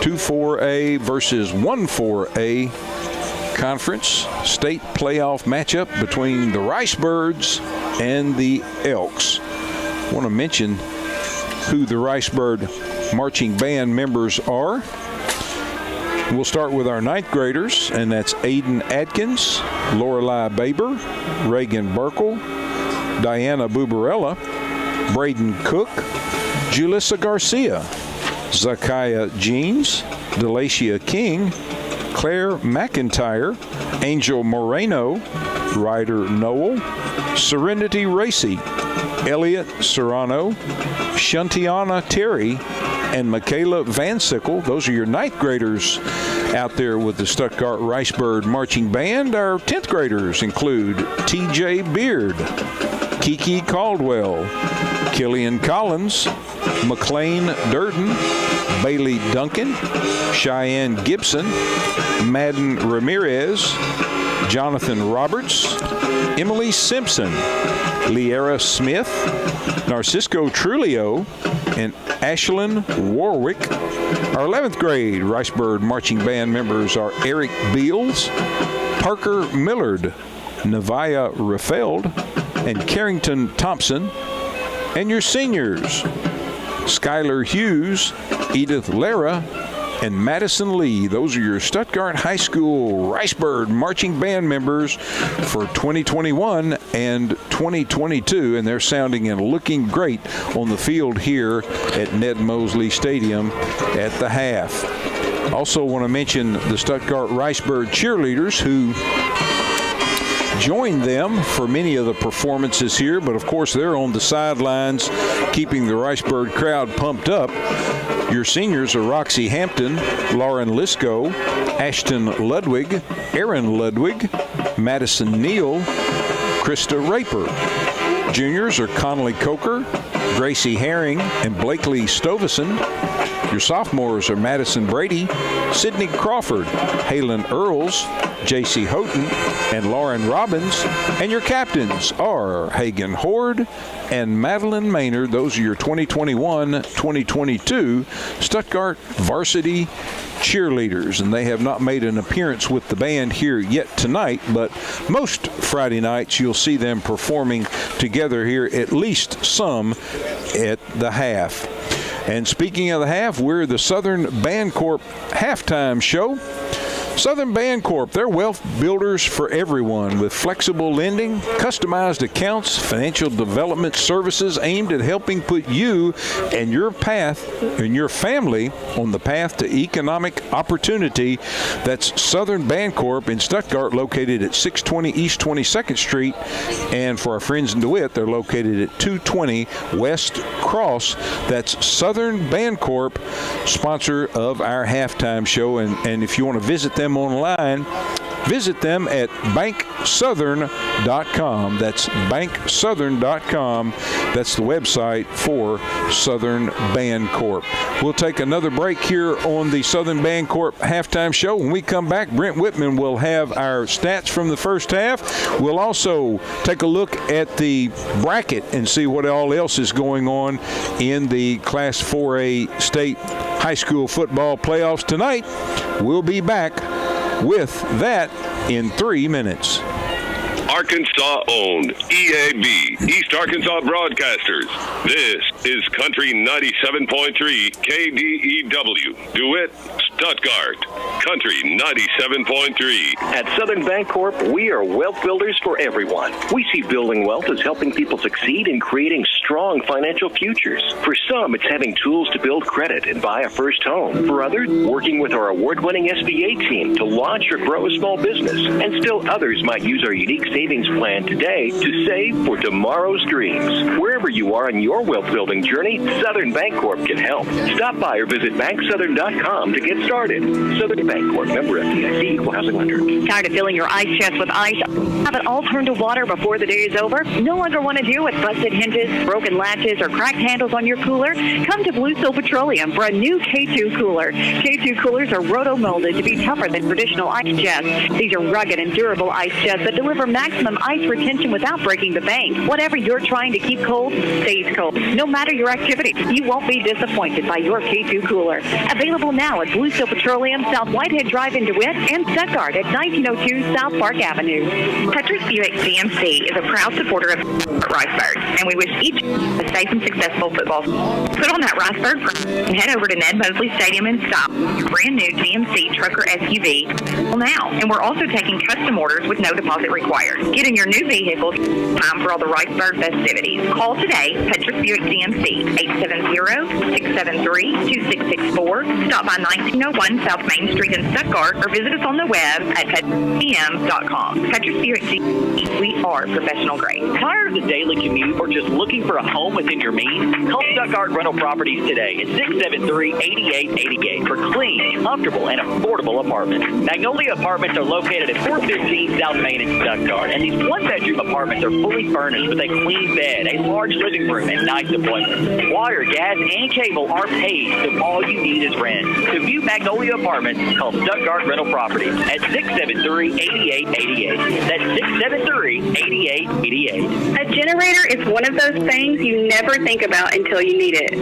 2-4A versus 1-4A conference state playoff matchup between the Ricebirds and the Elks. I want to mention who the Ricebird Marching Band members are. We'll start with our 9th graders, and that's Aiden Adkins, Lorelei Baber, Reagan Burkle, Diana Bubarella, Braden Cook, Julissa Garcia, Zakiah Jeans, Delacia King, Claire McIntyre, Angel Moreno, Ryder Noel, Serenity Racy, Elliot Serrano, Shantiana Terry, and Michaela Van Sickle. Those are your 9th graders out there with the Stuttgart Ricebird Marching Band. Our 10th graders include TJ Beard, Kiki Caldwell, Killian Collins, McLean Durden, Bailey Duncan, Cheyenne Gibson, Madden Ramirez, Jonathan Roberts, Emily Simpson, Liera Smith, Narcisco Trulio, and Ashlyn Warwick. Our 11th grade Ricebird Marching Band members are Eric Beals, Parker Millard, Nevaeh Raffeld, and Carrington Thompson. And your seniors, Skylar Hughes, Edith Lara, and Madison Lee. Those are your Stuttgart High School Ricebird Marching Band members for 2021 and 2022, and they're sounding and looking great on the field here at Ned Mosley Stadium at the half. Also want to mention the Stuttgart Ricebird cheerleaders who joined them for many of the performances here, but of course they're on the sidelines keeping the Ricebird crowd pumped up. Your seniors are Roxy Hampton, Lauren Lisco, Ashton Ludwig, Aaron Ludwig, Madison Neal, Krista Raper. Juniors are Connolly Coker, Gracie Herring, and Blakely Stovison. Your sophomores are Madison Brady, Sydney Crawford, Halen Earls, J.C. Houghton, and Lauren Robbins. And your captains are Hagan Horde and Madeline Maynard. Those are your 2021-2022 Stuttgart varsity cheerleaders, and they have not made an appearance with the band here yet tonight, but most Friday nights you'll see them performing together here, at least some at the half. And speaking of the half, we're the Southern Bancorp halftime show. Southern Bancorp, they're wealth builders for everyone with flexible lending, customized accounts, financial development services aimed at helping put you and your family on the path to economic opportunity. That's Southern Bancorp in Stuttgart, located at 620 East 22nd Street. And for our friends in DeWitt, they're located at 220 West Cross. That's Southern Bancorp, sponsor of our halftime show. And if you want to visit them online, visit them at banksouthern.com. That's banksouthern.com. That's the website for Southern Bancorp. We'll take another break here on the Southern Bancorp halftime show. When we come back, Brent Whitman will have our stats from the first half. We'll also take a look at the bracket and see what all else is going on in the Class 4A state high school football playoffs tonight. We'll be back with that in 3 minutes. Arkansas-owned EAB, East Arkansas Broadcasters. This is Country 97.3 KDEW, DeWitt, Stuttgart. Country 97.3. At Southern Bancorp, we are wealth builders for everyone. We see building wealth as helping people succeed in creating strong financial futures. For some, it's having tools to build credit and buy a first home. For others, working with our award-winning SBA team to launch or grow a small business. And still others might use our unique savings plan today to save for tomorrow's dreams. Wherever you are in your wealth building journey, Southern Bancorp can help. Stop by or visit banksouthern.com to get started. Southern Bancorp, member FDIC, equal housing lender. Tired of filling your ice chest with ice? Have it all turned to water before the day is over? No longer want to deal with busted hinges, broken latches, or cracked handles on your cooler? Come to Blue Seal Petroleum for a new K2 cooler. K2 coolers are roto-molded to be tougher than traditional ice chests. These are rugged and durable ice chests that deliver maximum ice retention without breaking the bank. Whatever you're trying to keep cold, stays cold. No matter your activity, you won't be disappointed by your K2 cooler. Available now at Blue Seal Petroleum, South Whitehead Drive in DeWitt, and Stuttgart at 1902 South Park Avenue. Petrus Buick GMC is a proud supporter of Ricebirds, and we wish each a safe and successful football. Put on that Ricebird and head over to Ned Mosley Stadium and stop your brand new GMC truck or SUV now. And we're also taking custom orders with no deposit required. Get in your new vehicle time for all the Ricebird festivities. Call today, Petrus Buick GMC, 870-673-2664. Stop by 1901 South Main Street in Stuttgart or visit us on the web at petrusbm.com. Petrus Buick GMC, we are professional grade. Tired of the daily commute or just looking for a home within your means? Call Stuttgart Rental Properties today at 673-8888 for clean, comfortable, and affordable apartments. Magnolia Apartments are located at 415 South Main in Stuttgart, and these one-bedroom apartments are fully furnished with a clean bed, a large living room, and nice appointments. Water, gas, and cable are paid, so all you need is rent. To view Magnolia Apartments, call Stuttgart Rental Properties at 673-8888. That's 673-8888. A generator is one of those things you never think about until you need it.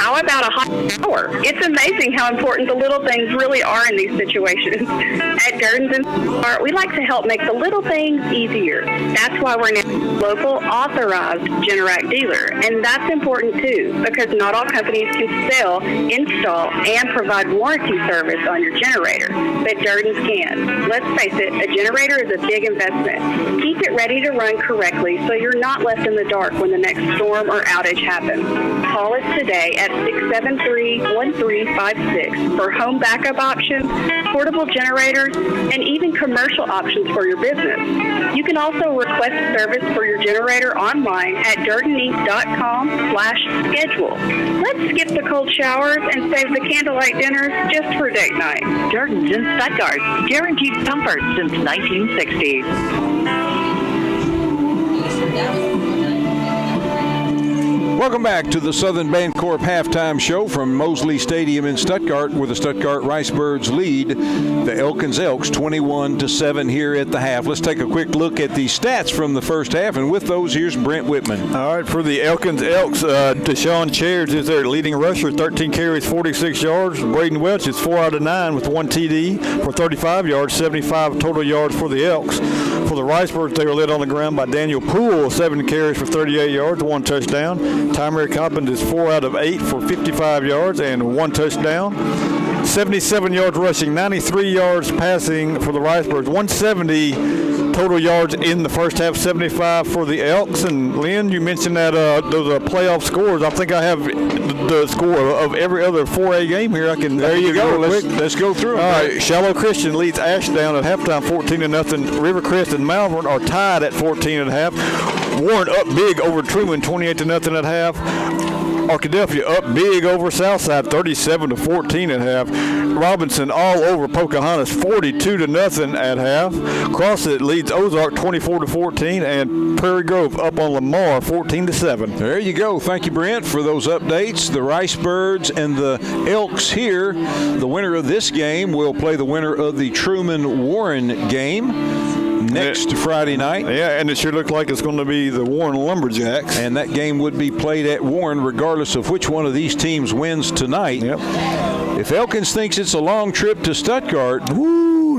How about a hot shower? It's amazing how important the little things really are in these situations. At Gurdon's and Stuttgart, we like to help make the little things easier. That's why we're now a local authorized Generac dealer. And that's important too, because not all companies can sell, install, and provide warranty service on your generator, but Gurdon's can. Let's face it, a generator is a big investment. Keep it ready to run correctly so you're not left in the dark when the next storm or outage happens. Call us today at 673-1356 for home backup options, portable generators, and even commercial options for your business. You can also request service for your generator online at dirtinneat.com/schedule. Let's skip the cold showers and save the candlelight dinners just for date night. Gurdon's in Stuttgart. Guaranteed comfort since 1960. Welcome back to the Southern Bancorp halftime show from Mosley Stadium in Stuttgart, where the Stuttgart Ricebirds lead the Elkins Elks 21-7 here at the half. Let's take a quick look at the stats from the first half, and with those, here's Brent Whitman. All right, for the Elkins Elks, Deshaun Chairs is their leading rusher, 13 carries, 46 yards. Braden Welch is 4 out of 9 with 1 TD for 35 yards, 75 total yards for the Elks. For the Ricebirds, they were led on the ground by Daniel Poole, 7 carries for 38 yards, 1 touchdown. Tymere Coppins is 4 out of 8 for 55 yards and 1 touchdown. 77 yards rushing, 93 yards passing for the Ricebirds, 170 total yards in the first half, 75 for the Elks. And Lynn, you mentioned that those playoff scores. I think I have the score of every other 4A game here. There you go. Let's go through them. All right, Shallow Christian leads Ashdown at halftime, 14-0. Rivercrest and Malvern are tied at 14 at half. Warren up big over Truman, 28-0 at half. Arkadelphia up big over Southside, 37-14 at half. Robinson all over Pocahontas, 42-0 at half. Crossett leads Ozark 24-14, and Prairie Grove up on Lamar 14-7. There you go. Thank you, Brent, for those updates. The Ricebirds and the Elks here. The winner of this game will play the winner of the Truman-Warren game next Friday night. Yeah, and it sure looks like it's going to be the Warren Lumberjacks. And that game would be played at Warren regardless of which one of these teams wins tonight. Yep. If Elkins thinks it's a long trip to Stuttgart,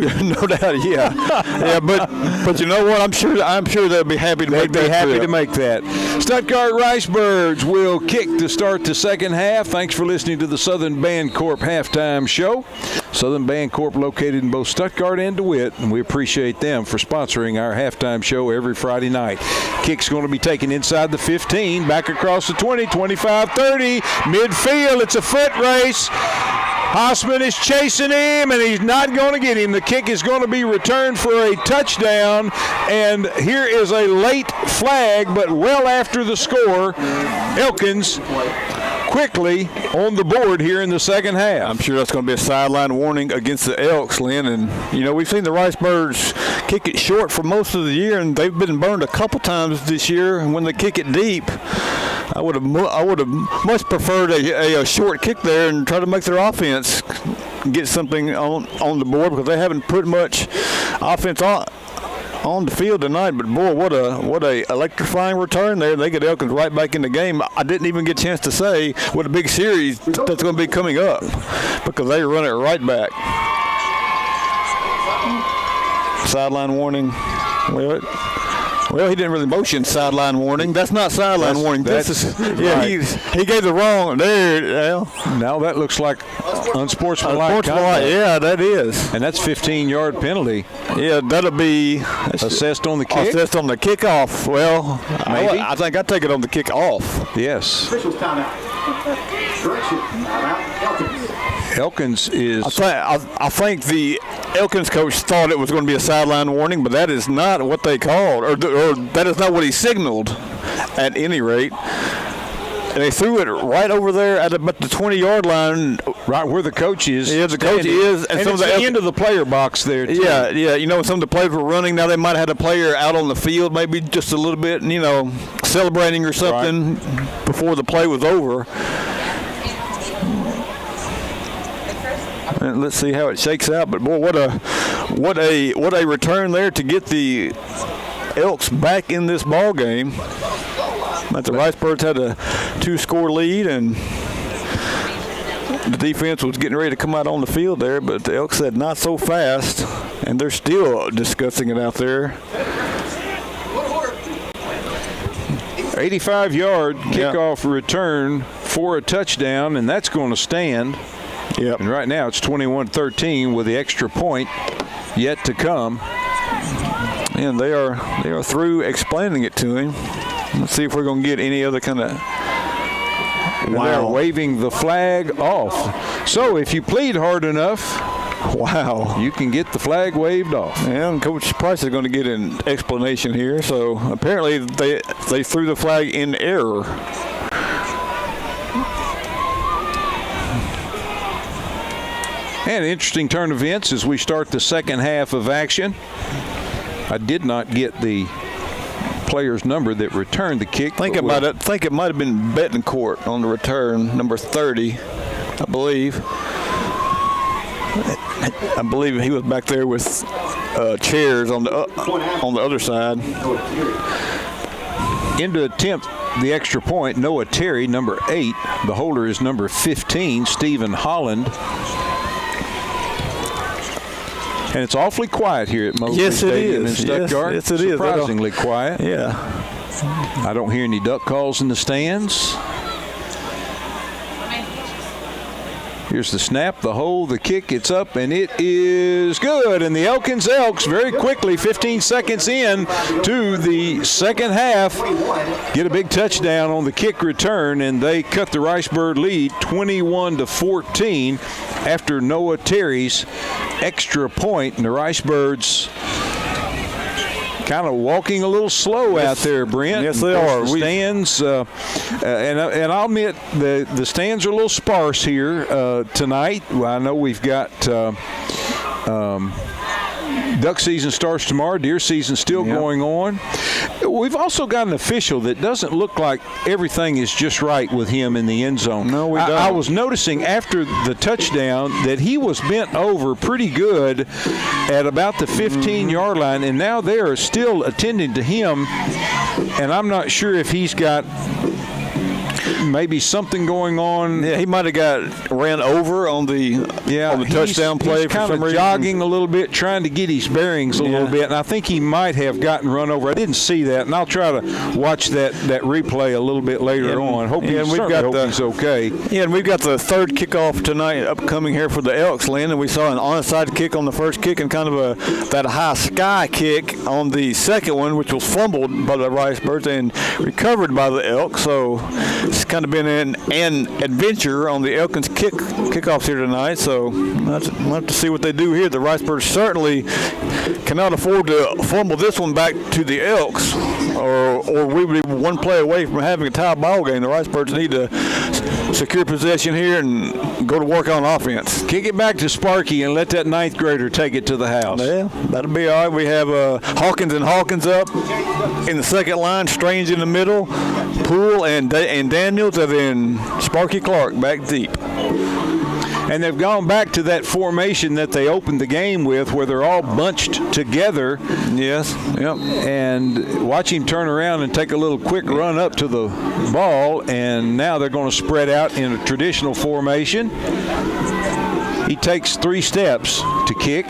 no doubt, yeah. Yeah, but you know what? I'm sure they'll be happy to make that. They'd be happy to make that. Stuttgart Ricebirds will kick to start the second half. Thanks for listening to the Southern Bancorp halftime show. Southern Bancorp located in both Stuttgart and DeWitt, and we appreciate them for sponsoring our halftime show every Friday night. Kick's going to be taken inside the 15, back across the 20, 25, 30, midfield. It's a foot race. Hossman is chasing him, and he's not going to get him. The kick is going to be returned for a touchdown, and here is a late flag, but well after the score. Elkins quickly on the board here in the second half. I'm sure that's going to be a sideline warning against the Elks, Lynn. And, you know, we've seen the Ricebirds kick it short for most of the year, and they've been burned a couple times this year. And when they kick it deep, I would have much preferred a short kick there and try to make their offense get something on the board, because they haven't put much offense on the field tonight. But boy, what a electrifying return there. They get Elkins right back in the game. I didn't even get a chance to say what a big series that's going to be coming up, because they run it right back. Sideline warning. Well, he didn't really motion sideline warning. That's not sideline warning. He gave the wrong there. Now that looks like unsportsmanlike. Yeah, that is. And that's 15-yard penalty. Yeah, that'll be assessed on the kick. Assessed on the kickoff. Well, maybe. I think I take it on the kickoff. Yes. Officials timeout. Correction. Timeout. Elkins. Elkins is. I think the Elkins coach thought it was going to be a sideline warning, but that is not what they called, or that is not what he signaled. At any rate, and they threw it right over there at about the 20-yard line, right where the coach is. Yeah, the coach is, and some of the end of the player box there too. Yeah. You know, some of the players were running. Now they might have had a player out on the field, maybe just a little bit, you know, celebrating or something before the play was over. And let's see how it shakes out. But boy, what a return there to get the Elks back in this ball game. But the Ricebirds had a 2-score lead, and the defense was getting ready to come out on the field there, but the Elks said not so fast, and they're still discussing it out there. 85-yard kickoff return for a touchdown, and that's going to stand. Yep. And right now it's 21-13 with the extra point yet to come. And they are through explaining it to him. Let's see if we're going to get any other kind of. They're waving the flag off. So if you plead hard enough, you can get the flag waved off. And Coach Price is going to get an explanation here. So apparently they threw the flag in error. And interesting turn of events as we start the second half of action. I did not get the player's number that returned the kick. Think about it. Think it might have been Betancourt on the return, number 30, I believe. I believe he was back there with chairs on the other side. In to attempt the extra point, Noah Terry, number 8. The holder is number 15, Stephen Holland. And it's awfully quiet here at Mosley Stadium in Stuttgart. Yes, it is. Surprisingly quiet. Yeah. I don't hear any duck calls in the stands. Here's the snap, the hold, the kick. It's up, and it is good. And the Elkins Elks very quickly, 15 seconds in to the second half, get a big touchdown on the kick return, and they cut the Ricebird lead 21-14 after Noah Terry's extra point. And the Ricebirds kind of walking a little slow out there, Brent. Yes, they are. The stands, and I'll admit the stands are a little sparse here tonight. I know we've got duck season starts tomorrow. Deer season still going on. We've also got an official that doesn't look like everything is just right with him in the end zone. No, we don't. I was noticing after the touchdown that he was bent over pretty good at about the 15-yard line, and now they are still attending to him, and I'm not sure if he's got maybe something going on. Yeah, he might have ran over on the touchdown play for some reason. He's kind of jogging a little bit, trying to get his bearings a little bit, and I think he might have gotten run over. I didn't see that, and I'll try to watch that replay a little bit later on. Hope he's okay. Yeah, and we've got the third kickoff tonight upcoming here for the Elks, Lynn, and we saw an onside kick on the first kick and kind of that high sky kick on the second one, which was fumbled by the Ricebirds and recovered by the Elks. So it's kind of been an adventure on the Elkins kickoffs here tonight. So we'll have to see what they do here. The Ricebirds certainly cannot afford to fumble this one back to the Elks, or we would be one play away from having a tie ball game. The Ricebirds need to secure possession here and go to work on offense. Kick it back to Sparky and let that ninth grader take it to the house. Yeah, that'll be all right. We have Hawkins and Hawkins up in the second line, Strange in the middle, Poole and Daniels, and then Sparky Clark back deep. And they've gone back to that formation that they opened the game with, where they're all bunched together. Yes, yep. And watch him turn around and take a little quick run up to the ball, and now they're going to spread out in a traditional formation. He takes 3 steps to kick.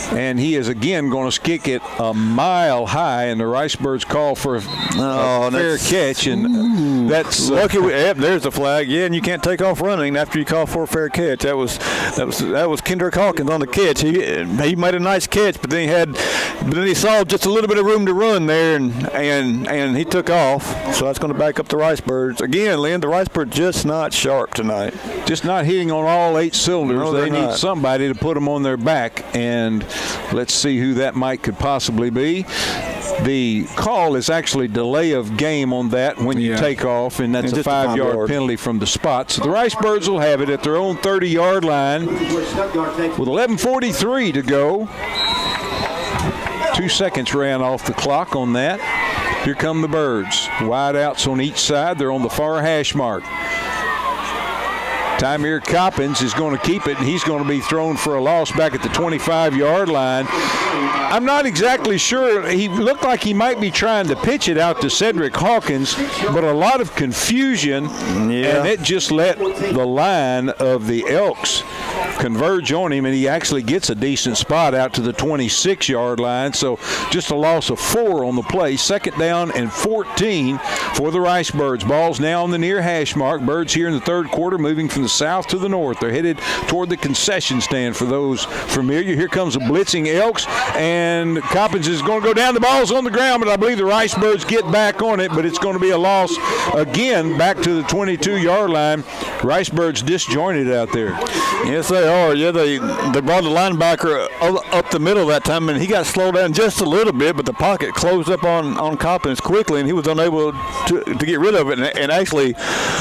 And he is again going to kick it a mile high, and the Ricebirds call for a fair catch, and that's lucky. There's the flag. Yeah, and you can't take off running after you call for a fair catch. That was Kendrick Hawkins on the catch. He made a nice catch, but then he saw just a little bit of room to run there, and he took off. So that's going to back up the Ricebirds again. Lynn, the Ricebirds just not sharp tonight. Just not hitting on all 8 cylinders. No, they need somebody to put them on their back, and let's see who that could possibly be. The call is actually delay of game on that when you take off, and that's a 5-yard penalty from the spot. So the Ricebirds will have it at their own 30-yard line with 11:43 to go. 2 seconds ran off the clock on that. Here come the Birds. Wide outs on each side. They're on the far hash mark. Tymeer Coppins is going to keep it, and he's going to be thrown for a loss back at the 25-yard line. I'm not exactly sure. He looked like he might be trying to pitch it out to Cedric Hawkins, but a lot of confusion, and it just let the line of the Elks converge on him, and he actually gets a decent spot out to the 26-yard line. So just a loss of 4 on the play. 2nd down and 14 for the Ricebirds. Ball's now on the near hash mark. Birds here in the third quarter, moving from the south to the north. They're headed toward the concession stand for those familiar. Here comes a blitzing Elks, and Coppins is going to go down. The ball's on the ground, but I believe the Ricebirds get back on it, but it's going to be a loss again back to the 22-yard line. Ricebirds disjointed out there. Yes, they are. Yeah, they brought the linebacker up the middle that time, and he got slowed down just a little bit, but the pocket closed up on Coppins quickly, and he was unable to get rid of it and actually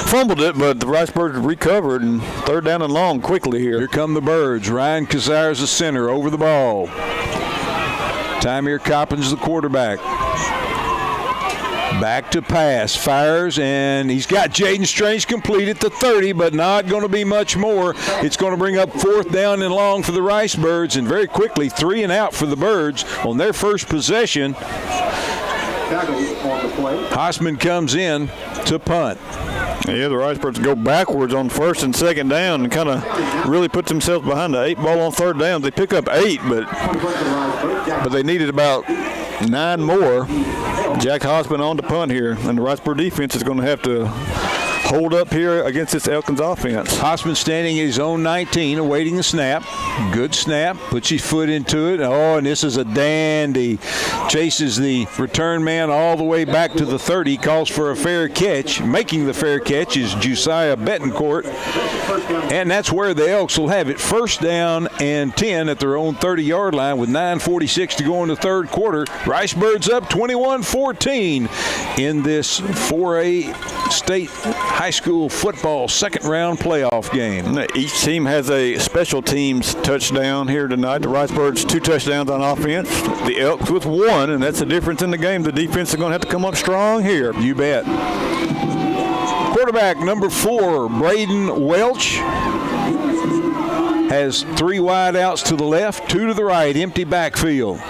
fumbled it, but the Ricebirds recovered, and 3rd down and long quickly here. Here come the Birds. Ryan Kazar's the center over the ball. Tymeer Coppins the quarterback. Back to pass, fires, and he's got Jaden Strange complete at the 30, but not going to be much more. It's going to bring up 4th down and long for the Ricebirds, and very quickly 3 and out for the Birds on their first possession. Hausman comes in to punt. Yeah, the Ricebirds go backwards on 1st and 2nd down and kind of really put themselves behind the 8 ball on 3rd down. They pick up 8, but they needed about 9 more. Jack Hausman on to punt here, and the Ricebird defense is going to have to hold up here against this Elkins offense. Hausman standing at his own 19, awaiting the snap. Good snap, puts his foot into it. Oh, and this is a dandy. Chases the return man all the way back to the 30, calls for a fair catch. Making the fair catch is Josiah Betancourt, and that's where the Elks will have it. 1st down and 10 at their own 30-yard line with 9:46 to go in the third quarter. Ricebirds up 21-14 in this 4A state high school football second-round playoff game. Each team has a special teams touchdown here tonight. The Ricebirds 2 touchdowns on offense. The Elks with 1, and that's the difference in the game. The defense is going to have to come up strong here. You bet. Quarterback number 4, Braden Welch, has 3 wide outs to the left, 2 to the right, empty backfield.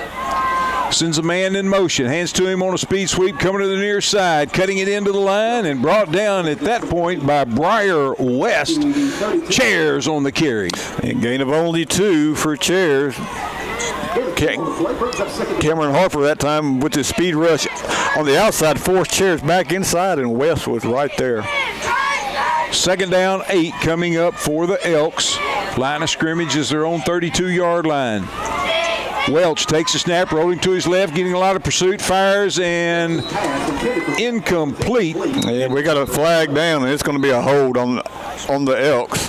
Sends a man in motion. Hands to him on a speed sweep, coming to the near side, cutting it into the line, and brought down at that point by Briar West. Chairs on the carry. And gain of only 2 for Chairs. Cameron Harper that time with his speed rush on the outside forced Chairs back inside, and West was right there. 2nd down, 8 coming up for the Elks. Line of scrimmage is their own 32-yard line. Welch takes a snap, rolling to his left, getting a lot of pursuit, fires, and incomplete. And we got a flag down, and it's going to be a hold on the Elks.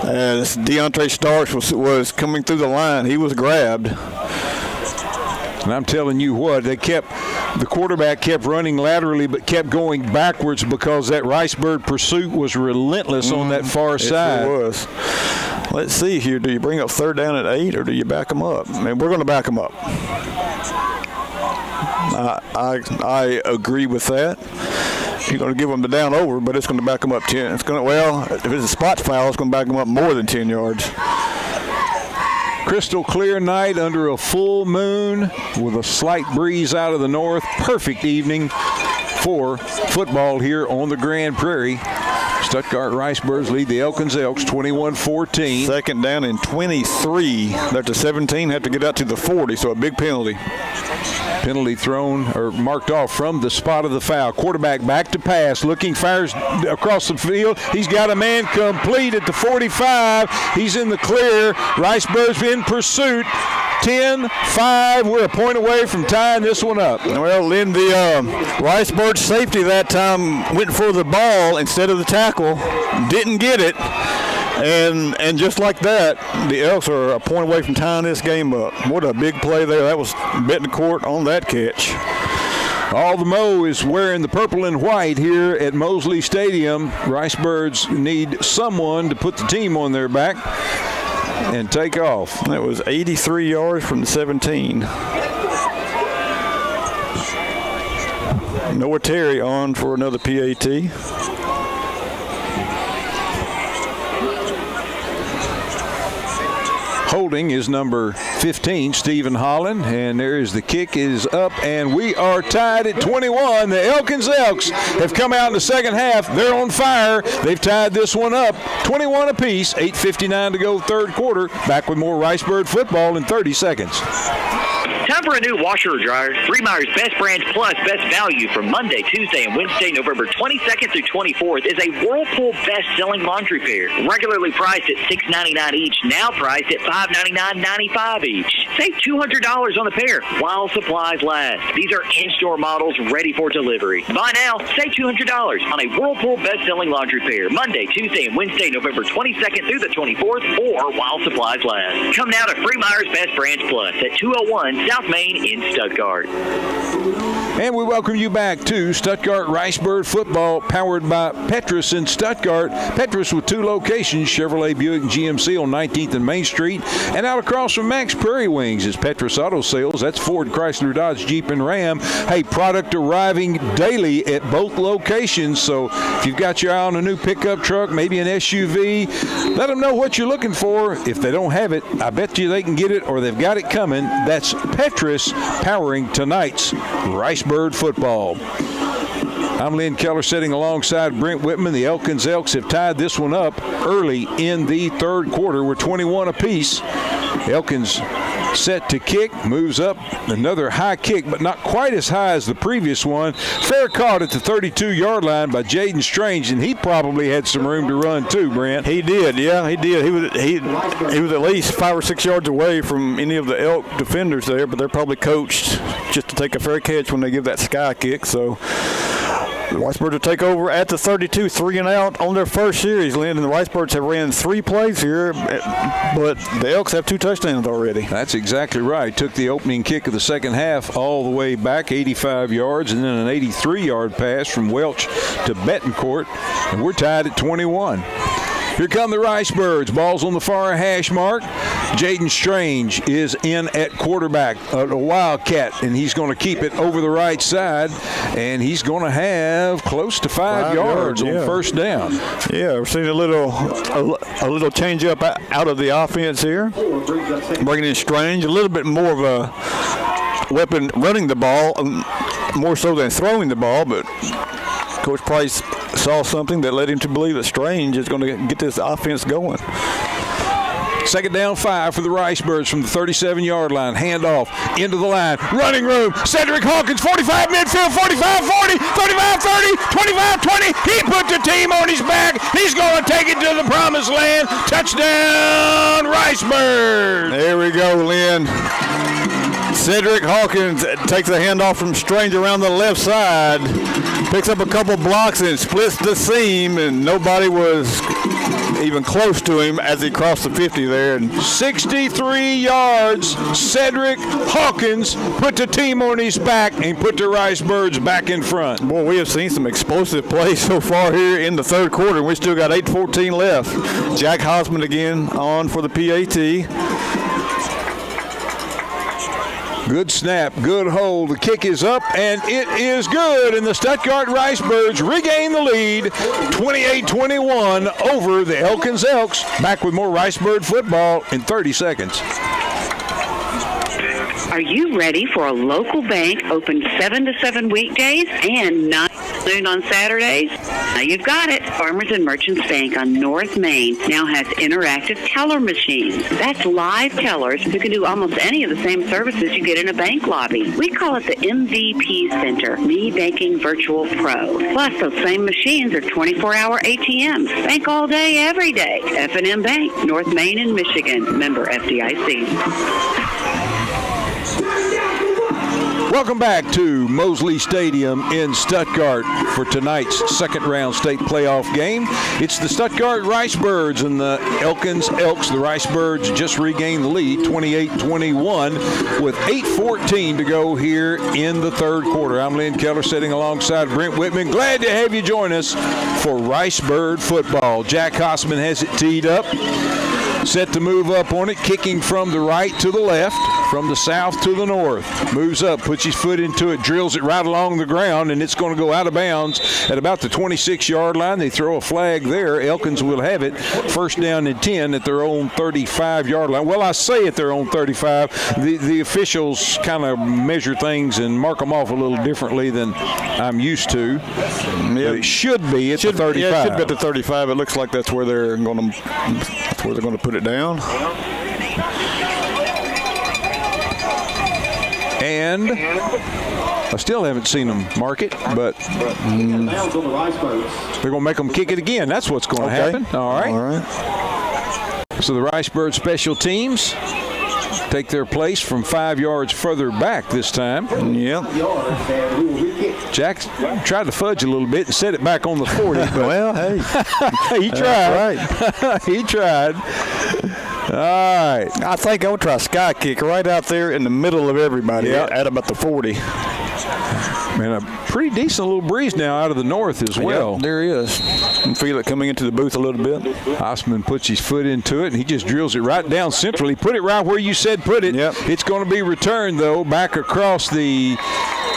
As Deontay Starks was coming through the line, he was grabbed. And I'm telling you what, the quarterback kept running laterally but kept going backwards because that Ricebird pursuit was relentless on that far side. It was. Let's see here. Do you bring up 3rd down at 8 or do you back them up? I mean, we're going to back them up. I agree with that. You're going to give them the down over, but it's going to back them up 10. If it's a spot foul, it's going to back them up more than 10 yards. Crystal clear night under a full moon with a slight breeze out of the north. Perfect evening for football here on the Grand Prairie. Stuttgart Ricebirds lead the Elkins Elks 21-14. 2nd down and 23. They're to 17, have to get out to the 40, so a big penalty. Penalty thrown or marked off from the spot of the foul. Quarterback back to pass, looking, fires across the field. He's got a man complete at the 45. He's in the clear. Ricebirds in pursuit. 10-5. We're a point away from tying this one up. Well, Lynn, the Ricebird safety that time went for the ball instead of the tackle. Didn't get it. And just like that, the Elks are a point away from tying this game up. What a big play there. That was Betancourt on that catch. All the Mo is wearing the purple and white here at Mosley Stadium. Ricebirds need someone to put the team on their back and take off. That was 83 yards from the 17. Noah Terry on for another PAT. Holding is number 15, Stephen Holland, and there is the kick is up, and we are tied at 21. The Elkins Elks have come out in the second half. They're on fire. They've tied this one up, 21 apiece, 8:59 to go third quarter. Back with more Ricebird football in 30 seconds. Time for a new washer or dryer. 3 Meyer's Best Brands Plus Best Value from Monday, Tuesday, and Wednesday, November 22nd through 24th is a Whirlpool best-selling laundry pair. Regularly priced at $6.99 each, now priced at $5.99.95 each. Save $200 on the pair while supplies last. These are in-store models ready for delivery. Buy now, save $200 on a Whirlpool best-selling laundry pair. Monday, Tuesday, and Wednesday, November 22nd through the 24th, or while supplies last. Come now to 3 Meyer's Best Brands Plus at 201 South Main in Stuttgart. And we welcome you back to Stuttgart Ricebird football, powered by Petrus in Stuttgart. Petrus with 2 locations, Chevrolet, Buick, and GMC on 19th and Main Street. And out across from Max Prairie Wings is Petrus Auto Sales. That's Ford, Chrysler, Dodge, Jeep, and Ram. Hey, product arriving daily at both locations. So if you've got your eye on a new pickup truck, maybe an SUV, let them know what you're looking for. If they don't have it, I bet you they can get it, or they've got it coming. That's Petrus powering tonight's Ricebird football. I'm Lynn Keller sitting alongside Brent Whitman. The Elkins Elks have tied this one up early in the third quarter. We're 21 apiece. Elkins set to kick, moves up, another high kick, but not quite as high as the previous one. Fair caught at the 32-yard line by Jaden Strange, and he probably had some room to run too, Brent. He did, yeah, he did. He was at least 5 or 6 yards away from any of the Elk defenders there, but they're probably coached just to take a fair catch when they give that sky kick. So the Ricebirds will take over at the 32, 3 and out on their first series, Lynn, and the Ricebirds have ran 3 plays here, but the Elks have 2 touchdowns already. That's exactly right. Took the opening kick of the second half all the way back, 85 yards, and then an 83-yard pass from Welch to Betancourt, and we're tied at 21. Here come the Ricebirds. Ball's on the far hash mark. Jaden Strange is in at quarterback, a Wildcat, and he's going to keep it over the right side, and he's going to have close to 5 yards on first down. Yeah, we're seeing a little change up out of the offense here. Bringing in Strange, a little bit more of a weapon running the ball, more so than throwing the ball, but Coach Price saw something that led him to believe that Strange is going to get this offense going. Second down 5 for the Ricebirds from the 37-yard line. Handoff into the line. Running room. Cedric Hawkins, 45 midfield, 45-40, 35-30, 25-20. He put the team on his back. He's going to take it to the promised land. Touchdown, Ricebirds. There we go, Lynn. Cedric Hawkins takes a handoff from Strange around the left side. Picks up a couple blocks and splits the seam, and nobody was even close to him as he crossed the 50 there. And 63 yards. Cedric Hawkins put the team on his back and put the Ricebirds back in front. Boy, we have seen some explosive plays so far here in the third quarter. We still got 8:14 left. Jack Hosman again on for the PAT. Good snap, good hold. The kick is up, and it is good. And the Stuttgart Ricebirds regain the lead, 28-21 over the Elkins Elks. Back with more Ricebird football in 30 seconds. Are you ready for a local bank open 7 to 7 weekdays and 9 to noon on Saturdays? Now you've got it. Farmers and Merchants Bank on North Main now has interactive teller machines. That's live tellers who can do almost any of the same services you get in a bank lobby. We call it the MVP Center, Me Banking Virtual Pro. Plus, those same machines are 24-hour ATMs. Bank all day, every day. F&M Bank, North Main in Michigan. Member FDIC. Welcome back to Mosley Stadium in Stuttgart for tonight's second-round state playoff game. It's the Stuttgart Ricebirds and the Elkins Elks. The Ricebirds just regained the lead, 28-21, with 8:14 to go here in the third quarter. I'm Lynn Keller sitting alongside Brent Whitman. Glad to have you join us for Ricebird football. Jack Hosman has it teed up. Set to move up on it, kicking from the right to the left, from the south to the north. Moves up, puts his foot into it, drills it right along the ground, and it's going to go out of bounds at about the 26-yard line. They throw a flag there. Elkins will have it. First down and 10 at their own 35-yard line. Well, I say at their own 35. The officials kind of measure things and mark them off a little differently than I'm used to. But it should be at the 35. Yeah, it should be at the 35. It looks like that's where they're going to put it down. And I still haven't seen them mark it, but they're going to make them kick it again. That's what's going to happen. All right. So the Ricebird special teams take their place from 5 yards further back this time. Yep. Jack tried to fudge a little bit and set it back on the 40. But well, hey. He tried. Right. He tried. All right. I think I'll try a sky kick right out there in the middle of everybody at about the 40. Man, a pretty decent little breeze now out of the north as well. Yep, there is. You can feel it coming into the booth a little bit. Hosman puts his foot into it, and he just drills it right down centrally. Put it right where you said put it. Yep. It's going to be returned, though, back across the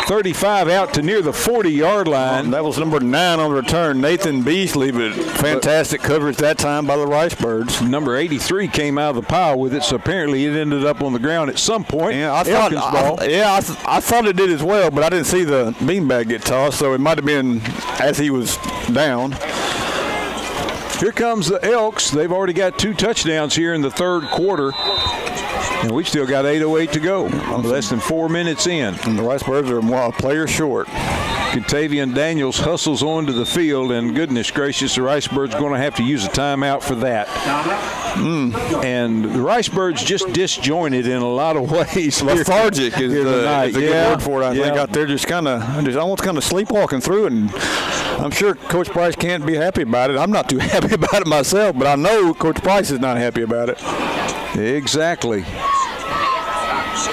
35 out to near the 40-yard line. That was number 9 on the return, Nathan Beasley, but fantastic coverage that time by the Ricebirds. Number 83 came out of the pile with it, so apparently it ended up on the ground at some point. Yeah, I thought it did as well, but I didn't see the beanbag get tossed, so it might have been as he was down. Here comes the Elks. They've already got 2 touchdowns here in the third quarter. And we've still got 8:08 to go. Less than 4 minutes in. And the Ricebirds are a player short. Contavian Daniels hustles onto the field, and goodness gracious, the Ricebirds going to have to use a timeout for that. And the Ricebirds just disjointed in a lot of ways. Lethargic is a good word for it, I think, out there. Just almost kind of sleepwalking through it. And I'm sure Coach Price can't be happy about it. I'm not too happy about it myself, but I know Coach Price is not happy about it. Exactly.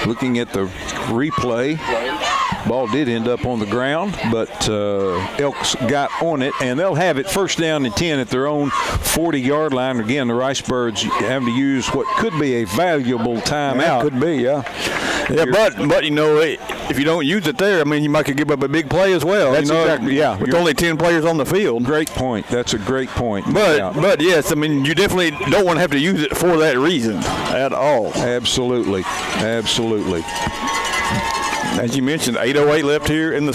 Looking at the replay, ball did end up on the ground, but Elks got on it, and they'll have it first down and 10 at their own 40-yard line. Again, the Ricebirds having to use what could be a valuable timeout. Could be, yeah. Yeah, but you know, if you don't use it there, I mean, you might could give up a big play as well. That's exactly, with only 10 players on the field. Great point. That's a great point. But yes, I mean, you definitely don't want to have to use it for that reason at all. Absolutely. As you mentioned, 8:08 left here in the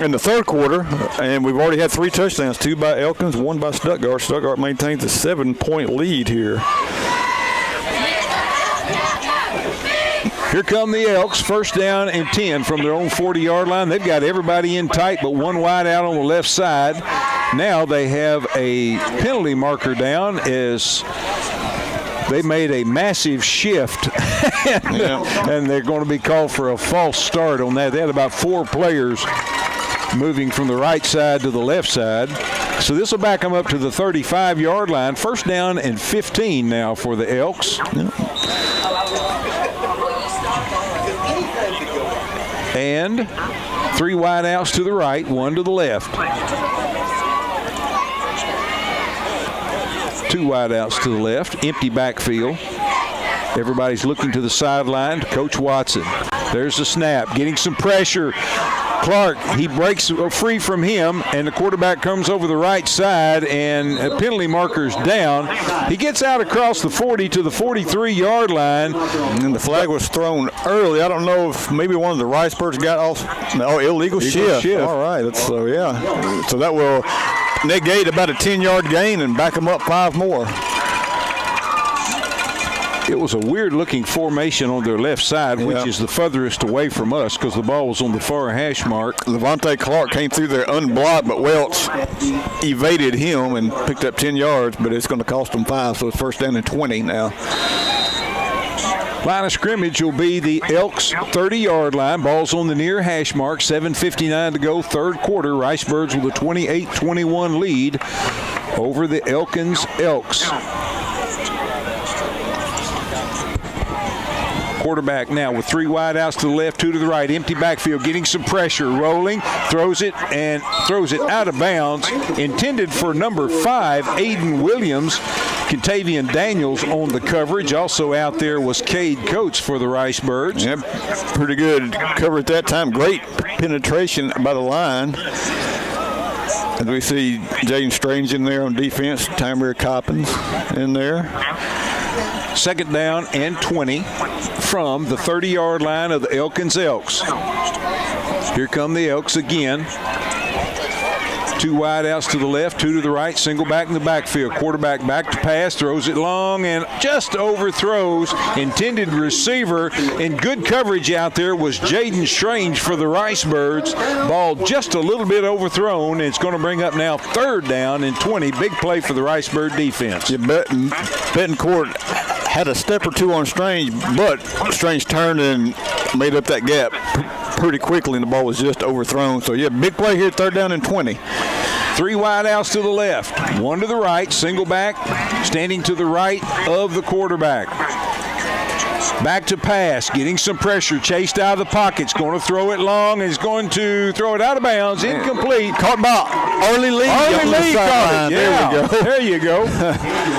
in the third quarter, and we've already had 3 touchdowns, 2 by Elkins, 1 by Stuttgart. Stuttgart maintains a 7-point lead here. Here come the Elks, first down and 10 from their own 40-yard line. They've got everybody in tight but one wide out on the left side. Now they have a penalty marker down as they made a massive shift, and they're going to be called for a false start on that. They had about 4 players moving from the right side to the left side. So this will back them up to the 35-yard line. First down and 15 now for the Elks. And 3 wide outs to the right, 1 to the left. 2 wide outs to the left, empty backfield. Everybody's looking to the sideline to Coach Watson. There's the snap, getting some pressure. Clark, he breaks free from him, and the quarterback comes over the right side, and a penalty marker's down. He gets out across the 40 to the 43-yard line. And the flag was thrown early. I don't know if maybe one of the Ricebirds got off. No, illegal shift. All right, so that will negate about a 10-yard gain and back them up 5 more. It was a weird-looking formation on their left side, which is the furthest away from us because the ball was on the far hash mark. Levante Clark came through there unblocked, but Welch evaded him and picked up 10 yards, but it's going to cost them 5, so it's first down and 20 now. Line of scrimmage will be the Elks 30-yard line. Ball's on the near hash mark, 7:59 to go, third quarter. Ricebirds with a 28-21 lead over the Elkins Elks. Quarterback now with 3 wide outs to the left, 2 to the right. Empty backfield, getting some pressure, rolling, throws it out of bounds. Intended for number 5, Aiden Williams. Contavian Daniels on the coverage. Also out there was Cade Coates for the Ricebirds. Yep, pretty good cover at that time. Great penetration by the line. As we see Jaden Strange in there on defense, Tymer Coppins in there. Second down and 20 from the 30-yard line of the Elkins Elks. Here come the Elks again. 2 wide outs to the left, 2 to the right, single back in the backfield. Quarterback back to pass, throws it long and just overthrows. Intended receiver in good coverage out there was Jaden Strange for the Ricebirds. Ball just a little bit overthrown, and it's going to bring up now third down and 20. Big play for the Ricebird defense. Yeah, Bettencourt had a step or 2 on Strange, but Strange turned and made up that gap pretty quickly, and the ball was just overthrown. So, yeah, big play here, third down and 20. 3 wide outs to the left, 1 to the right, single back, standing to the right of the quarterback. Back to pass, getting some pressure, chased out of the pocket. He's going to throw it long, and he's going to throw it out of bounds, incomplete. Caught by Arlie Lee. Arlie Lee caught it. Yeah. There you go.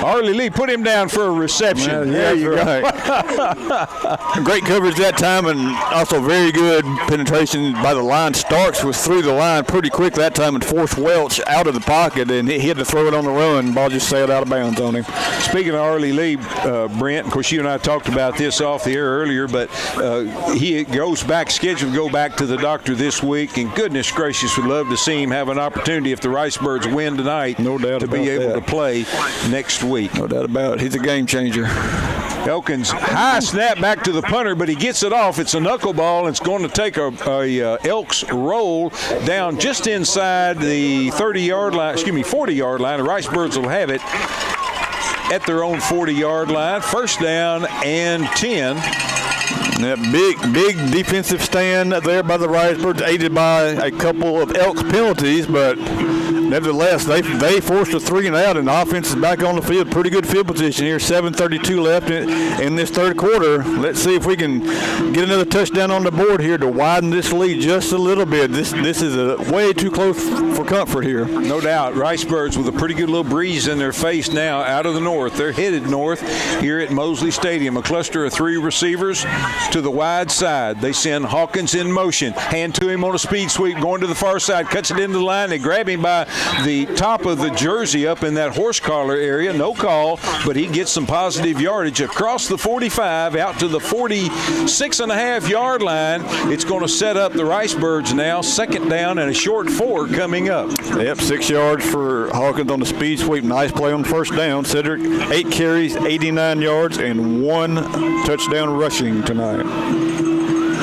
Arlie Lee, put him down for a reception. There you go. Great coverage that time, and also very good penetration by the line. Starks was through the line pretty quick that time and forced Welch out of the pocket, and he had to throw it on the run. Ball just sailed out of bounds on him. Speaking of Arlie Lee, Brent, of course, you and I talked about this off the air earlier, but he goes back, scheduled to go back to the doctor this week, and goodness gracious, would love to see him have an opportunity if the Ricebirds win tonight, no doubt to be able to play next week. No doubt about it. He's a game changer. Elkins, high snap back to the punter, but he gets it off. It's a knuckleball, and it's going to take a Elks roll down just inside the 40-yard line. The Ricebirds will have it at their own 40-yard line. First down and 10. That big defensive stand there by the Ricebirds, aided by a couple of Elks penalties, but nevertheless, they forced a 3 and out, and the offense is back on the field. Pretty good field position here. 7:32 left in this third quarter. Let's see if we can get another touchdown on the board here to widen this lead just a little bit. This is way too close for comfort here. No doubt. Ricebirds with a pretty good little breeze in their face now out of the north. They're headed north here at Mosley Stadium. A cluster of 3 receivers to the wide side. They send Hawkins in motion. Hand to him on a speed sweep, going to the far side, cuts it into the line. They grab him by the top of the jersey up in that horse collar area. No call, but he gets some positive yardage across the 45 out to the 46.5-yard line. It's going to set up the Ricebirds now. Second down and a short 4 coming up. Yep, 6 yards for Hawkins on the speed sweep. Nice play on first down. Cedric, 8 carries, 89 yards, and 1 touchdown rushing tonight.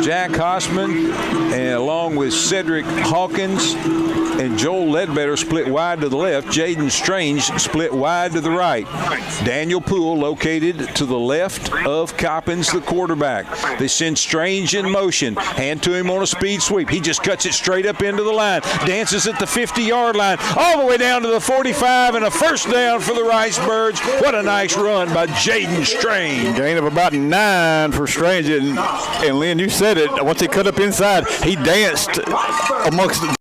Jack Hossman, and along with Cedric Hawkins and Joel Ledbetter, split wide to the left. Jaden Strange split wide to the right. Daniel Poole located to the left of Coppins, the quarterback. They send Strange in motion. Hand to him on a speed sweep. He just cuts it straight up into the line. Dances at the 50-yard line, all the way down to the 45, and a first down for the Ricebirds. What a nice run by Jaden Strange. Gain of about 9 for Strange. And Lynn, you said it. Once he cut up inside, he danced amongst the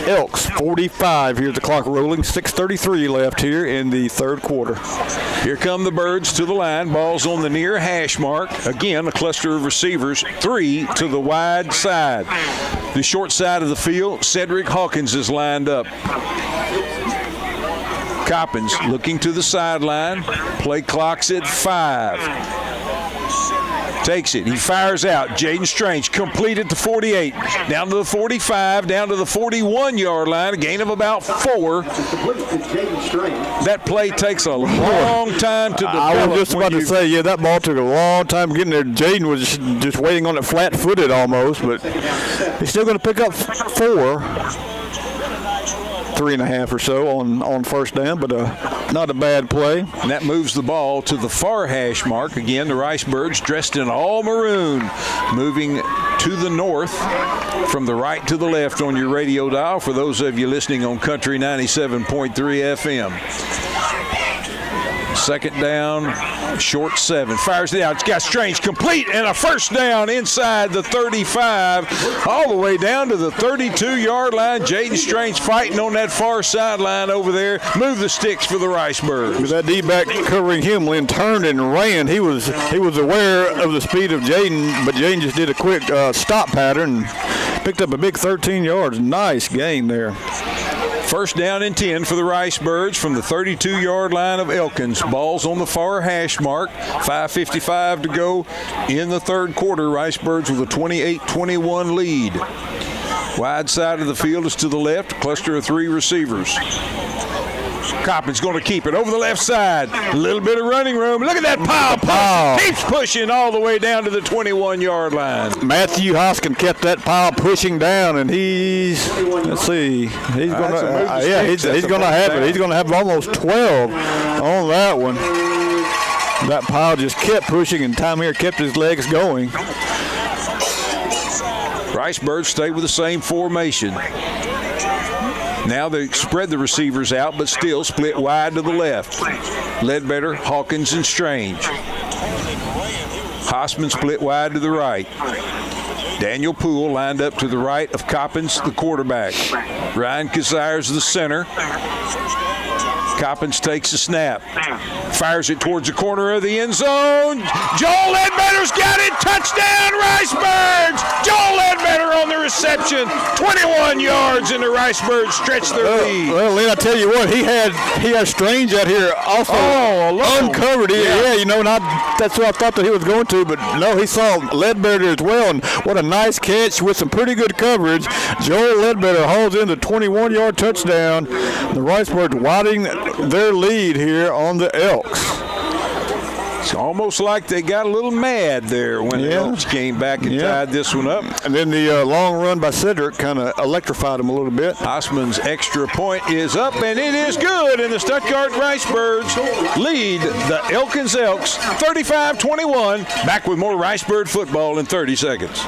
Elks. 45. Here's the clock rolling. 6:33 left here in the third quarter. Here come the Birds to the line. Ball's on the near hash mark. Again, a cluster of receivers. 3 to the wide side. The short side of the field, Cedric Hawkins is lined up. Coppins looking to the sideline. Play clock's at 5. Takes it. He fires out. Jaden Strange complete at the 48. Down to the 45. Down to the 41-yard line. A gain of about 4. That play takes a long time to develop. I was just about to say, yeah, that ball took a long time getting there. Jaden was just waiting on it flat-footed almost, but he's still going to pick up 4. 3.5 or so on first down, but not a bad play. And that moves the ball to the far hash mark. Again, the Ricebirds dressed in all maroon, moving to the north from the right to the left on your radio dial for those of you listening on Country 97.3 FM. Second down, short 7. Fires it out. It's got Strange complete and a first down inside the 35, all the way down to the 32-yard line. Jaden Strange fighting on that far sideline over there. Move the sticks for the Ricebirds. With that D-back covering him, Lynn turned and ran. He was aware of the speed of Jaden, but Jaden just did a quick stop pattern and picked up a big 13 yards. Nice gain there. First down and 10 for the Ricebirds from the 32-yard line of Elkins. Ball's on the far hash mark. 5:55 to go in the third quarter. Ricebirds with a 28-21 lead. Wide side of the field is to the left. Cluster of 3 receivers. Coppin's going to keep it over the left side. A little bit of running room. Look at that pile. Keeps pushing all the way down to the 21-yard line. Matthew Hoskin kept that pile pushing down, and he's going to have it. He's going to have almost 12 on that one. That pile just kept pushing, and Tom here kept his legs going. Ricebirds stay with the same formation. Now they spread the receivers out, but still split wide to the left. Ledbetter, Hawkins, and Strange. Hossman split wide to the right. Daniel Poole lined up to the right of Coppins, the quarterback. Ryan Kazires, the center. Coppins takes a snap. Fires it towards the corner of the end zone. Joel Ledbetter's got it. Touchdown, Ricebirds! Joel Ledbetter on the reception. 21 yards, and the Ricebirds stretch their lead. Well, Lynn, I tell you what, he had Strange out here also uncovered. And that's what I thought that he was going to, but no, he saw Ledbetter as well, and what a nice catch with some pretty good coverage. Joel Ledbetter hauls in the 21-yard touchdown. The Ricebirds widening their lead here on the Elks. It's almost like they got a little mad there when the Elks came back and tied this one up. And then the long run by Cedric kind of electrified him a little bit. Hossman's extra point is up, and it is good. And the Stuttgart Ricebirds lead the Elkins Elks 35-21. Back with more Ricebird football in 30 seconds.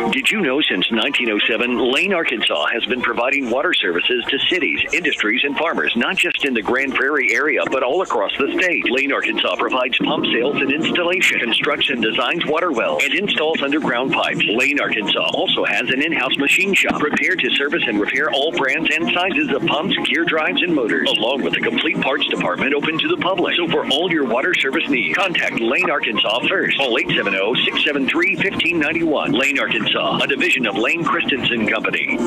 Did you know since 1907, Lane, Arkansas has been providing water services to cities, industries, and farmers, not just in the Grand Prairie area, but all across the state. Lane, Arkansas provides pump sales and installation, constructs and designs water wells, and installs underground pipes. Lane, Arkansas also has an in-house machine shop prepared to service and repair all brands and sizes of pumps, gear drives, and motors, along with a complete parts department open to the public. So for all your water service needs, contact Lane, Arkansas first. Call 870-673-1591. Lane, Arkansas, a division of Lane Christensen Company.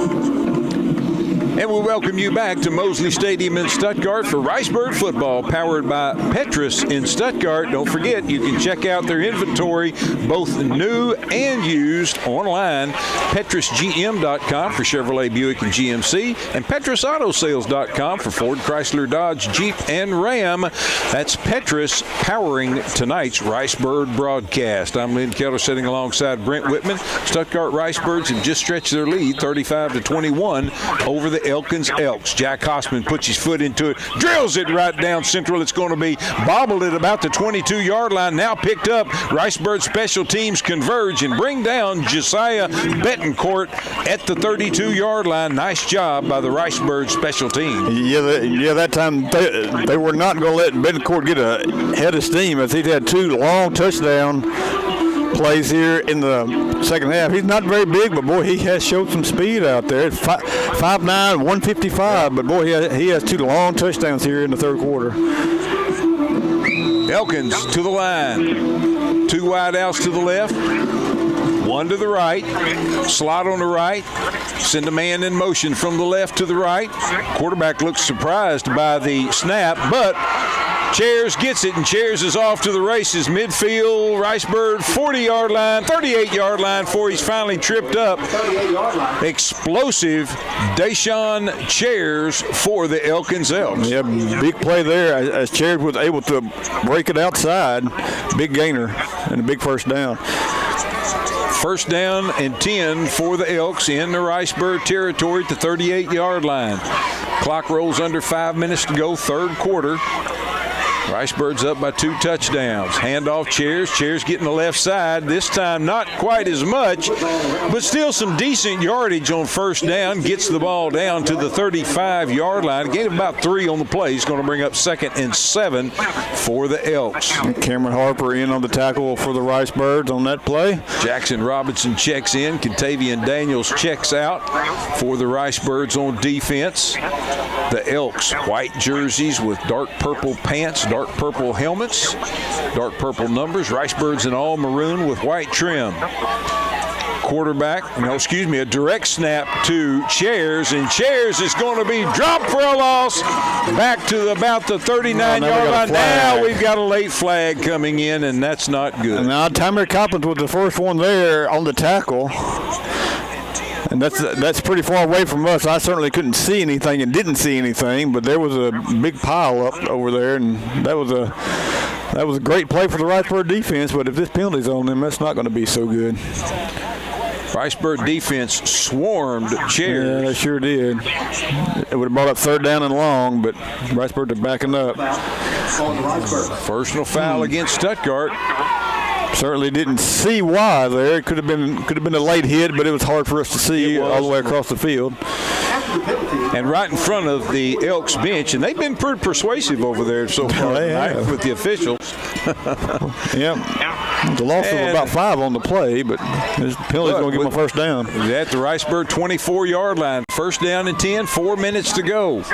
And we welcome you back to Mosley Stadium in Stuttgart for Ricebird football, powered by Petrus in Stuttgart. Don't forget, you can check out their inventory, both new and used, online. PetrusGM.com for Chevrolet, Buick, and GMC, and PetrusAutoSales.com for Ford, Chrysler, Dodge, Jeep, and Ram. That's Petrus powering tonight's Ricebird broadcast. I'm Lynn Keller sitting alongside Brent Whitman. Stuttgart Ricebirds have just stretched their lead 35-21 over the Elkins Elks. Jack Hossman puts his foot into it, drills it right down central. It's going to be bobbled at about the 22-yard line. Now picked up. Ricebird special teams converge and bring down Josiah Betancourt at the 32-yard line. Nice job by the Ricebird special team. Yeah, that time they were not going to let Betancourt get a head of steam, as he'd had two long touchdown plays here in the second half. He's not very big, but boy, he has showed some speed out there. 5'9", 155, but boy, he has two long touchdowns here in the third quarter. Elkins to the line. Two wide outs to the left, one to the right. Slot on the right. Send a man in motion from the left to the right. Quarterback looks surprised by the snap, but Chairs gets it, and Chairs is off to the races. Midfield, Ricebird, 40-yard line, 38-yard line before he's finally tripped up. Explosive Deshaun Chairs for the Elkins Elks. Yeah, big play there as Chairs was able to break it outside. Big gainer and a big first down. First down and 10 for the Elks in the Ricebird territory at the 38-yard line. Clock rolls under 5 minutes to go, third quarter. Ricebirds up by 2 touchdowns. Handoff Chairs. Chairs getting the left side. This time not quite as much, but still some decent yardage on first down. Gets the ball down to the 35-yard line. Gained about 3 on the play. He's going to bring up 2nd and 7 for the Elks. Cameron Harper in on the tackle for the Ricebirds on that play. Jackson Robinson checks in. Contavian Daniels checks out for the Ricebirds on defense. The Elks, white jerseys with dark purple pants, dark purple helmets, dark purple numbers. Ricebirds in all maroon with white trim. A direct snap to Chairs, and Chairs is going to be dropped for a loss back to about the 39-yard line. Now we've got a late flag coming in, and that's not good. And now Tymer Coppins was the first one there on the tackle. And that's pretty far away from us. I certainly couldn't see anything and didn't see anything, but there was a big pile up over there, and that was a great play for the Ricebird defense. But if this penalty's on them, that's not going to be so good. Ricebird defense swarmed Chairs. Yeah, they sure did. It would have brought up third down and long, but Ricebird are backing up. Personal foul against Stuttgart. Certainly didn't see why there. It could have been a late hit, but it was hard for us to see all the way across the field. And right in front of the Elks bench, and they've been pretty persuasive over there so far tonight with the officials. Yeah. The loss of about 5 on the play, but this penalty's going to give them a first down. At the Ricebird 24-yard line. First down and 10, 4 minutes to go.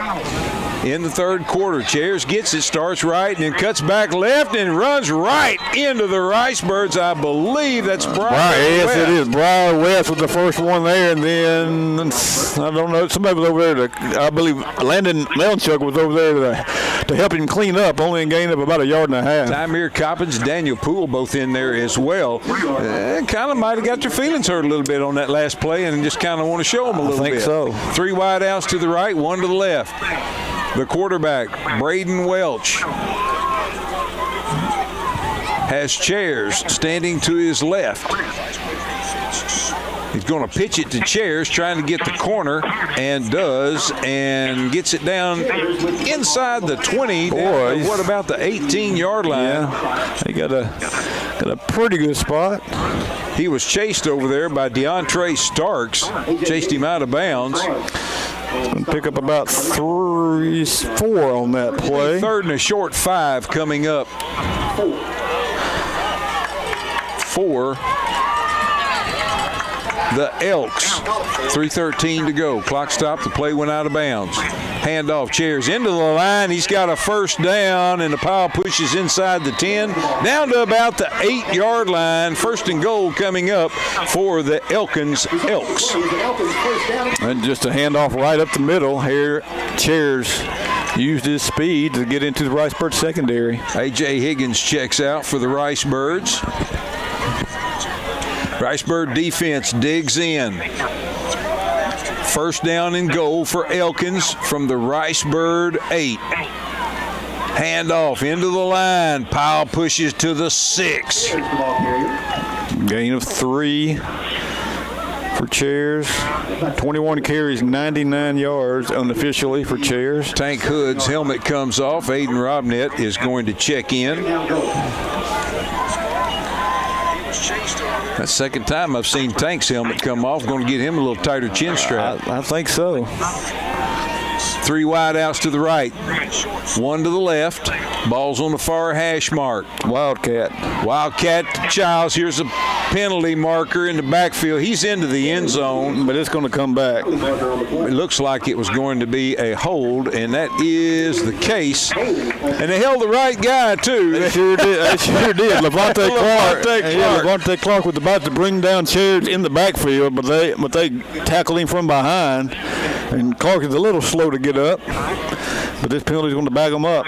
In the third quarter, Chairs gets it, starts right, and then cuts back left and runs right into the Ricebirds. I believe that's Briar West. Yes, it is. Briar West was the first one there, and then, I don't know, somebody was over there. I believe Landon Melchuk was over there to help him clean up, only gained up about 1.5 yards. Tymer Coppins, Daniel Poole both in there as well. Kind of might have got their feelings hurt a little bit on that last play and just kind of want to show them a little bit. I think so. 3 wide outs to the right, 1 to the left. The quarterback, Braden Welch, has Chairs standing to his left. He's going to pitch it to Chairs, trying to get the corner, and does, and gets it down inside the 20. Boy, what about the 18-yard line? Yeah, he got a pretty good spot. He was chased over there by DeAndre Starks, chased him out of bounds. Pick up about 4 on that play. 3rd and a short 5 coming up for the Elks. 3:13 to go. Clock stopped. The play went out of bounds. Handoff. Chairs into the line. He's got a first down, and the pile pushes inside the 10, down to about the 8-yard line. 1st and goal coming up for the Elkins Elks. And just a handoff right up the middle here. Chairs used his speed to get into the Ricebird secondary. A.J. Higgins checks out for the Ricebirds. Ricebird defense digs in. 1st down and goal for Elkins from the Ricebird 8. Handoff into the line. Pile pushes to the 6. Gain of 3 for Chairs. 21 carries, 99 yards unofficially for Chairs. Tank Hood's helmet comes off. Aiden Robnett is going to check in. That's the 2nd time I've seen Tank's helmet come off. Going to get him a little tighter chin strap. I think so. 3 wide outs to the right, 1 to the left. Ball's on the far hash mark. Wildcat to Childs. Here's a penalty marker in the backfield. He's into the end zone, but it's going to come back. It looks like it was going to be a hold, and that is the case. And they held the right guy too. They sure did. Levante Clark was about to bring down Chairs in the backfield, but they tackled him from behind. And Clark is a little slow to get up, but this penalty is going to back him up.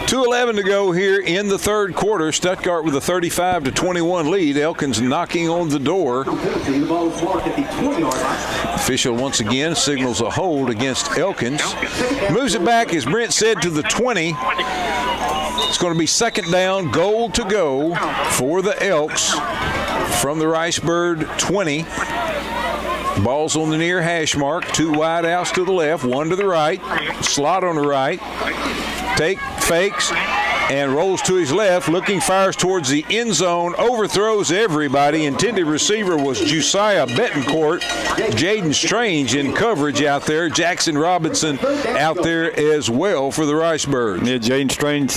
2:11 to go here in the 3rd quarter. Stuttgart with a 35-21 lead. Elkins knocking on the door. Official once again signals a hold against Elkins. Moves it back, as Brent said, to the 20. It's going to be 2nd down, goal to go for the Elks from the Ricebird 20. Ball's on the near hash mark. 2 wide outs to the left, 1 to the right. Slot on the right. Fakes and rolls to his left. Looking, fires towards the end zone. Overthrows everybody. Intended receiver was Josiah Betancourt. Jaden Strange in coverage out there. Jackson Robinson out there as well for the Ricebirds. Yeah, Jaden Strange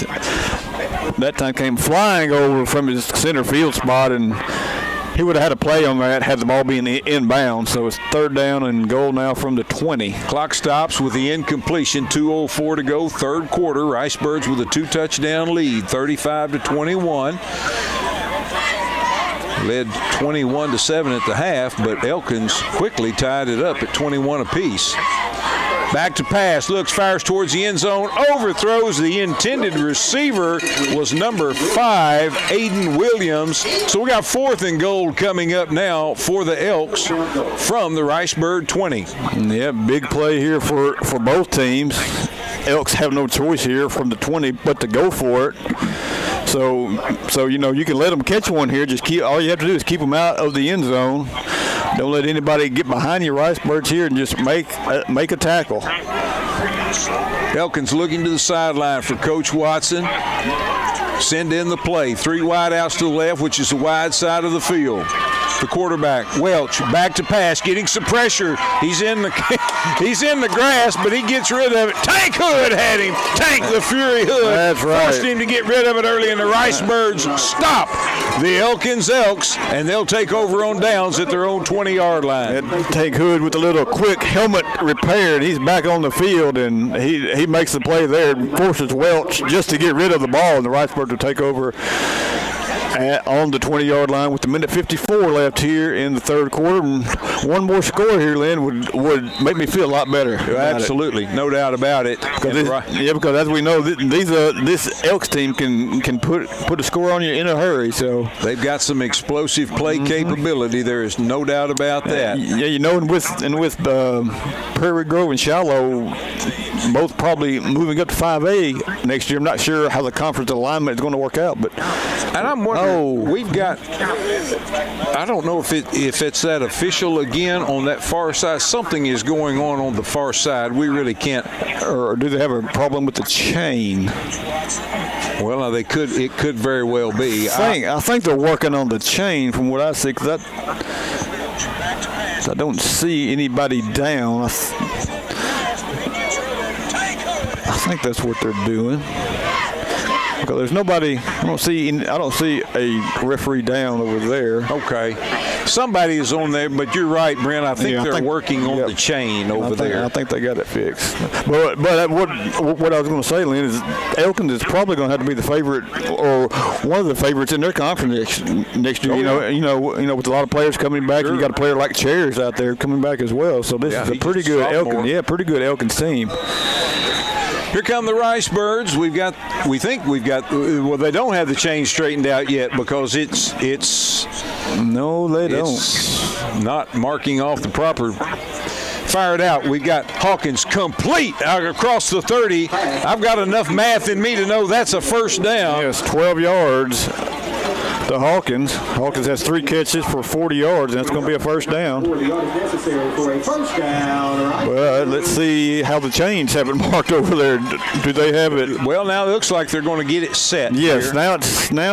that time came flying over from his center field spot, and he would have had a play on that had the ball been inbound. So it's 3rd down and goal now from the 20. Clock stops with the incompletion. 2:04 to go, 3rd quarter. Ricebirds with a 2-touchdown lead, 35-21. Led 21-7 at the half, but Elkins quickly tied it up at 21 apiece. Back to pass, looks, fires towards the end zone, overthrows the intended receiver was number 5, Aiden Williams. So we got 4th and goal coming up now for the Elks from the Ricebird 20. Yeah, big play here for both teams. Elks have no choice here from the 20 but to go for it. So you know, you can let them catch one here. All you have to do is keep them out of the end zone. Don't let anybody get behind your Ricebirds here, and just make a tackle. Elkins looking to the sideline for Coach Watson. Send in the play. 3 wide outs to the left, which is the wide side of the field. The quarterback, Welch, back to pass, getting some pressure. He's in the grass, but he gets rid of it. Tank Hood had him. Tank the Fury Hood. That's right. Forced him to get rid of it early, and the Ricebirds stop the Elkins Elks, and they'll take over on downs at their own 20-yard line. Tank Hood with a little quick helmet repair, and he's back on the field, and he makes the play there and forces Welch just to get rid of the ball, and the Ricebirds will take over on the 20-yard line with a minute 54 left here in the 3rd quarter. And one more score here, Lynn, would make me feel a lot better. Absolutely, no doubt about it. Because as we know, this Elks team can put a score on you in a hurry. So they've got some explosive play capability. There is no doubt about that. Yeah, you know, and with Prairie Grove and Shallow both probably moving up to 5A next year. I'm not sure how the conference alignment is going to work out, but and I'm wondering, we've got, I don't know if it's that official again on that far side. Something is going on the far side. We really can't. Or do they have a problem with the chain? Well, it could very well be. I think they're working on the chain from what I see, because I don't see anybody down. I think that's what they're doing. Because there's nobody. I don't see a referee down over there. Okay. Somebody is on there, but you're right, Brent. I think they're working on the chain over there. I think they got it fixed. But what I was going to say, Lynn, is Elkins is probably going to have to be the favorite or one of the favorites in their conference next year. You know, with a lot of players coming back, and you got a player like Chairs out there coming back as well. So this is a pretty good Elkins. Yeah, pretty good Elkins team. Here come the Ricebirds. We think we've got. Well, they don't have the chain straightened out yet because it's. No, they don't. Not marking off the proper. Fired out. We got Hawkins complete out across the 30. I've got enough math in me to know that's a first down. Yes, 12 yards. To Hawkins. Hawkins has 3 catches for 40 yards, and it's going to be a first down. Well, let's see how the chains have it marked over there. Do they have it? Well, now it looks like they're going to get it set. Yes, here. now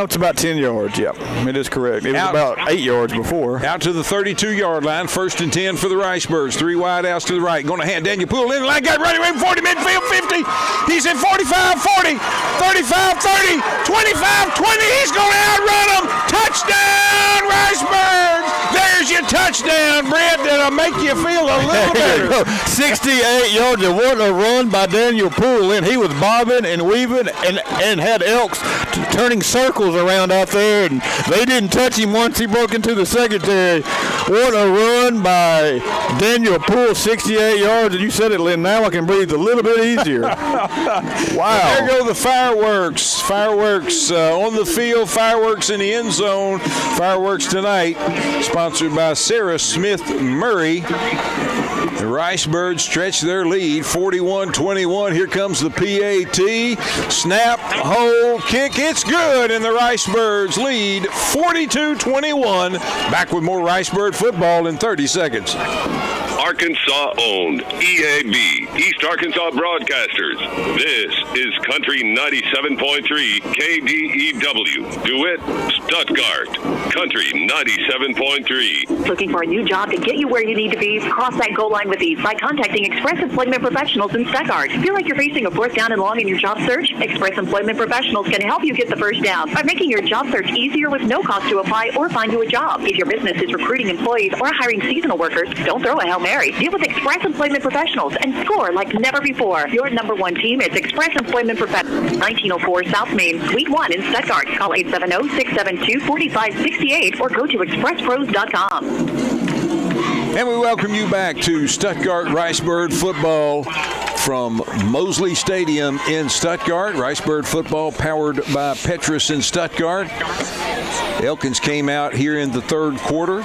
it's about 10 yards. Yep, it is correct. It was about 8 yards before. Out to the 32-yard line, 1st and 10 for the Ricebirds. 3 wide outs to the right. Going to hand Daniel Poole in the line. Got running away from 40, midfield 50. He's in 45, 40, 35, 30, 25, 20. He's going to outrun them. Touchdown, Ricebirds! There's your touchdown, Brent. That'll make you feel a little better. 68 yards. And what a run by Daniel Poole. And he was bobbing and weaving and had Elks turning circles around out there. And they didn't touch him once he broke into the secondary. What a run by Daniel Poole, 68 yards. And you said it, Lynn. Now I can breathe a little bit easier. Wow. There go the fireworks. Fireworks on the field. Fireworks in the end zone. Fireworks tonight, sponsored by Sarah Smith Murray. The Ricebirds stretch their lead, 41-21. Here comes the PAT. Snap, hold, kick. It's good, and the Ricebirds lead 42-21. Back with more Ricebird football in 30 seconds. Arkansas-owned EAB, East Arkansas Broadcasters. This is Country 97.3 KDEW. DeWitt, Stuttgart. Country 97.3. Looking for a new job to get you where you need to be? Cross that goal line with ease by contacting Express Employment Professionals in Stuttgart. Feel like you're facing a 4th down and long in your job search? Express Employment Professionals can help you get the first down by making your job search easier with no cost to apply or find you a job. If your business is recruiting employees or hiring seasonal workers, don't throw a Hail Mary. Deal with Express Employment Professionals and score like never before. Your number 1 team is Express Employment Professionals, 1904 South Main, Suite 1 in Stuttgart. Call 870-672-4568 or go to expresspros.com. And we welcome you back to Stuttgart Ricebird football from Mosley Stadium in Stuttgart. Ricebird football powered by Petrus in Stuttgart. Elkins came out here in the 3rd quarter,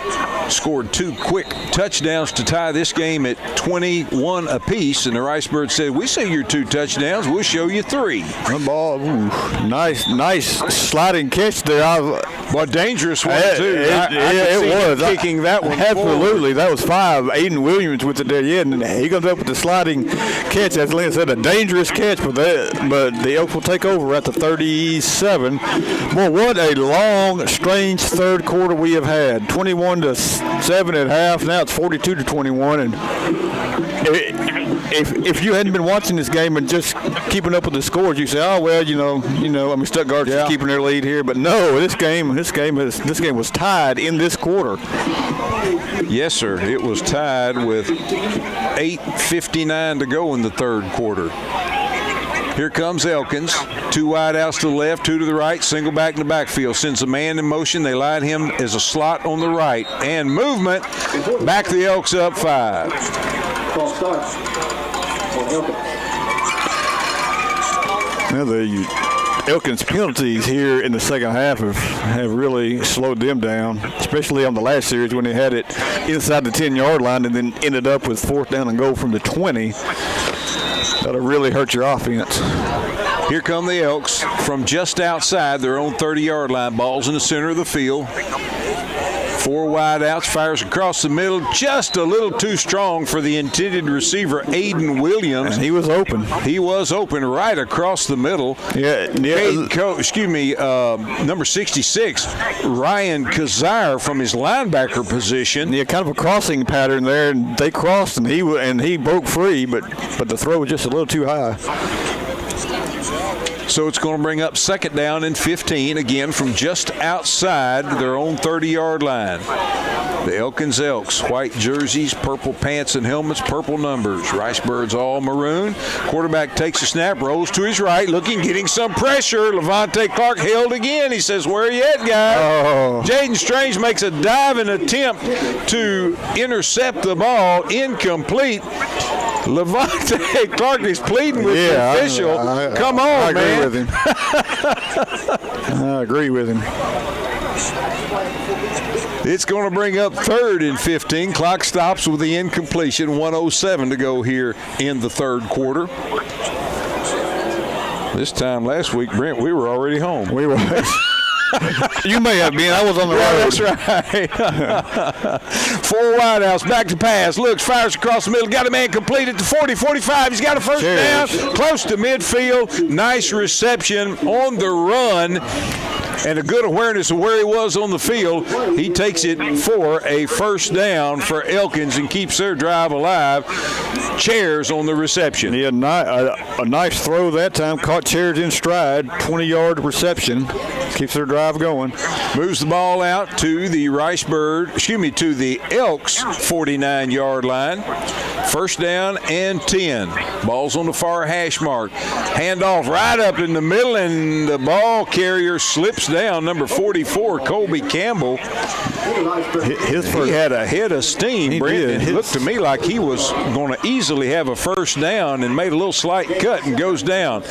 scored 2 quick touchdowns to tie this game at 21 apiece, and the Ricebirds said, we see your 2 touchdowns, we'll show you 3. Good ball. Nice sliding catch there. Well, dangerous one, too. It was. Kicking that one absolutely. forward. That was 5. Aiden Williams with it there. Yeah, and he comes up with the sliding catch. As Lynn said, a dangerous catch, but the Elks will take over at the 37. Boy, what a long, strange 3rd quarter we have had. 21-7 at half. Now it's 42-21. And if you hadn't been watching this game and just keeping up with the scores, you say, oh well, Stuttgart's just keeping their lead here. But no, this game was tied in this quarter. Yes, sir. It was tied with 8:59 to go in the 3rd quarter. Here comes Elkins. 2 wide outs to the left, 2 to the right, single back in the backfield. Sends a man in motion. They line him as a slot on the right. And movement. Back the Elks up 5. Now the Elkins penalties here in the second half have really slowed them down, especially on the last series when they had it inside the 10-yard line and then ended up with 4th down and goal from the 20. That'll really hurt your offense. Here come the Elks from just outside their own 30-yard line. Ball's in the center of the field. 4 wide outs, fires across the middle, just a little too strong for the intended receiver, Aiden Williams. And he was open. He was open right across the middle. Number 66, Ryan Kazire from his linebacker position. Yeah, kind of a crossing pattern there, and they crossed, and he broke free, but the throw was just a little too high. So it's going to bring up 2nd down and 15, again from just outside their own 30-yard line. The Elkins Elks, white jerseys, purple pants and helmets, purple numbers. Ricebirds all maroon. Quarterback takes a snap, rolls to his right, getting some pressure. Levante Clark held again. He says, "Where are you at, guy?" Oh. Jaden Strange makes a diving attempt to intercept the ball, incomplete. Levante Clark is pleading with the official. Come on, man. With him. I agree with him. It's going to bring up 3rd and 15. Clock stops with the incompletion. 1:07 to go here in the 3rd quarter. This time last week, Brent, we were already home. We were. You may have been. I was on the road. That's right. 4 wide outs, back to pass. Looks, fires across the middle. Got a man complete at the 40, 45. He's got a first down. Close to midfield. Nice reception on the run. And a good awareness of where he was on the field. He takes it for a first down for Elkins and keeps their drive alive. Chairs on the reception. Yeah, a nice throw that time. Caught Chairs in stride. 20-yard reception. Keeps their drive going. Moves the ball out to the to the Elks 49-yard line. First down and 10. Ball's on the far hash mark. Handoff right up in the middle, and the ball carrier slips down. Number 44, Colby Campbell. He had a head of steam, Brent. It looked to me like he was going to easily have a first down and made a little slight cut and goes down.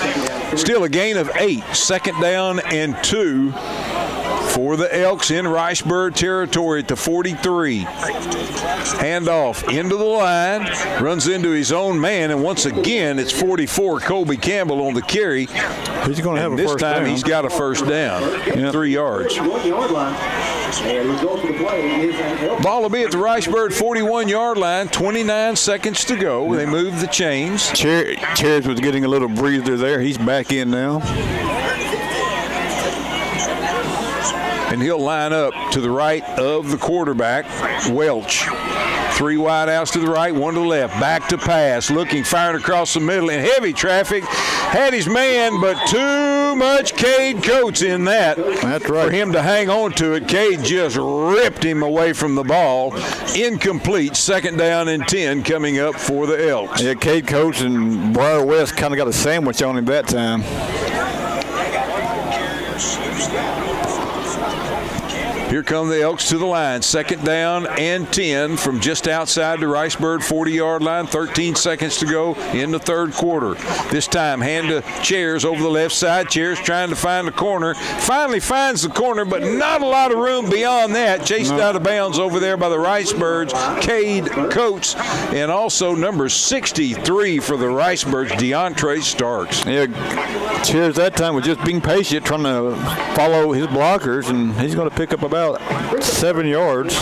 Still a gain of 8. 2nd down and 2 for the Elks in Ricebird territory at the 43. Handoff into the line, runs into his own man, and once again it's 44 Colby Campbell on the carry. He's going to have a this first time down. He's got a first down, 3 yards. Ball will be at the Ricebird 41-yard line, 29 seconds to go. They move the chains. Chairs was getting a little breather there. He's back in now. And he'll line up to the right of the quarterback, Welch. 3 wide outs to the right, 1 to the left. Back to pass, looking, firing across the middle in heavy traffic. Had his man, but too much Cade Coates in that. That's right. For him to hang on to it. Cade just ripped him away from the ball. Incomplete. 2nd down and 10 coming up for the Elks. Yeah, Cade Coates and Briar West kind of got a sandwich on him that time. Here come the Elks to the line. 2nd down and 10 from just outside the Ricebird 40-yard line. 13 seconds to go in the 3rd quarter. This time, hand to Chairs over the left side. Chairs trying to find the corner. Finally finds the corner, but not a lot of room beyond that. Chased out of bounds over there by the Ricebirds. Cade Coates, and also number 63 for the Ricebirds, DeAndre Starks. Yeah, Chairs that time was just being patient, trying to follow his blockers, and he's going to pick up about 7 yards.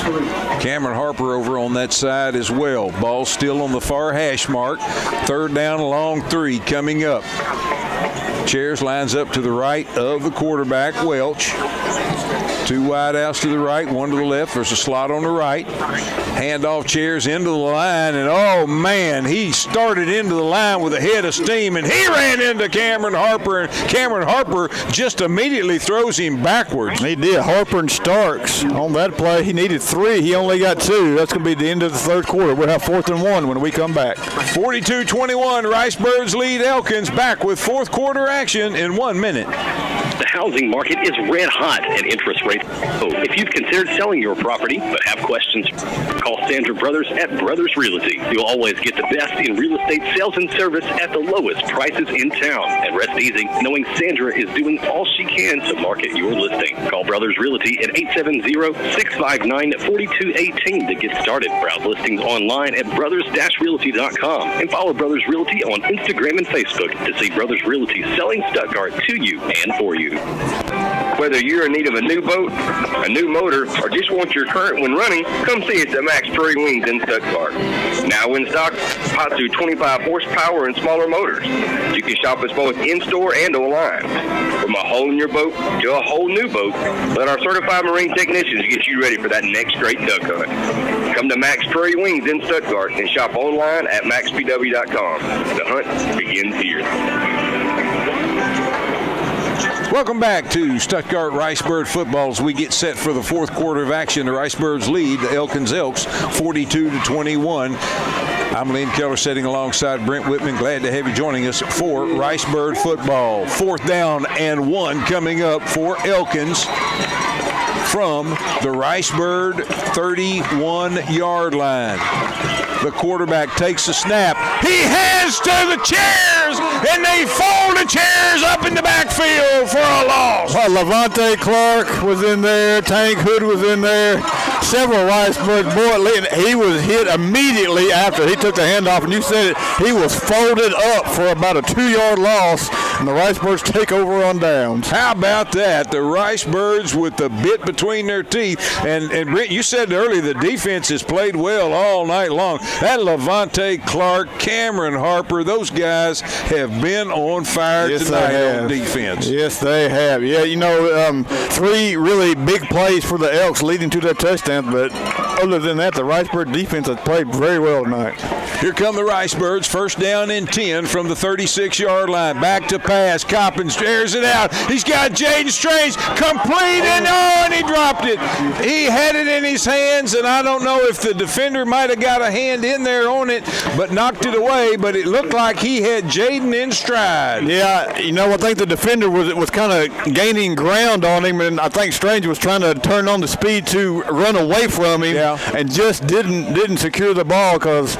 Cameron Harper over on that side as well. Ball still on the far hash mark. 3rd down, a long 3 coming up. Chairs lines up to the right of the quarterback, Welch. 2 wide outs to the right, 1 to the left. There's a slot on the right. Handoff, Chairs into the line, and oh man, he started into the line with a head of steam, and he ran into Cameron Harper, and Cameron Harper just immediately throws him backwards. He did. Harper and Starks on that play. He needed 3. He only got 2. That's going to be the end of the 3rd quarter. We'll have 4th and 1 when we come back. 42-21, Ricebirds lead Elkins. Back with 4th quarter action in 1 minute. The housing market is red hot and interest rates low. If you've considered selling your property but have questions, call Sandra Brothers at Brothers Realty. You'll always get the best in real estate sales and service at the lowest prices in town. And rest easy knowing Sandra is doing all she can to market your listing. Call Brothers Realty at 870-659-4218 to get started. Browse listings online at brothers-realty.com and follow Brothers Realty on Instagram and Facebook to see Brothers Realty selling Stuttgart to you and for you. Whether you're in need of a new boat, a new motor, or just want your current one running, come see us at Max Prairie Wings in Stuttgart. Now in stock, hot through 25 horsepower and smaller motors. You can shop us both in-store and online. From a hole in your boat to a whole new boat, let our certified marine technicians get you ready for that next great duck hunt. Come to Max Prairie Wings in Stuttgart and shop online at maxpw.com. The hunt begins here. Welcome back to Stuttgart Ricebird football as we get set for the fourth quarter of action. The Ricebirds lead the Elkins Elks 42-21. I'm Lynn Keller sitting alongside Brent Whitman. Glad to have you joining us for Ricebird football. 4th down and 1 coming up for Elkins from the Ricebird 31-yard line. The quarterback takes a snap. He hands to the chairs, and they fold the chairs up in the backfield for a loss. Well, Levante Clark was in there. Tank Hood was in there. Several Ricebird boys. He was hit immediately after he took the handoff, and you said it. He was folded up for about a 2-yard loss, and the Ricebirds take over on downs. How about that? The Ricebirds with the bit between their teeth. And Brent, you said earlier the defense has played well all night long. That Levante Clark, Cameron Harper, those guys have been on fire tonight on defense. Yes, they have. Yeah, 3 really big plays for the Elks leading to their touchdown, but other than that, the Ricebird defense has played very well tonight. Here come the Ricebirds, 1st down and 10 from the 36-yard line. Back to pass. Coppins airs it out. He's got Jaden Strange complete, and he dropped it. He had it in his hands, and I don't know if the defender might have got a hand in there on it, but knocked it away. But it looked like he had Jaden in stride. Yeah, I think the defender was kind of gaining ground on him, and I think Strange was trying to turn on the speed to run away from him, and just didn't secure the ball because,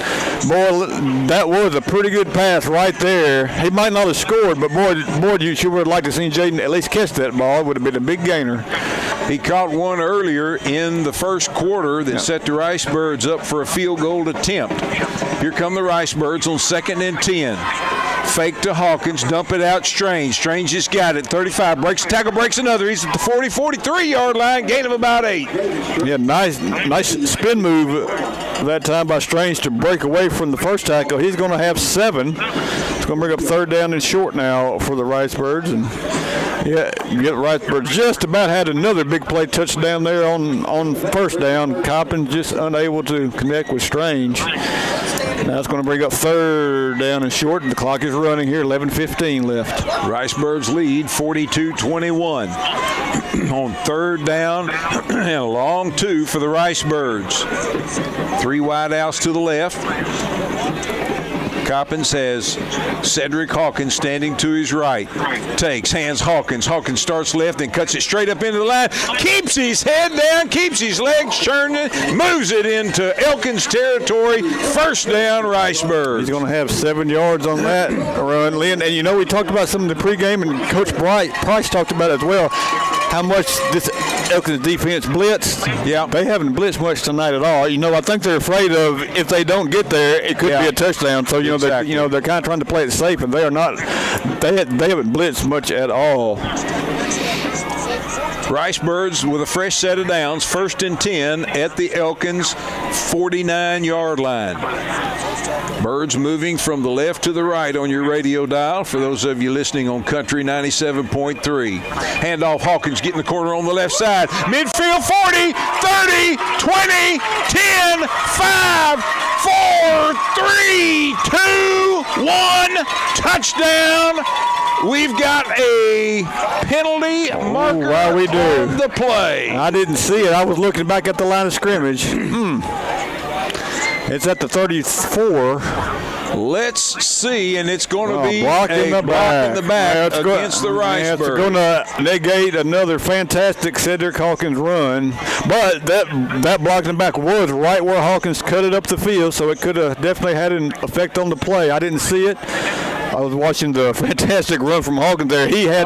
boy, that was a pretty good pass right there. He might not have scored, but boy, you sure would like to see Jaden at least catch that ball. It would have been a big gainer. He caught one earlier in the first quarter that set the Ricebirds up for a field goal attempt. Here come the Ricebirds on 2nd and 10. Fake to Hawkins, dump it out Strange. Strange just got it, 35, breaks the tackle, breaks another. He's at the 40-43-yard line, gain of about 8. Yeah, nice spin move that time by Strange to break away from the first tackle. He's going to have 7. It's going to bring up 3rd down and short now for the Ricebirds. And Ricebirds just about had another big play touchdown there on 1st down. Coppins just unable to connect with Strange. Now it's going to bring up 3rd down and short, and the clock is running here, 11:15 left. Ricebirds lead 42-21. On 3rd down and a long 2 for the Ricebirds. 3 wide outs to the left. Coppins has Cedric Hawkins standing to his right. Takes, hands Hawkins. Hawkins starts left and cuts it straight up into the line. Keeps his head down, keeps his legs churning, moves it into Elkins territory. 1st down, Ricebirds. He's going to have 7 yards on that run, Lynn. And we talked about some of the pregame, and Coach Price talked about it as well. How much this Elkins defense blitzed. Yeah, they haven't blitzed much tonight at all. I think they're afraid of if they don't get there, it could be a touchdown. So they're kind of trying to play it safe, and they are not. They haven't blitzed much at all. Ricebirds with a fresh set of downs, 1st and 10 at the Elkins 49-yard line. Birds moving from the left to the right on your radio dial for those of you listening on Country 97.3. Handoff, Hawkins getting the corner on the left side. Midfield 40, 30, 20, 10, 5, 4, 3, 2, 1, touchdown. We've got a penalty marker on the play. I didn't see it. I was looking back at the line of scrimmage. It's at the 34. Let's see, and it's going to be block in the back against the Ricebirds. It's going to negate another fantastic Cedric Hawkins run, but that block in the back was right where Hawkins cut it up the field, so it could have definitely had an effect on the play. I didn't see it. I was watching the fantastic run from Hawkins there. He had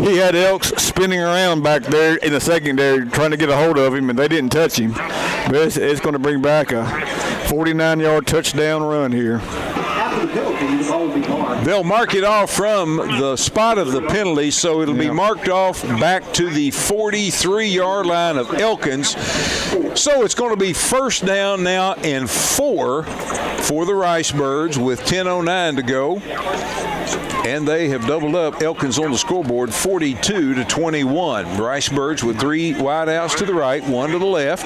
he had Elks spinning around back there in the secondary trying to get a hold of him, and they didn't touch him. But it's going to bring back a 49-yard touchdown run here. After the penalty, They'll mark it off from the spot of the penalty, so it'll be marked off back to the 43-yard line of Elkins. So it's going to be first down now and 4 for the Ricebirds with 10:09 to go. And they have doubled up Elkins on the scoreboard, 42-21. Ricebirds with 3 wideouts to the right, 1 to the left.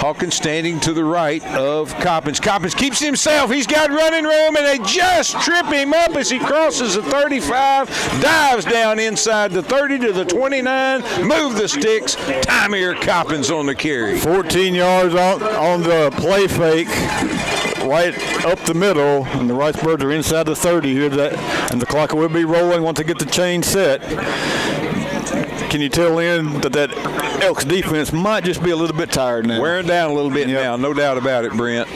Hawkins standing to the right of Coppins. Coppins keeps himself. He's got running room, and they just trip him up as he crosses the 35, dives down inside the 30 to the 29, move the sticks. Tymier Coppins on the carry. 14 yards on the play fake, right up the middle, and the Ricebirds are inside the 30 here, and the clock will be rolling once they get the chain set. Can you tell in that Elks defense might just be a little bit tired now? Wearing down a little bit now, no doubt about it, Brent.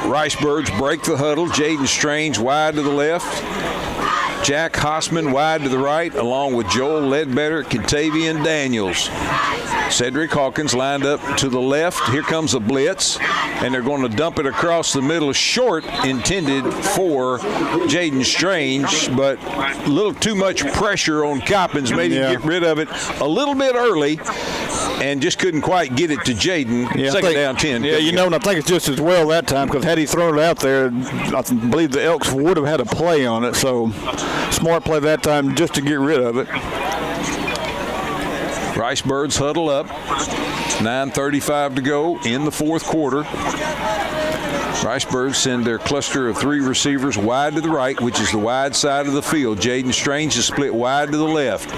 Ricebirds break the huddle. Jaden Strange wide to the left. Jack Hossman wide to the right, along with Joel Ledbetter, Contavian Daniels. Cedric Hawkins lined up to the left. Here comes a blitz, and they're going to dump it across the middle. Short intended for Jaden Strange, but a little too much pressure on Coppins made him get rid of it a little bit early and just couldn't quite get it to Jaden. Second down 10. Yeah, and I think it's just as well that time, because had he thrown it out there, I believe the Elks would have had a play on it. So smart play that time just to get rid of it. Ricebirds huddle up. 9:35 to go in the fourth quarter. Ricebirds send their cluster of 3 receivers wide to the right, which is the wide side of the field. Jaden Strange is split wide to the left.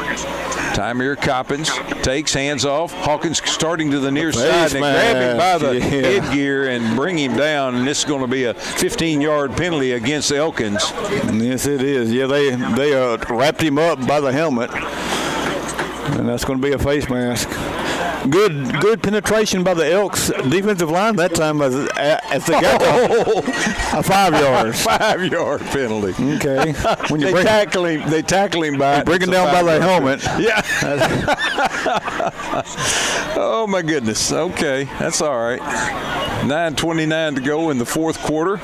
Tymier Coppins takes, hands off. Hawkins starting to the near side and grab him by the headgear and bring him down. And this is going to be a 15-yard penalty against Elkins. Yes, it is. Yeah, they wrapped him up by the helmet. And that's going to be a face mask. Good penetration by the Elks defensive line that time as they got a 5 yards. 5-yard penalty. Okay. When you they tackle him by bring him down by the helmet. Yeah. Oh my goodness. Okay, that's all right. 9:29 to go in the fourth quarter.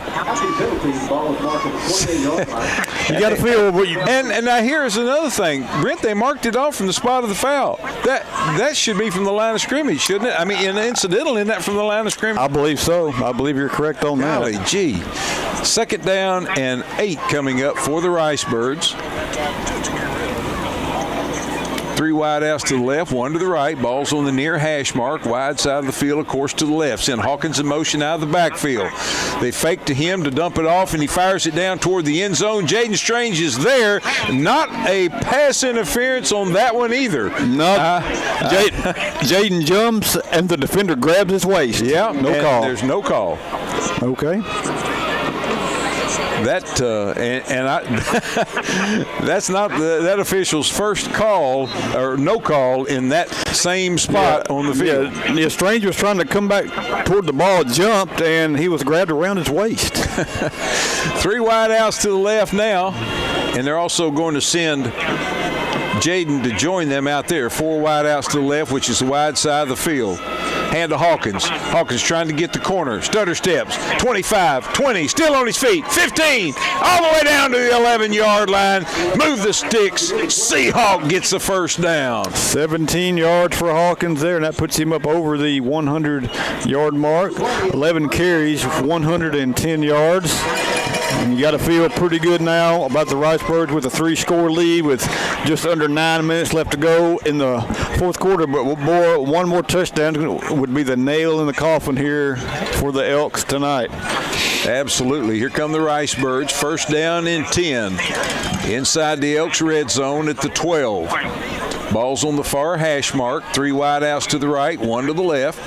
You got to feel what you. And now here's another thing, Brent. They marked it off from the spot of the foul. That should be from the line of scrimmage, shouldn't it? I mean, incidental, isn't that from the line of scrimmage? I believe so. I believe you're correct on Golly, that. Gee. Second down and 8 coming up for the Ricebirds. 3 wideouts to the left, 1 to the right. Ball's on the near hash mark. Wide side of the field, of course, to the left. Send Hawkins in motion out of the backfield. They fake to him to dump it off, and he fires it down toward the end zone. Jaden Strange is there. Not a pass interference on that one either. No. Jaden jumps, and the defender grabs his waist. Yeah. No call. There's no call. Okay. That's not that official's first call or no call in that same spot on the field. Yeah, Strange was trying to come back toward the ball, jumped, and he was grabbed around his waist. 3 wideouts to the left now, and they're also going to send Jaden to join them out there. 4 wideouts to the left, which is the wide side of the field. Hand to Hawkins. Hawkins trying to get the corner. Stutter steps. 25, 20, still on his feet. 15, all the way down to the 11-yard line. Move the sticks. Seahawk gets the first down. 17 yards for Hawkins there, and that puts him up over the 100-yard mark. 11 carries, 110 yards. And you got to feel pretty good now about the Ricebirds with a 3-score lead with just under 9 minutes left to go in the fourth quarter. But one more touchdown would be the nail in the coffin here for the Elks tonight. Absolutely. Here come the Ricebirds. First down and 10. Inside the Elks red zone at the 12. Ball's on the far hash mark. 3 wideouts to the right, 1 to the left.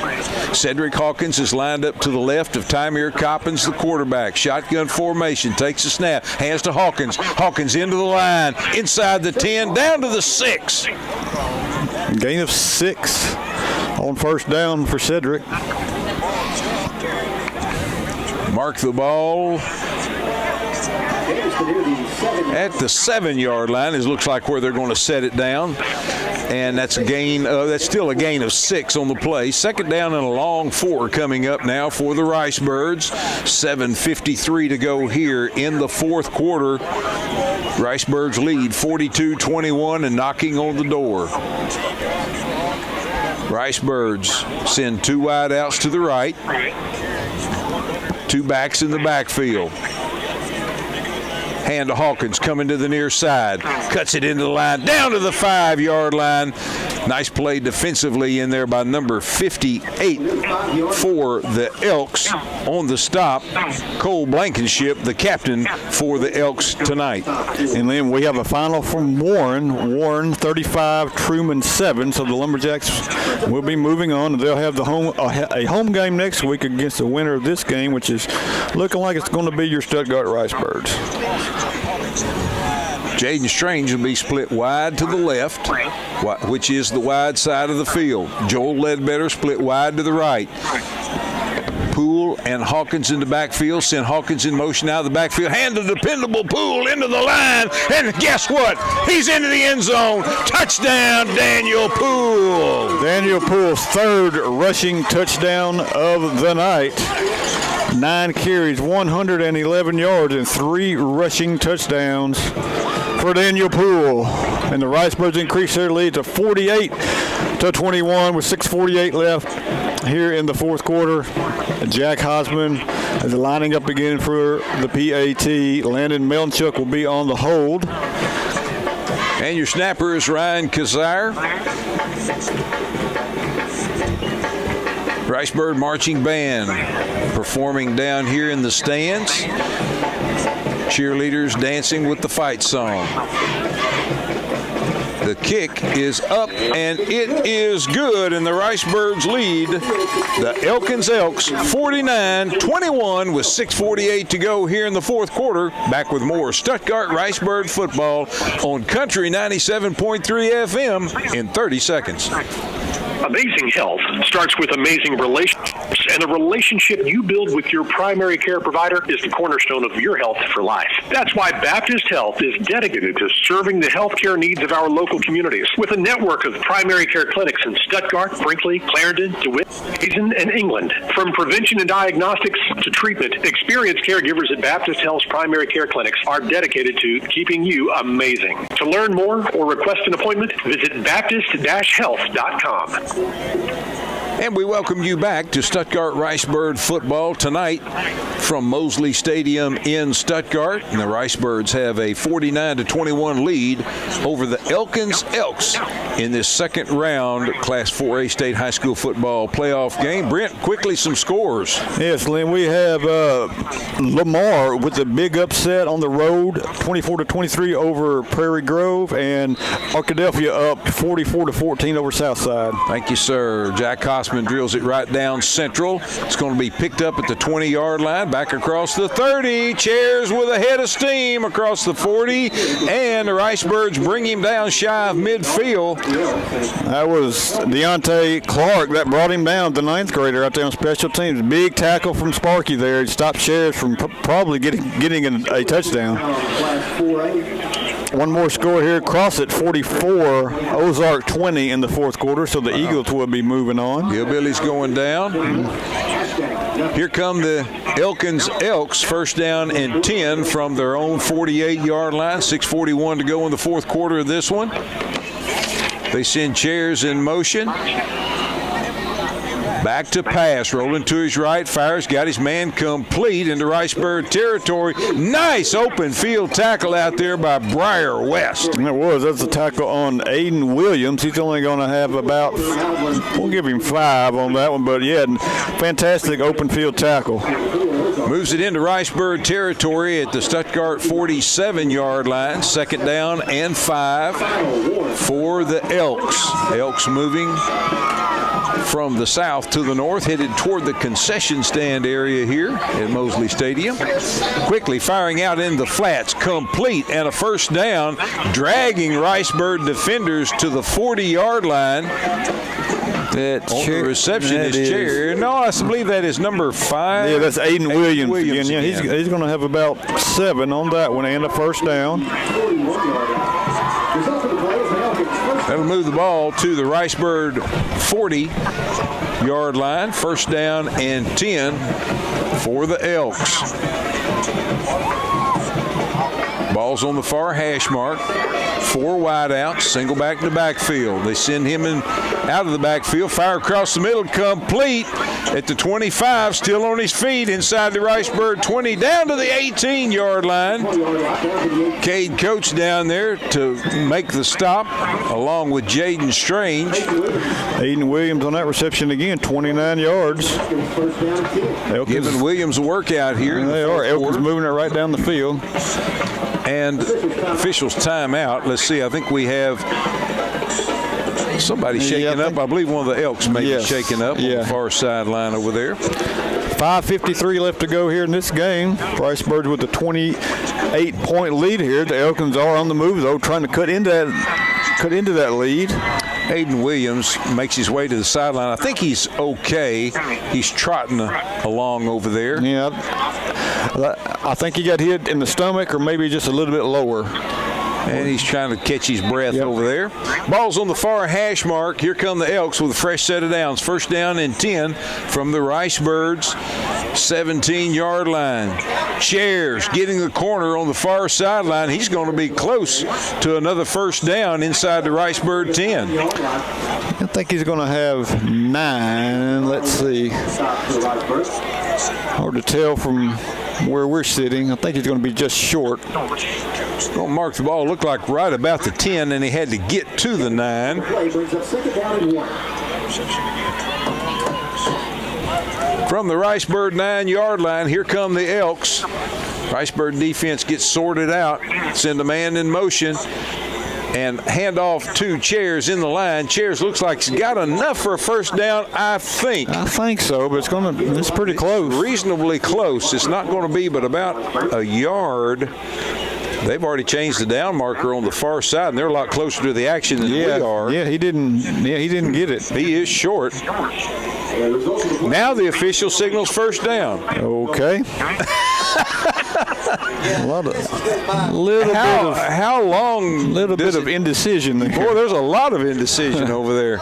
Cedric Hawkins is lined up to the left of Tymier Coppins, the quarterback. Shotgun formation, takes a snap, hands to Hawkins. Hawkins into the line, inside the 10, down to the 6. Gain of 6 on first down for Cedric. Mark the ball at the 7-yard line. It looks like where they're going to set it down. and that's a gain. That's still a gain of 6 on the play. Second down and a long 4 coming up now for the Ricebirds. 7:53 to go here in the fourth quarter. Ricebirds lead 42-21 and knocking on the door. Ricebirds send 2 wide outs to the right. 2 backs in the backfield. Hand to Hawkins coming to the near side. Cuts it into the line, down to the 5-yard line. Nice play defensively in there by number 58 for the Elks on the stop. Cole Blankenship, the captain for the Elks tonight. And then we have a final from Warren. Warren 35, Truman 7. So the Lumberjacks will be moving on. They'll have a home game next week against the winner of this game, which is looking like it's going to be your Stuttgart Ricebirds. Jaden Strange will be split wide to the left, which is the wide side of the field. Joel Ledbetter split wide to the right. Poole and Hawkins in the backfield. Send Hawkins in motion out of the backfield. Hand the dependable Poole into the line. And guess what? He's into the end zone. Touchdown, Daniel Poole. Daniel Poole's 3rd rushing touchdown of the night. 9 carries, 111 yards, and 3 rushing touchdowns for Daniel Poole. And the Ricebirds increase their lead to 48-21 with 6:48 left here in the fourth quarter. Jack Hosman is lining up again for the PAT. Landon Melnchuk will be on the hold. And your snapper is Ryan Kazire. Ricebird Marching Band performing down here in the stands. Cheerleaders dancing with the fight song. The kick is up, and it is good, and the Ricebirds lead the Elkins Elks 49-21 with 6:48 to go here in the fourth quarter. Back with more Stuttgart Ricebird football on Country 97.3 FM in 30 seconds. Amazing health starts with amazing relationships, and the relationship you build with your primary care provider is the cornerstone of your health for life. That's why Baptist Health is dedicated to serving the healthcare needs of our local communities with a network of primary care clinics in Stuttgart, Brinkley, Clarendon, DeWitt, Hazen, and England. From prevention and diagnostics to treatment, experienced caregivers at Baptist Health's primary care clinics are dedicated to keeping you amazing. To learn more or request an appointment, visit baptist-health.com. And we welcome you back to Stuttgart Ricebird football tonight from Mosley Stadium in Stuttgart. And the Ricebirds have a 49-21 lead over the Elkins Elks in this second round Class 4A State High School football playoff game. Brent, quickly some scores. Yes, Lynn, we have Lamar with a big upset on the road, 24-23 over Prairie Grove, and Arkadelphia up 44-14 over Southside. Thank you, sir. Jack Hosman drills it right down central. It's going to be picked up at the 20-yard line, back across the 30. Chairs with a head of steam across the 40, and the Ricebirds bring him down shy of midfield. That was Deontay Clark that brought him down, the 9th grader out there on special teams. Big tackle from Sparky there. He stopped Chairs from probably getting a touchdown. One more score here. Crossett 44, Ozark 20 in the fourth quarter, so the Eagles will be moving on. Hillbillies going down. Here come the Elkins Elks, first down and 10 from their own 48-yard line. 6:41 to go in the fourth quarter of this one. They send Chairs in motion. Back to pass, rolling to his right, fires, got his man complete into Ricebird territory. Nice open field tackle out there by Briar West. That's a tackle on Aiden Williams. He's only going to have about, we'll give him 5 on that one, but yeah, fantastic open field tackle. Moves it into Ricebird territory at the Stuttgart 47-yard line. Second down and 5 for the Elks. Elks moving from the south to the north, headed toward the concession stand area here at Mosley Stadium. Quickly firing out in the flats, complete, and a first down, dragging Ricebird defenders to the 40-yard line. That the reception is Chair. No, I believe that is number 5. Yeah, that's Aiden Williams again. Yeah, he's going to have about 7 on that one and a first down. That'll move the ball to the Ricebird 40-yard line. First down and 10 for the Elks. Ball's on the far hash mark. 4 wideouts, single back to the backfield. They send him in out of the backfield. Fire across the middle, complete at the 25, still on his feet inside the Ricebird 20, down to the 18-yard line. Cade Coates down there to make the stop, along with Jaden Strange. Aiden Williams on that reception again, 29 yards. Elkins, giving Williams a workout here. They are. Elkins moving it right down the field. And officials timeout. Let's see. I think we have somebody shaking up. I believe one of the Elks may be shaking up on the far sideline over there. 5:53 left to go here in this game. Ricebirds with a 28-point lead here. The Elkins are on the move, though, trying to cut into that lead. Aiden Williams makes his way to the sideline. I think he's okay. He's trotting along over there. Yeah, I think he got hit in the stomach or maybe just a little bit lower. And he's trying to catch his breath over there. Ball's on the far hash mark. Here come the Elks with a fresh set of downs. First down and 10 from the Ricebirds' 17-yard line. Chairs getting the corner on the far sideline. He's going to be close to another first down inside the Ricebird 10. I think he's going to have 9. Let's see. Hard to tell from where we're sitting. I think he's going to be just short. Going to mark the ball. Looked like right about the 10, and he had to get to the 9. From the Ricebird 9-yard line, here come the Elks. Ricebird defense gets sorted out. Send a man in motion. And hand off to Chairs in the line. Chairs looks like he's got enough for a first down, I think. I think so, but it's pretty close. Reasonably close. It's not going to be but about a yard. They've already changed the down marker on the far side, and they're a lot closer to the action than we are. Yeah, he didn't get it. He is short. Now the official signals first down. Okay. How long? Little bit of indecision there. Boy, there's a lot of indecision over there.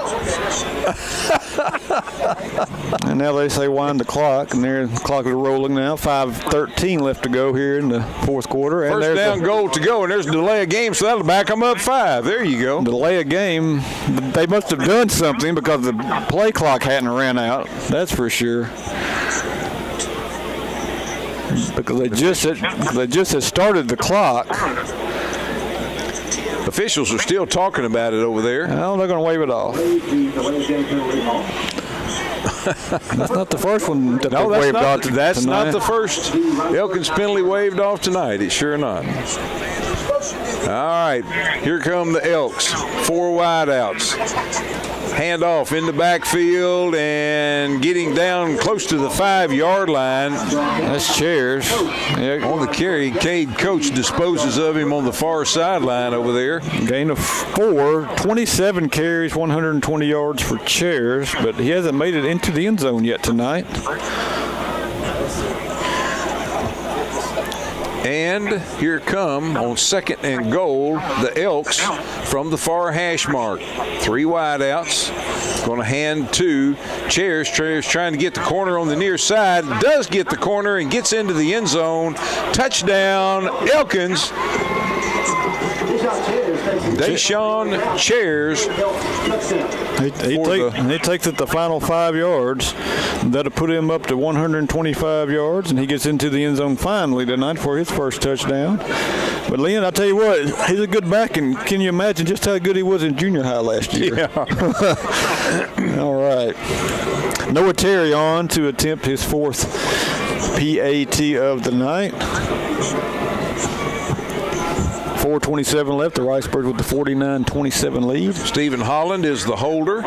And now they say wind the clock, and the clock is rolling now. 5:13 left to go here in the fourth quarter. And first down, goal to go, and there's a delay of game, so that'll back them up 5. There you go. Delay of game. They must have done something because the play clock hadn't ran out. That's for sure. Because they just had started the clock. Officials are still talking about it over there. Well, they're going to wave it off. That's not the first one that they waved off tonight. That's not the first Elkins penalty waved off tonight. It's sure not. All right, here come the Elks. 4 wideouts. Handoff in the backfield and getting down close to the 5-yard line. That's Chairs. On the carry, Cade Coates disposes of him on the far sideline over there. Gain of 4, 27 carries, 120 yards for Chairs, but he hasn't made it into the end zone yet tonight. And here come on second and goal the Elks from the far hash mark. 3 wideouts. Going to hand to Chairs. Chairs trying to get the corner on the near side. Does get the corner and gets into the end zone. Touchdown, Elkins. Deshaun Chairs. He takes it the final 5 yards. That'll put him up to 125 yards, and he gets into the end zone finally tonight for his first touchdown. But, Lynn, I'll tell you what, he's a good back, and can you imagine just how good he was in junior high last year? Yeah. All right. Noah Terry on to attempt his 4th PAT of the night. 4:27 left. The Ricebirds with the 49-27 lead. Stephen Holland is the holder.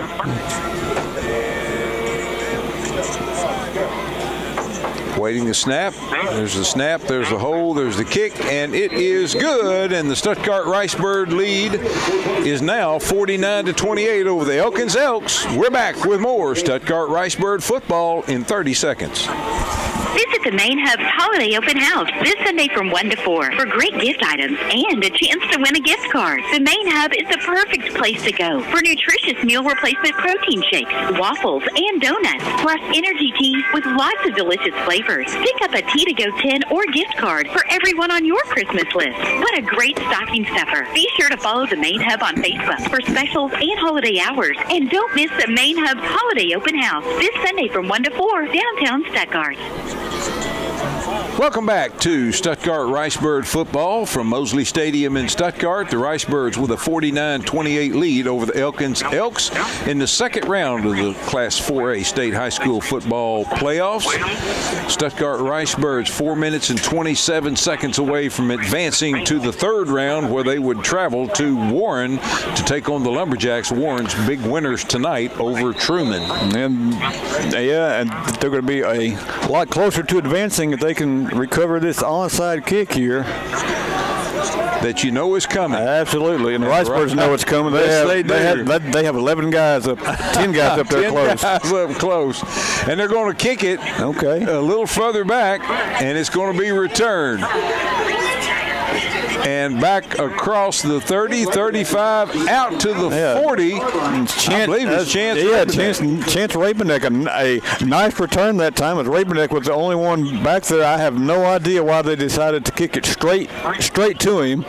Waiting the snap. There's the snap. There's the hold. There's the kick. And it is good. And the Stuttgart Ricebird lead is now 49-28 over the Elkins Elks. We're back with more Stuttgart Ricebird football in 30 seconds. Visit the Main Hub's Holiday Open House this Sunday from 1 to 4 for great gift items and a chance to win a gift card. The Main Hub is the perfect place to go for nutritious meal replacement protein shakes, waffles, and donuts, plus energy teas with lots of delicious flavors. Pick up a tea to go 10 or gift card for everyone on your Christmas list. What a great stocking stuffer. Be sure to follow the Main Hub on Facebook for specials and holiday hours. And don't miss the Main Hub's Holiday Open House this Sunday from 1 to 4 downtown Stuttgart. Welcome back to Stuttgart Ricebird football from Mosley Stadium in Stuttgart. The Ricebirds with a 49-28 lead over the Elkins Elks in the second round of the Class 4A State High School football playoffs. Stuttgart Ricebirds 4 minutes and 27 seconds away from advancing to the third round, where they would travel to Warren to take on the Lumberjacks. Warren's big winners tonight over Truman. And they're going to be a lot closer to advancing if they can recover this onside kick here. That you know is coming. Absolutely, and the Ricebirds know it's coming. They have 11 guys up, 10 guys up there 10 close. Guys up close, and they're going to kick it. Okay. A little further back, and it's going to be returned. And back across the 30, 35, out to the 40. I believe it's Chance Rapeneck. Chance Rapeneck, a nice return that time, as Rapeneck was the only one back there. I have no idea why they decided to kick it straight to him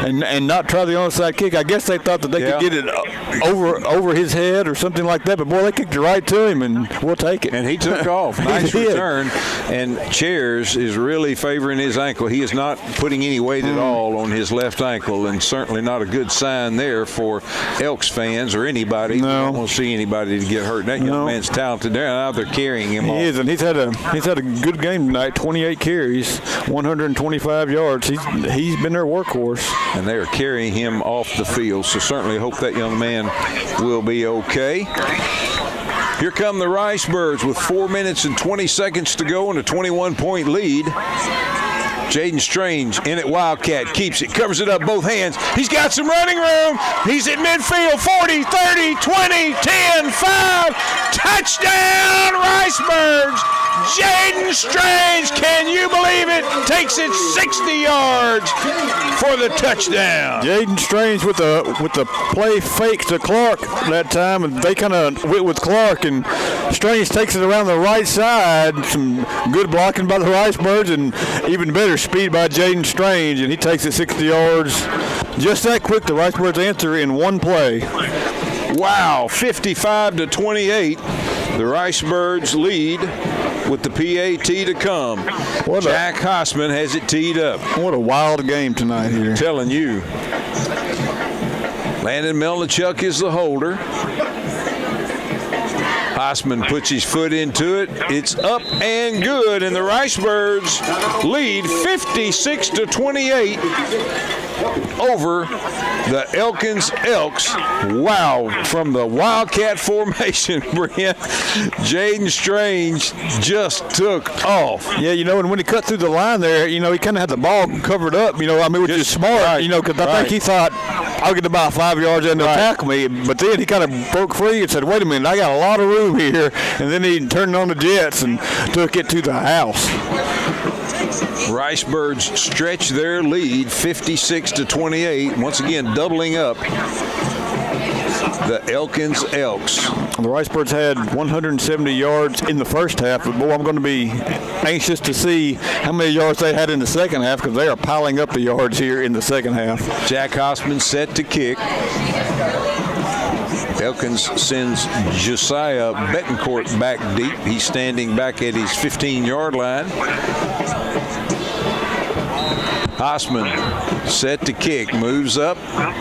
and not try the onside kick. I guess they thought that they could get it over his head or something like that. But, boy, they kicked it right to him, and we'll take it. And he took off. Nice return. And Chairs is really favoring his ankle. He is not putting any weight at all on his left ankle, and certainly not a good sign there for Elks fans or anybody. No. I don't want to see anybody to get hurt. That young man's talented there. Now they're carrying him off. He is, and he's had a good game tonight. 28 carries, 125 yards. He's been their workhorse. And they are carrying him off the field, so certainly hope that young man will be okay. Here come the Ricebirds with 4 minutes and 20 seconds to go and a 21-point lead. Jaden Strange in at Wildcat, keeps it, covers it up both hands. He's got some running room. He's at midfield, 40, 30, 20, 10, 5. Touchdown, Ricebirds. Jaden Strange, can you believe it? Takes it 60 yards for the touchdown. Jaden Strange with the play fake to Clark that time, and they kind of went with Clark, and Strange takes it around the right side. Some good blocking by the Ricebirds, and even better speed by Jaden Strange, and he takes it 60 yards. Just that quick, the Ricebirds answer in one play. Wow, 55-28. The Ricebirds lead with the PAT to come. Jack Hossman has it teed up. What a wild game tonight here. I'm telling you. Landon Melnichuk is the holder. Hossman puts his foot into it. It's up and good, and the Ricebirds lead 56-28 over the Elkins Elks. Wow, from the Wildcat formation, Brent, Jaden Strange just took off. Yeah, and when he cut through the line there, he kind of had the ball covered up, which is smart, because I think he thought, I'll get about 5 yards and they'll tackle me. But then he kind of broke free and said, wait a minute, I got a lot of room here. And then he turned on the jets and took it to the house. Ricebirds stretch their lead 56-28. Once again, doubling up the Elkins Elks. The Ricebirds had 170 yards in the first half, but boy, I'm going to be anxious to see how many yards they had in the second half, because they are piling up the yards here in the second half. Jack Hossman set to kick. Elkins sends Josiah Betancourt back deep. He's standing back at his 15-yard line. Hossman set to kick, moves up,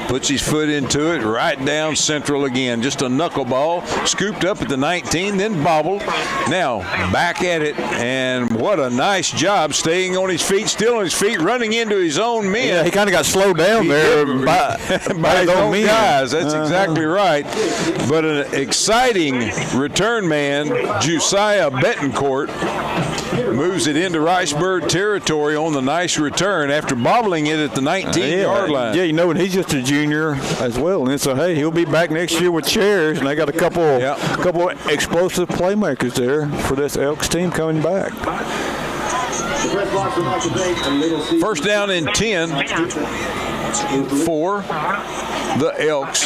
puts his foot into it, right down central again. Just a knuckleball, scooped up at the 19, then bobbled. Now back at it, and what a nice job staying on his feet, still on his feet, running into his own men. Yeah, he kind of got slowed down there by his own guys. That's exactly right. But an exciting return man, Josiah Betancourt, moves it into Ricebird territory on the nice return after bobbling it at the 19-yard line. Yeah, and he's just a junior as well. And so, hey, he'll be back next year with Chairs, and they got a couple explosive playmakers there for this Elks team coming back. First down and 10 for the Elks.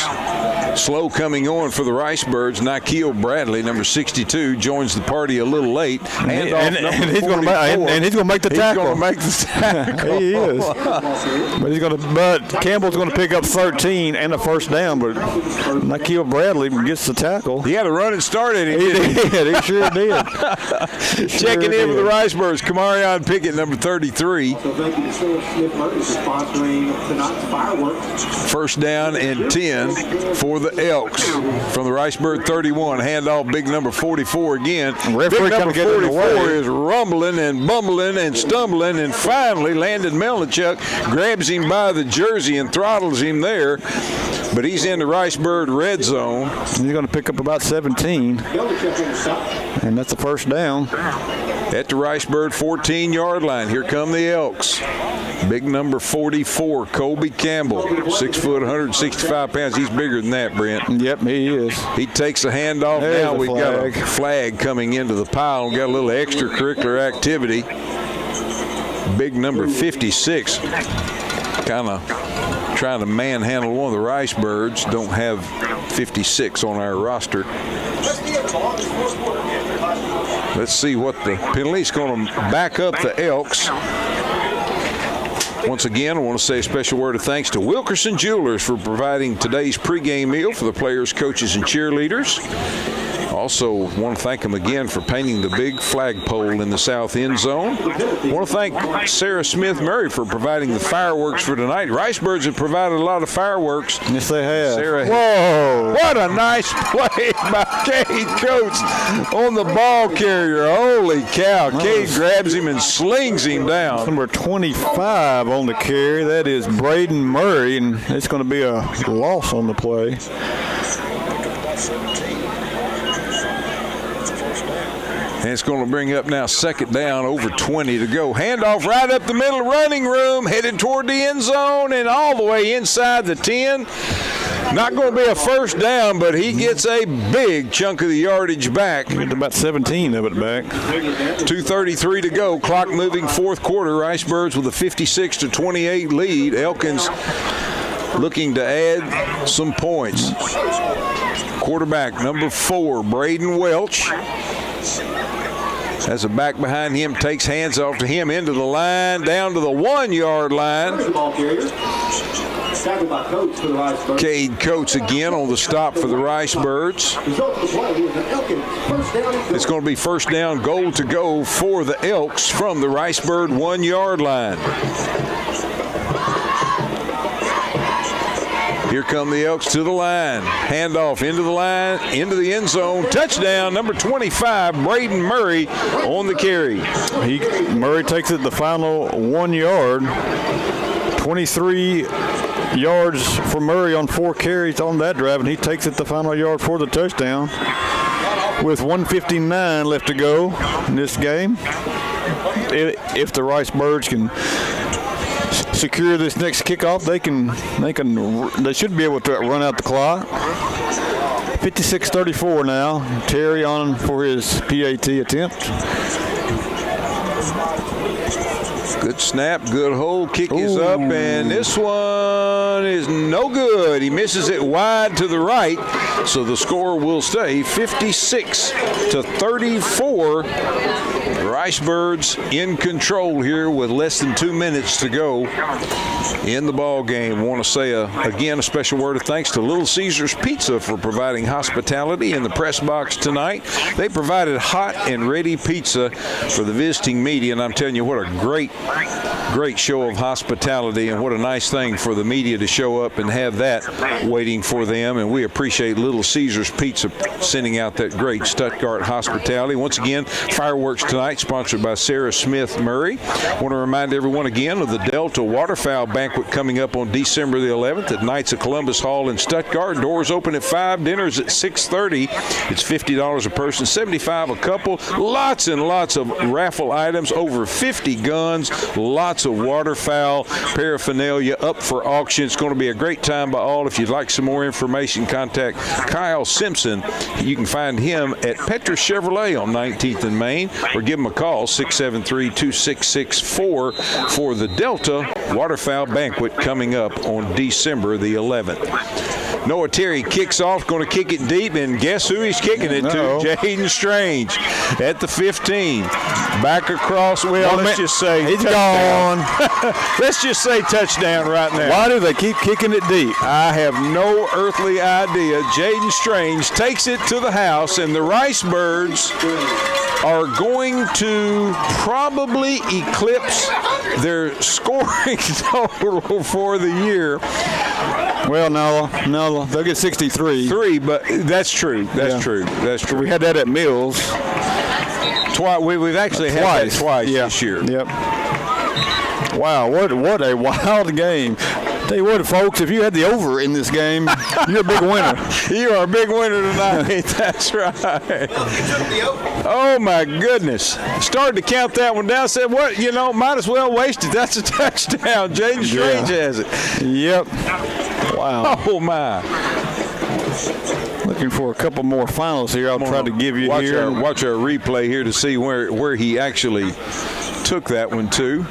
Slow coming on for the Ricebirds. Nikhil Bradley, number 62, joins the party a little late. And he's going to make the tackle. He's going to make the tackle. He is. But Campbell's going to pick up 13 and a first down. But Nikhil Bradley gets the tackle. He had a run and start at him. He did. He sure did. Checking in with the Ricebirds, Kamarion Pickett, number 33. So thank you to Sarah Smith Murray for sponsoring tonight's fireworks. First down and 10 for the Elks. From the Ricebird 31, handoff big number 44 again. Big number 44 is rumbling and bumbling and stumbling, and finally Landon Melnichuk grabs him by the jersey and throttles him there. But he's in the Ricebird red zone. He's going to pick up about 17. And that's the first down. At the Ricebird 14-yard line. Here come the Elks. Big number 44, Colby Campbell, 6 foot, 165 pounds. He's bigger than that, Brent. Yep, he is. He takes the handoff. Now we've got a flag coming into the pile. We've got a little extracurricular activity. Big number 56, kind of trying to manhandle one of the Ricebirds. Don't have 56 on our roster. Let's see what the penalty is going to back up the Elks. Once again, I want to say a special word of thanks to Wilkerson Jewelers for providing today's pregame meal for the players, coaches, and cheerleaders. Also, want to thank them again for painting the big flagpole in the south end zone. I want to thank Sarah Smith Murray for providing the fireworks for tonight. Ricebirds have provided a lot of fireworks. Yes, they have. Sarah, whoa! What a nice play by Cade Coates on the ball carrier. Holy cow. Cade grabs him and slings him down. Number 25 on the carry. That is Braden Murray, and it's going to be a loss on the play. And it's going to bring up now second down, over 20 to go. Handoff right up the middle, running room, headed toward the end zone and all the way inside the 10. Not going to be a first down, but he gets a big chunk of the yardage back. About 17 of it back. 2:33 to go. Clock moving, fourth quarter. Ricebirds with a 56-28 lead. Elkins looking to add some points. Quarterback number 4, Braden Welch. As a back behind him takes hands off to him into the line, down to the 1-yard line. Cade Coates again on the stop for the Ricebirds. It's going to be first down, goal to go for the Elks from the Ricebird 1-yard line. Here come the Elks to the line. Handoff into the line, into the end zone. Touchdown, number 25, Braden Murray on the carry. Murray takes it the final 1 yard. 23 yards for Murray on 4 carries on that drive, and he takes it the final yard for the touchdown. With 1:59 left to go in this game, if the Ricebirds can secure this next kickoff, they should be able to run out the clock. 56-34 now. Terry on for his PAT attempt. Good snap, good hold, kick is up, and this one is no good. He misses it wide to the right, so the score will stay 56-34. Ricebirds in control here with less than 2 minutes to go in the ball game. Want to say again a special word of thanks to Little Caesars Pizza for providing hospitality in the press box tonight. They provided hot and ready pizza for the visiting media, and I'm telling you what a great show of hospitality, and what a nice thing for the media to show up and have that waiting for them. And we appreciate Little Caesars Pizza sending out that great Stuttgart hospitality. Once again, fireworks tonight sponsored by Sarah Smith Murray. I want to remind everyone again of the Delta Waterfowl Banquet coming up on December the 11th at Knights of Columbus Hall in Stuttgart. Doors open at 5, dinners at 6:30. It's $50 a person, $75 a couple. Lots and lots of raffle items, over 50 guns, Lots of waterfowl paraphernalia up for auction. It's going to be a great time by all. If you'd like some more information, contact Kyle Simpson. You can find him at Petra Chevrolet on 19th and Main, or give him a call, 673-2664, for the Delta Waterfowl Banquet coming up on December the 11th. Noah Terry kicks off, going to kick it deep, and guess who he's kicking it to? Jaden Strange at the 15. Back across, let's just say he's touchdown. Gone. Let's just say touchdown right now. Why do they keep kicking it deep? I have no earthly idea. Jaden Strange takes it to the house, and the Ricebirds are going to probably eclipse their scoring total for the year. Well, no, they'll get 63. But that's true. That's true. We had that at Mills. We've actually had that twice this year. Yep. Wow, what a wild game. Tell you what, folks, if you had the over in this game, you're a big winner. You are a big winner tonight. That's right. Oh, my goodness. Started to count that one down. Said, what, might as well waste it. That's a touchdown. Jaden Strange has it. Yep. Wow. Oh, my. Looking for a couple more finals here. I'll try to give you here. Watch our replay here to see where he actually took that one to.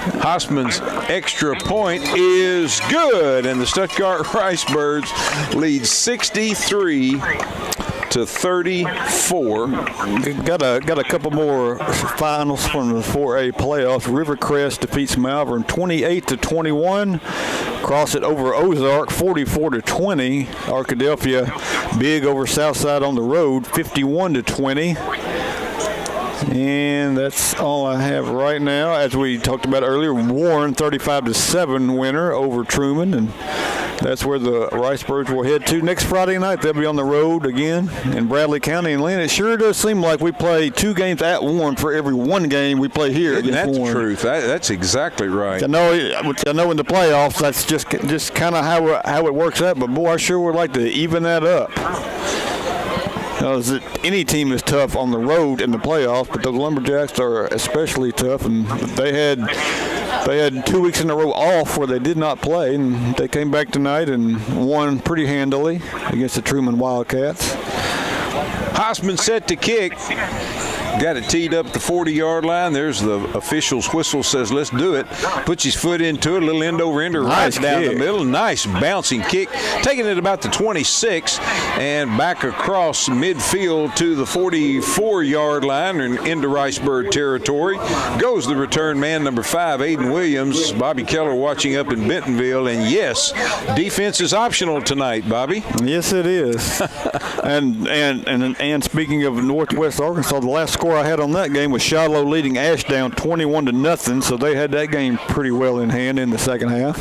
Hausman's extra point is good, and the Stuttgart Ricebirds lead 63-34. Got a couple more finals from the 4A playoffs. Rivercrest defeats Malvern 28-21. Cross it over Ozark 44-20. Arkadelphia big over Southside on the road 51-20. And that's all I have right now. As we talked about earlier, Warren 35-7 winner over Truman, and that's where the Ricebirds will head to next Friday night. They'll be on the road again in Bradley County and Lynn. It sure does seem like we play 2 games at Warren for every 1 game we play here against Warren. That's the truth. That's exactly right. I know in the playoffs that's just kind of how it works out. But boy, I sure would like to even that up. Any team is tough on the road in the playoffs, but the Lumberjacks are especially tough, and they had 2 weeks in a row off where they did not play, and they came back tonight and won pretty handily against the Truman Wildcats. Hausman set to kick. Got it teed up the 40-yard line. There's the official's whistle, says let's do it. Puts his foot into it, a little end-over-ender right down the middle. Nice bouncing kick. Taking it about the 26 and back across midfield to the 44-yard line and into Ricebird territory. Goes the return man, number 5, Aiden Williams. Bobby Keller watching up in Bentonville. And, yes, defense is optional tonight, Bobby. Yes, it is. and speaking of Northwest Arkansas, the last score I had on that game was Shiloh leading Ashdown 21-0, so they had that game pretty well in hand in the second half.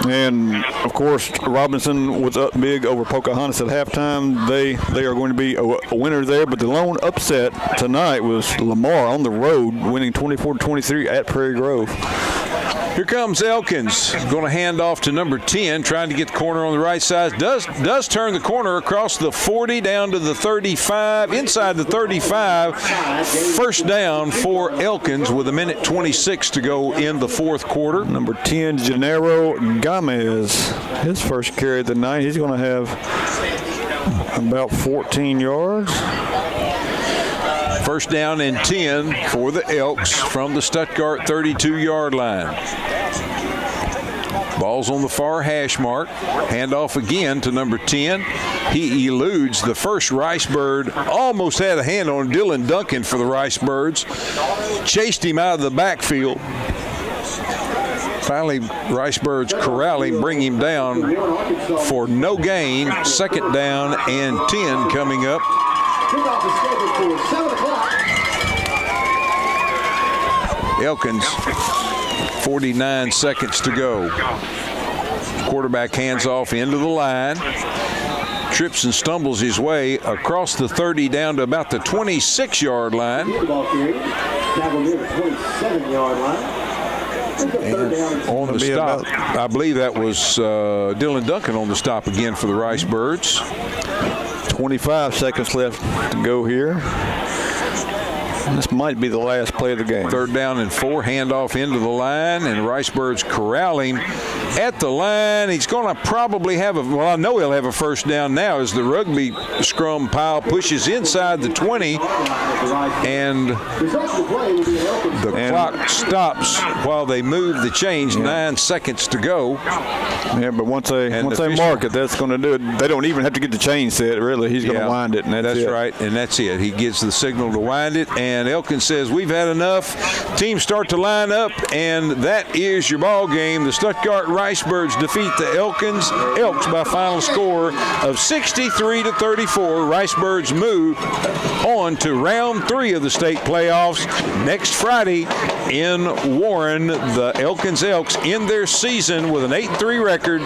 And, of course, Robinson was up big over Pocahontas at halftime. They are going to be a winner there, but the lone upset tonight was Lamar on the road, winning 24-23 at Prairie Grove. Here comes Elkins, going to hand off to number 10, trying to get the corner on the right side. Does turn the corner across the 40 down to the 35, inside the 35. First down for Elkins with 1:26 to go in the fourth quarter. Number 10, Gennaro Gomez, his first carry of the night. He's going to have about 14 yards. First down and 10 for the Elks from the Stuttgart 32-yard line. Ball's on the far hash mark. Handoff again to number 10. He eludes the first Ricebird. Almost had a hand on Dylan Duncan for the Ricebirds. Chased him out of the backfield. Finally, Ricebirds corral him, bring him down for no gain. Second down and 10 coming up. Kickoff is scheduled for 7 o'clock. Elkins, 49 seconds to go. Quarterback hands off into the line. Trips and stumbles his way across the 30 down to about the 26-yard line. Down near the 27-yard line. And on the stop, I believe that was Dylan Duncan on the stop again for the Ricebirds. 25 seconds left to go here. This might be the last play of the game. 3rd down and 4, handoff into the line, and Ricebirds corral him at the line. He's going to probably have I know he'll have a first down now as the rugby scrum pile pushes inside the 20, and the clock stops while they move the chains. 9 seconds to go. Yeah, but once they mark it, that's going to do it. They don't even have to get the chain set, really. He's going to wind it, and that's it. Right, and that's it. He gives the signal to wind it, and Elkins says, we've had enough. Teams start to line up, and that is your ball game. The Stuttgart Ricebirds defeat the Elks by final score of 63-34. Ricebirds move on to round 3 of the state playoffs next Friday in Warren. The Elkins Elks end their season with an 8-3 record.